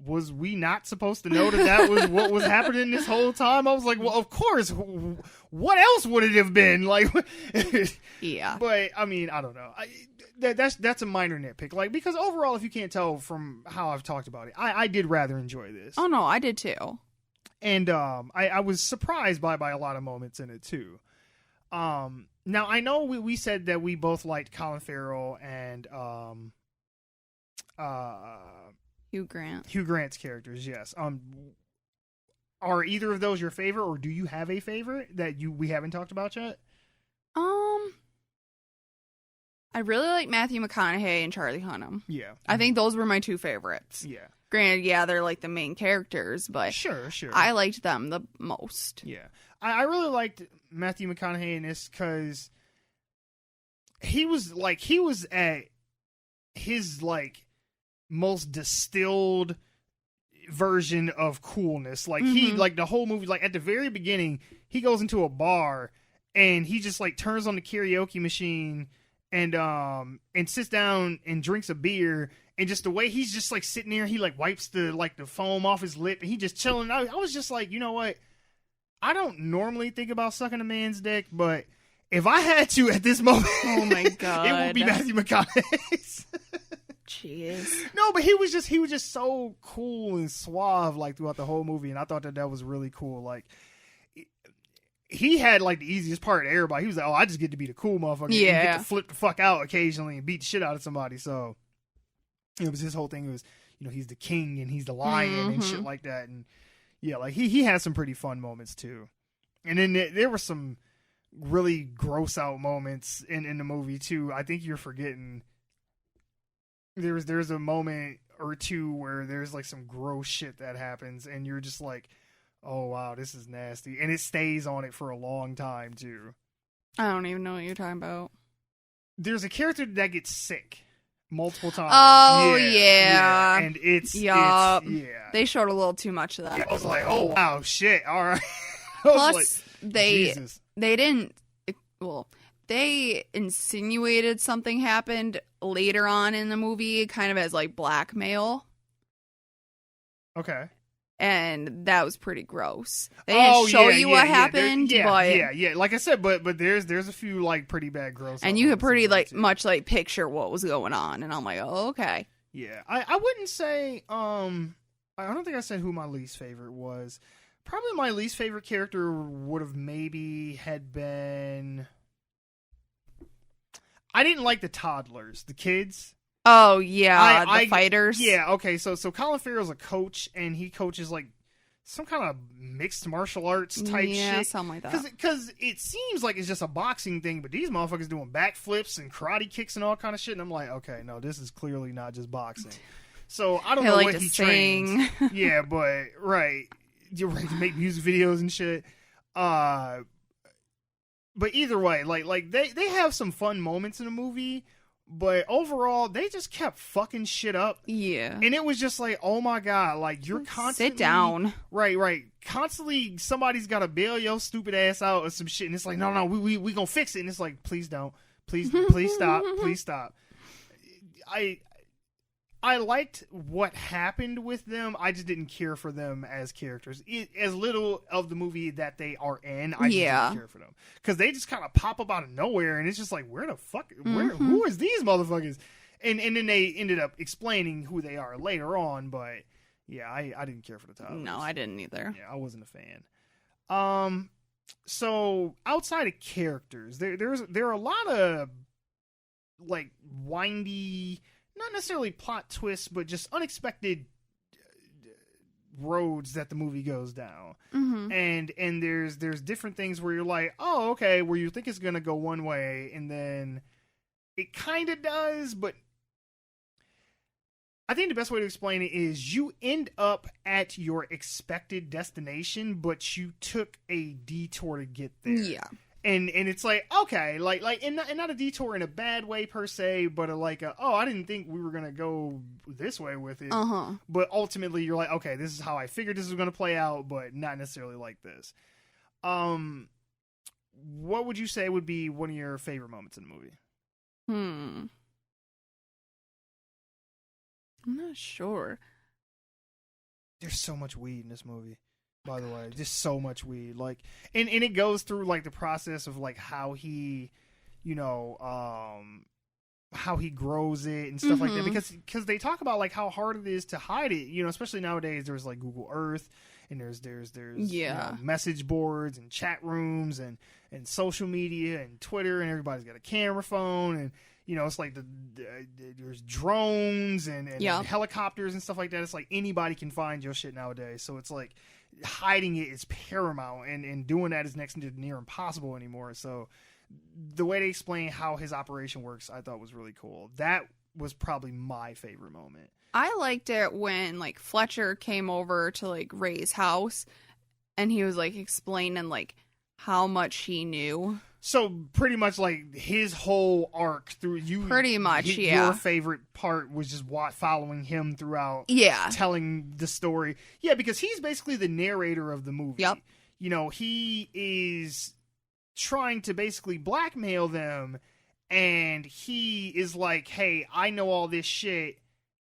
[SPEAKER 2] was we not supposed to know that was what was happening this whole time? I was like, well, of course. What else would it have been? Like,
[SPEAKER 6] Yeah.
[SPEAKER 2] But I mean, I don't know. That's a minor nitpick. Like, because overall, if you can't tell from how I've talked about it, I did rather enjoy this.
[SPEAKER 6] Oh no, I did too.
[SPEAKER 2] And I was surprised by a lot of moments in it too. Now I know we said that we both liked Colin Farrell and
[SPEAKER 6] Hugh Grant.
[SPEAKER 2] Hugh Grant's characters. Yes. Are either of those your favorite, or do you have a favorite that we haven't talked about yet?
[SPEAKER 6] I really like Matthew McConaughey and Charlie Hunnam.
[SPEAKER 2] Yeah.
[SPEAKER 6] I think those were my two favorites.
[SPEAKER 2] Yeah.
[SPEAKER 6] Granted, yeah, they're like the main characters, but
[SPEAKER 2] Sure.
[SPEAKER 6] I liked them the most.
[SPEAKER 2] Yeah. I really liked Matthew McConaughey in this because he was at his like most distilled version of coolness. Like he like the whole movie, like at the very beginning, he goes into a bar and he just like turns on the karaoke machine and sits down and drinks a beer, and just the way he's just like sitting there, he like wipes the foam off his lip and he just chilling. I was just like, you know what? I don't normally think about sucking a man's dick, but if I had to at this moment,
[SPEAKER 6] Oh my God.
[SPEAKER 2] it would be Matthew McConaughey's.
[SPEAKER 6] jeez.
[SPEAKER 2] No, but he was just so cool and suave like throughout the whole movie, and I thought that was really cool. Like, he had like the easiest part of everybody. He was like, "Oh, I just get to be the cool motherfucker and get to flip the fuck out occasionally and beat the shit out of somebody." So it was his whole thing. It was, he's the king and he's the lion and shit like that. And yeah, like he had some pretty fun moments too. And then there were some really gross out moments in the movie too. I think you're forgetting. There's a moment or two where there's like some gross shit that happens, and you're just like, "Oh wow, this is nasty," and it stays on it for a long time too.
[SPEAKER 6] I don't even know what you're talking about.
[SPEAKER 2] There's a character that gets sick multiple times.
[SPEAKER 6] Oh yeah.
[SPEAKER 2] And it's
[SPEAKER 6] yup.
[SPEAKER 2] yeah.
[SPEAKER 6] They showed a little too much of that.
[SPEAKER 2] Yeah, I was like, "Oh wow, shit, all right."
[SPEAKER 6] Plus,
[SPEAKER 2] like,
[SPEAKER 6] they
[SPEAKER 2] Jesus.
[SPEAKER 6] didn't. Well, they insinuated something happened later on in the movie, kind of as like blackmail,
[SPEAKER 2] Okay.
[SPEAKER 6] and that was pretty gross. They didn't show you what happened, but
[SPEAKER 2] yeah. Like I said, but there's a few like pretty bad gross.
[SPEAKER 6] and you could pretty much picture what was going on, and I'm like, oh, okay.
[SPEAKER 2] Yeah, I wouldn't say. I don't think I said who my least favorite was. Probably my least favorite character would have maybe had been. I didn't like the toddlers, the kids.
[SPEAKER 6] Oh yeah, the fighters.
[SPEAKER 2] Yeah, okay. So Colin Farrell's a coach, and he coaches like some kind of mixed martial arts type shit.
[SPEAKER 6] Something like that.
[SPEAKER 2] Because it seems like it's just a boxing thing, but these motherfuckers doing backflips and karate kicks and all kind of shit, and I'm like, okay, no, this is clearly not just boxing. So I don't know what he trains. Yeah, but right, you're right to make music videos and shit. But either way, like they have some fun moments in the movie, but overall they just kept fucking shit up.
[SPEAKER 6] Yeah,
[SPEAKER 2] and it was just like, oh my god, like you're constantly
[SPEAKER 6] sit down.
[SPEAKER 2] Right. Constantly, somebody's got to bail your stupid ass out or some shit, and it's like, no, we gonna fix it, and it's like, please don't, please stop, please stop. I liked what happened with them. I just didn't care for them as characters. As little of the movie that they are in, I just didn't care for them. Because they just kind of pop up out of nowhere, and it's just like, where the fuck? Who is these motherfuckers? And then they ended up explaining who they are later on, but yeah, I didn't care for the toddlers.
[SPEAKER 6] No, I didn't either.
[SPEAKER 2] Yeah, I wasn't a fan. So outside of characters, there are a lot of like windy, not necessarily plot twists, but just unexpected roads that the movie goes down.
[SPEAKER 6] Mm-hmm.
[SPEAKER 2] And there's different things where you're like, oh, okay, where you think it's going to go one way, and then it kind of does, but I think the best way to explain it is you end up at your expected destination, but you took a detour to get there.
[SPEAKER 6] Yeah.
[SPEAKER 2] And it's like, okay, and not a detour in a bad way per se, but I didn't think we were going to go this way with it.
[SPEAKER 6] Uh-huh.
[SPEAKER 2] But ultimately you're like, okay, this is how I figured this was going to play out, but not necessarily like this. What would you say would be one of your favorite moments in the movie?
[SPEAKER 6] I'm not sure.
[SPEAKER 2] There's so much weed in this movie. By the way, just so much weed, like, and it goes through like the process of like how he, how he grows it and stuff like that, because they talk about like how hard it is to hide it, especially nowadays. There's like Google Earth, and there's message boards and chat rooms and social media and Twitter, and everybody's got a camera phone, and it's like there's drones and helicopters and stuff like that. It's like anybody can find your shit nowadays, so it's like hiding it is paramount, and doing that is next to near impossible anymore. So the way they explain how his operation works, I thought was really cool. That was probably my favorite moment.
[SPEAKER 6] I liked it when like Fletcher came over to like Ray's house, and he was like explaining like how much he knew.
[SPEAKER 2] So pretty much like his whole arc through you.
[SPEAKER 6] Pretty much,
[SPEAKER 2] Your favorite part was just following him throughout.
[SPEAKER 6] Yeah.
[SPEAKER 2] Telling the story. Yeah, because he's basically the narrator of the movie.
[SPEAKER 6] Yep.
[SPEAKER 2] He is trying to basically blackmail them, and he is like, hey, I know all this shit,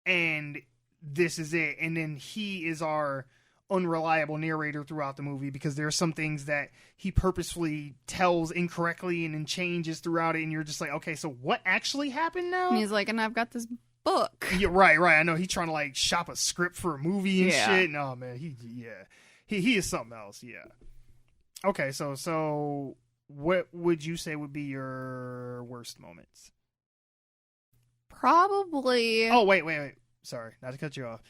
[SPEAKER 2] and this is it. And then he is our unreliable narrator throughout the movie, because there are some things that he purposefully tells incorrectly and then changes throughout it, and you're just like, okay, so what actually happened now?
[SPEAKER 6] And he's like, and I've got this book.
[SPEAKER 2] Yeah, right. I know he's trying to like shop a script for a movie and
[SPEAKER 6] Yeah.
[SPEAKER 2] shit. No, man, he is something else. Yeah. Okay, so what would you say would be your worst moments?
[SPEAKER 6] Probably.
[SPEAKER 2] Oh, wait. Sorry, not to cut you off.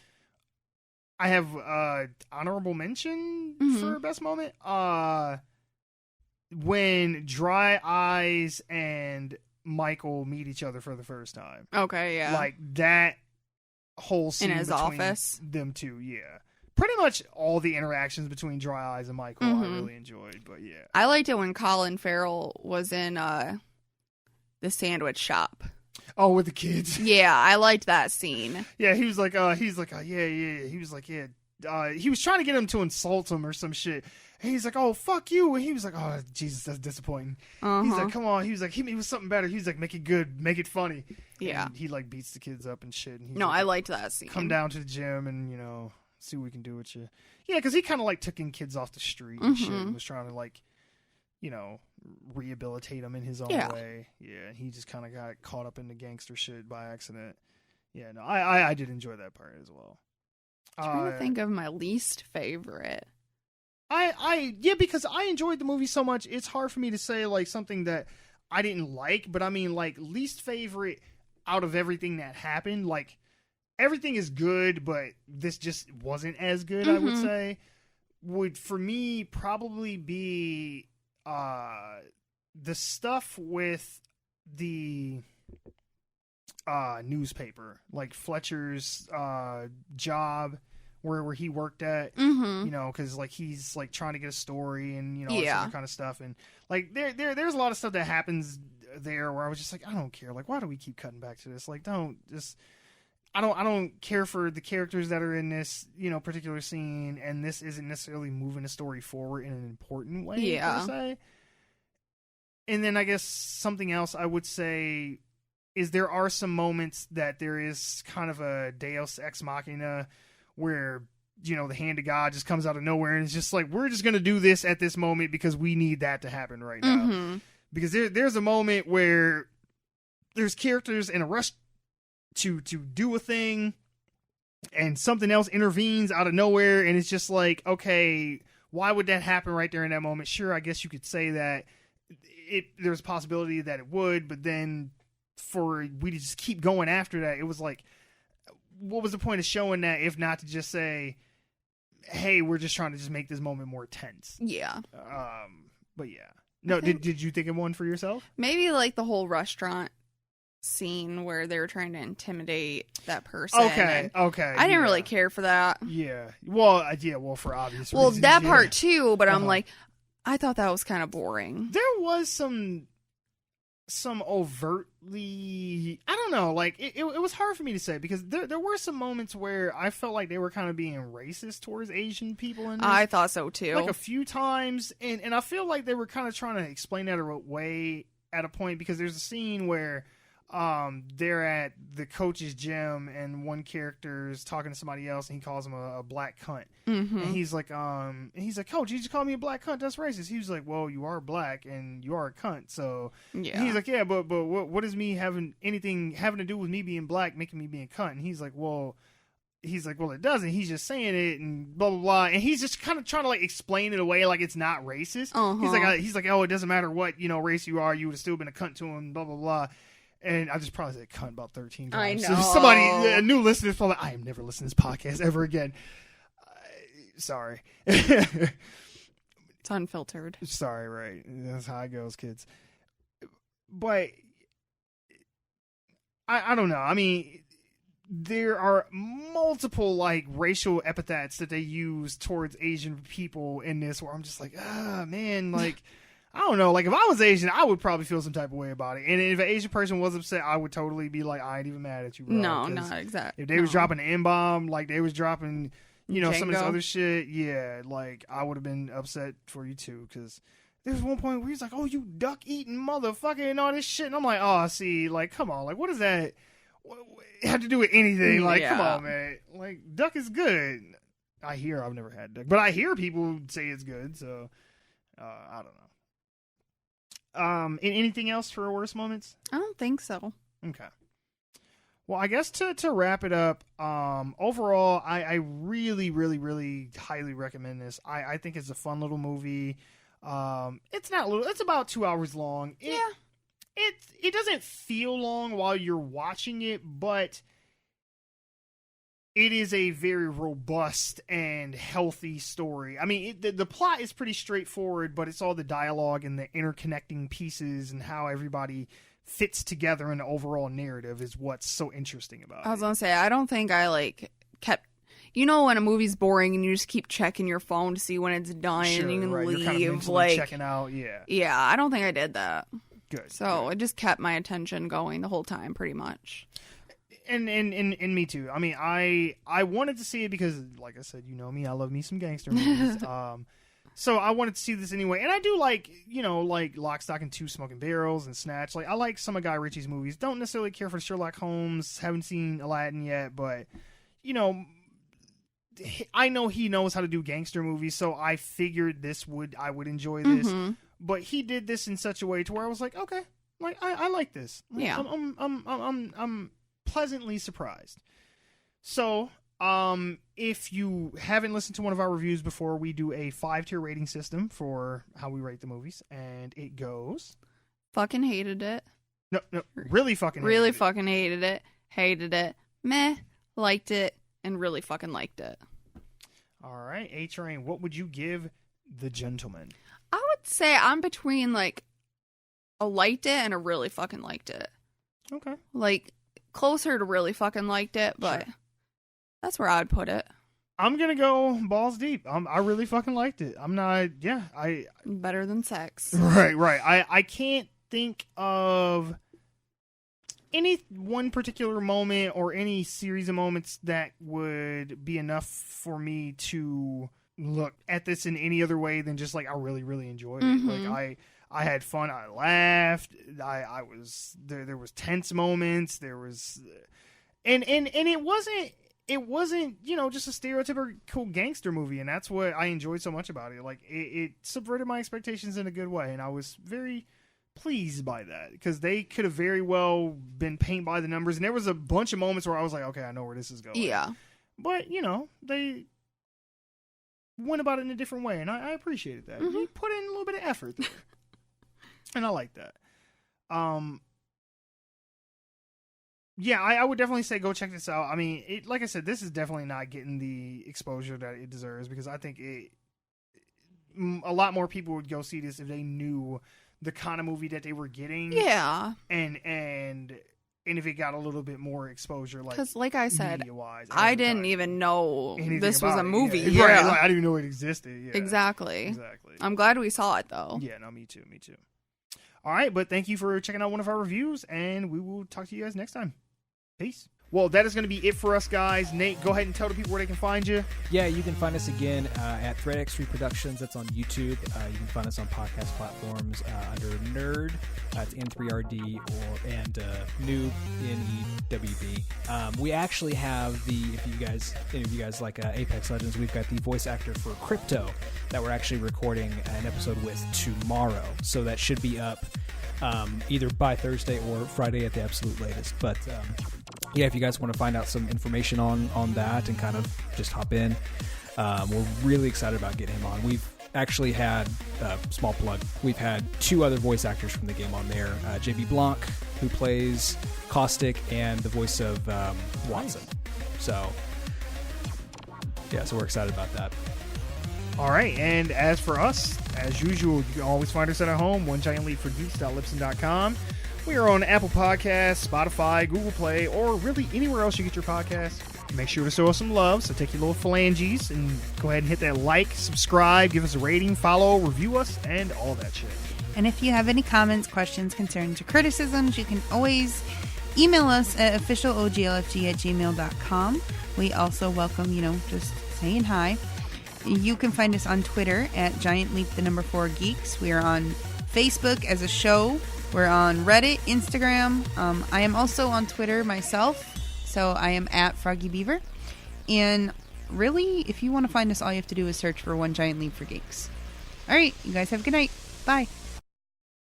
[SPEAKER 2] I have honorable mention for best moment. When Dry Eyes and Michael meet each other for the first time.
[SPEAKER 6] Okay, yeah.
[SPEAKER 2] Like that whole scene
[SPEAKER 6] in his
[SPEAKER 2] between
[SPEAKER 6] office.
[SPEAKER 2] them two, yeah. Pretty much all the interactions between Dry Eyes and Michael I really enjoyed, but yeah.
[SPEAKER 6] I liked it when Colin Farrell was in the sandwich shop.
[SPEAKER 2] Oh, with the kids.
[SPEAKER 6] Yeah, I liked that scene.
[SPEAKER 2] Yeah, he was like, yeah. He was like, yeah. He was trying to get him to insult him or some shit. And he's like, oh, fuck you. And he was like, oh, Jesus, that's disappointing. He's like, come on. He was like, hit me with something better. He's like, make it good, make it funny.
[SPEAKER 6] Yeah.
[SPEAKER 2] And he like beats the kids up and shit. And he's
[SPEAKER 6] No,
[SPEAKER 2] like,
[SPEAKER 6] I liked that scene.
[SPEAKER 2] come down to the gym and, see what we can do with you. Yeah, because he kind of like took in kids off the street and shit and was trying to like, rehabilitate them in his own way. Yeah, and he just kind of got caught up in the gangster shit by accident. Yeah, no, I did enjoy that part as well.
[SPEAKER 6] I'm trying to think of my least favorite.
[SPEAKER 2] Because I enjoyed the movie so much, it's hard for me to say like something that I didn't like, but I mean like least favorite out of everything that happened, like everything is good, but this just wasn't as good, I would say, would for me probably be the stuff with the newspaper, like Fletcher's job where he worked at, because like he's like trying to get a story and all that kind of stuff, and like there's a lot of stuff that happens there where I was just like, I don't care, like why do we keep cutting back to this? Like I don't care for the characters that are in this particular scene, and this isn't necessarily moving the story forward in an important way per se. And then I guess something else I would say is there are some moments that there is kind of a Deus Ex Machina where, the hand of God just comes out of nowhere and it's just like, we're just going to do this at this moment because we need that to happen right now. Because there's a moment where there's characters in a rush to do a thing and something else intervenes out of nowhere and it's just like, okay, why would that happen right there in that moment? Sure, I guess you could say that there's a possibility that it would, but then for we to just keep going after that, it was like, what was the point of showing that if not to just say, hey, we're just trying to just make this moment more tense?
[SPEAKER 6] Yeah.
[SPEAKER 2] But yeah. No, did you think of one for yourself?
[SPEAKER 6] Maybe like the whole restaurant scene where they were trying to intimidate that person.
[SPEAKER 2] Okay.
[SPEAKER 6] I didn't really care for that.
[SPEAKER 2] Yeah. Well, for obvious reasons.
[SPEAKER 6] Well, that part too, but I'm like, I thought that was kind of boring.
[SPEAKER 2] There was some overtly, I don't know, like it was hard for me to say because there were some moments where I felt like they were kind of being racist towards Asian people in this.
[SPEAKER 6] I thought so too.
[SPEAKER 2] Like a few times, and I feel like they were kind of trying to explain that away at a point because there's a scene where they're at the coach's gym and one character's talking to somebody else and he calls him a black cunt. And he's like, coach, you just called me a black cunt, that's racist. He was like, well, you are black and you are a cunt, so
[SPEAKER 6] yeah.
[SPEAKER 2] He's like, yeah, but what does me having to do with me being black making me being a cunt? And he's like, well, it doesn't. He's just saying it and blah blah blah. And he's just kind of trying to like explain it away like it's not racist. He's like, oh, it doesn't matter what race you are, you would have still been a cunt to him, blah blah blah. And I just probably said cunt about 13 times.
[SPEAKER 6] I know.
[SPEAKER 2] So somebody, a new listener, is probably, I am never listening to this podcast ever again. Sorry.
[SPEAKER 6] It's unfiltered.
[SPEAKER 2] Sorry, right. That's how it goes, kids. But I don't know. I mean, there are multiple like racial epithets that they use towards Asian people in this where I'm just like, man, like, I don't know. Like, if I was Asian, I would probably feel some type of way about it. And if an Asian person was upset, I would totally be like, I ain't even mad at you, bro.
[SPEAKER 6] No, not exactly.
[SPEAKER 2] If they was dropping an N-bomb, like they was dropping, some of this
[SPEAKER 6] Django.
[SPEAKER 2] other shit, yeah, like, I would have been upset for you, too. Because there's one point where he's like, oh, you duck-eating motherfucker and all this shit. And I'm like, oh, see, like, come on. Like, what does that have to do with anything? Like, come on, man. Like, duck is good. I've never had duck. But I hear people say it's good, so I don't know. And anything else for worst moments?
[SPEAKER 6] I don't think so.
[SPEAKER 2] Okay. Well, I guess to wrap it up, overall, I really, really, really highly recommend this. I think it's a fun little movie. It's not little. It's about 2 hours long. It doesn't feel long while you're watching it, but it is a very robust and healthy story. I mean, the plot is pretty straightforward, but it's all the dialogue and the interconnecting pieces and how everybody fits together in the overall narrative is what's so interesting about it.
[SPEAKER 6] I was gonna say, I don't think I kept. You know, when a movie's boring and you just keep checking your phone to see when it's done and you can leave,
[SPEAKER 2] You're kind of mentally checking out.
[SPEAKER 6] Yeah, I don't think I did that.
[SPEAKER 2] Good.
[SPEAKER 6] So it just kept my attention going the whole time, pretty much.
[SPEAKER 2] And me too. I mean, I wanted to see it because, like I said, you know me, I love me some gangster movies. So I wanted to see this anyway. And I do like Lock, Stock, and Two Smoking Barrels and Snatch. Like, I like some of Guy Ritchie's movies. Don't necessarily care for Sherlock Holmes. Haven't seen Aladdin yet, but, I know he knows how to do gangster movies, so I figured I would enjoy this.
[SPEAKER 6] Mm-hmm.
[SPEAKER 2] But he did this in such a way to where I was like, okay, like I like this. Like,
[SPEAKER 6] Yeah.
[SPEAKER 2] I'm pleasantly surprised. So, if you haven't listened to one of our reviews before, we do a 5-tier rating system for how we rate the movies, and it goes...
[SPEAKER 6] Fucking hated it.
[SPEAKER 2] No, really fucking hated
[SPEAKER 6] Really
[SPEAKER 2] it.
[SPEAKER 6] fucking hated it. Hated it. Meh. Liked it. And really fucking liked it.
[SPEAKER 2] All right, A-Train, what would you give The Gentleman?
[SPEAKER 6] I would say I'm between, a liked it and a really fucking liked it.
[SPEAKER 2] Okay.
[SPEAKER 6] Closer to really fucking liked it, but
[SPEAKER 2] Sure.
[SPEAKER 6] That's where I'd put it.
[SPEAKER 2] I'm gonna go balls deep. I really fucking liked it. I'm not. Yeah,
[SPEAKER 6] Better than sex.
[SPEAKER 2] Right. I can't think of any one particular moment or any series of moments that would be enough for me to look at this in any other way than just I really, really enjoyed it.
[SPEAKER 6] Mm-hmm.
[SPEAKER 2] I had fun. I laughed. I was there. There was tense moments. There was, and it wasn't just a stereotypical gangster movie, and that's what I enjoyed so much about it. It subverted my expectations in a good way, and I was very pleased by that because they could have very well been paint by the numbers, and there was a bunch of moments where I was like, okay, I know where this is going.
[SPEAKER 6] Yeah.
[SPEAKER 2] But they went about it in a different way, and I appreciated that.
[SPEAKER 6] Mm-hmm.
[SPEAKER 2] They put in a little bit of effort there. And I like that. Yeah, I would definitely say go check this out. I mean, like I said, this is definitely not getting the exposure that it deserves because I think a lot more people would go see this if they knew the kind of movie that they were getting.
[SPEAKER 6] Yeah.
[SPEAKER 2] And if it got a little bit more exposure,
[SPEAKER 6] because like I said,
[SPEAKER 2] media-wise,
[SPEAKER 6] I didn't even know this was a movie.
[SPEAKER 2] Yeah.
[SPEAKER 6] Yeah.
[SPEAKER 2] Right, I didn't even know it existed. Yeah.
[SPEAKER 6] Exactly. I'm glad we saw it though.
[SPEAKER 2] Yeah, no, me too. All right, but thank you for checking out one of our reviews, and we will talk to you guys next time. Peace. Well, that is going to be it for us, guys. Nate, go ahead and tell the people where they can find you.
[SPEAKER 5] Yeah, you can find us again at ThreadX3 Productions. That's on YouTube. You can find us on podcast platforms under Nerd. It's N3RD and Noob, NEWB. We actually have any of you guys like Apex Legends, we've got the voice actor for Crypto that we're actually recording an episode with tomorrow. So that should be up either by Thursday or Friday at the absolute latest. But yeah, if you guys want to find out some information on that and kind of just hop in, we're really excited about getting him on. We've actually had, small plug, we've had 2 other voice actors from the game on there. JB Blanc, who plays Caustic, and the voice of Watson. So, yeah, so we're excited about that.
[SPEAKER 2] All right, and as for us, as usual, you can always find us at our home, onegiantleapforgeeks.libsyn.com. We are on Apple Podcasts, Spotify, Google Play, or really anywhere else you get your podcasts. Make sure to show us some love, so take your little phalanges and go ahead and hit that like, subscribe, give us a rating, follow, review us, and all that shit.
[SPEAKER 1] And if you have any comments, questions, or criticisms, you can always email us at officialoglfg@gmail.com. We also welcome, just saying hi. You can find us on Twitter at GiantLeap4Geeks. We are on Facebook as a show. We're on Reddit, Instagram. I am also on Twitter myself, so I am at Froggy Beaver. And really, if you want to find us, all you have to do is search for One Giant Leap for Geeks. All right, you guys have a good night. Bye.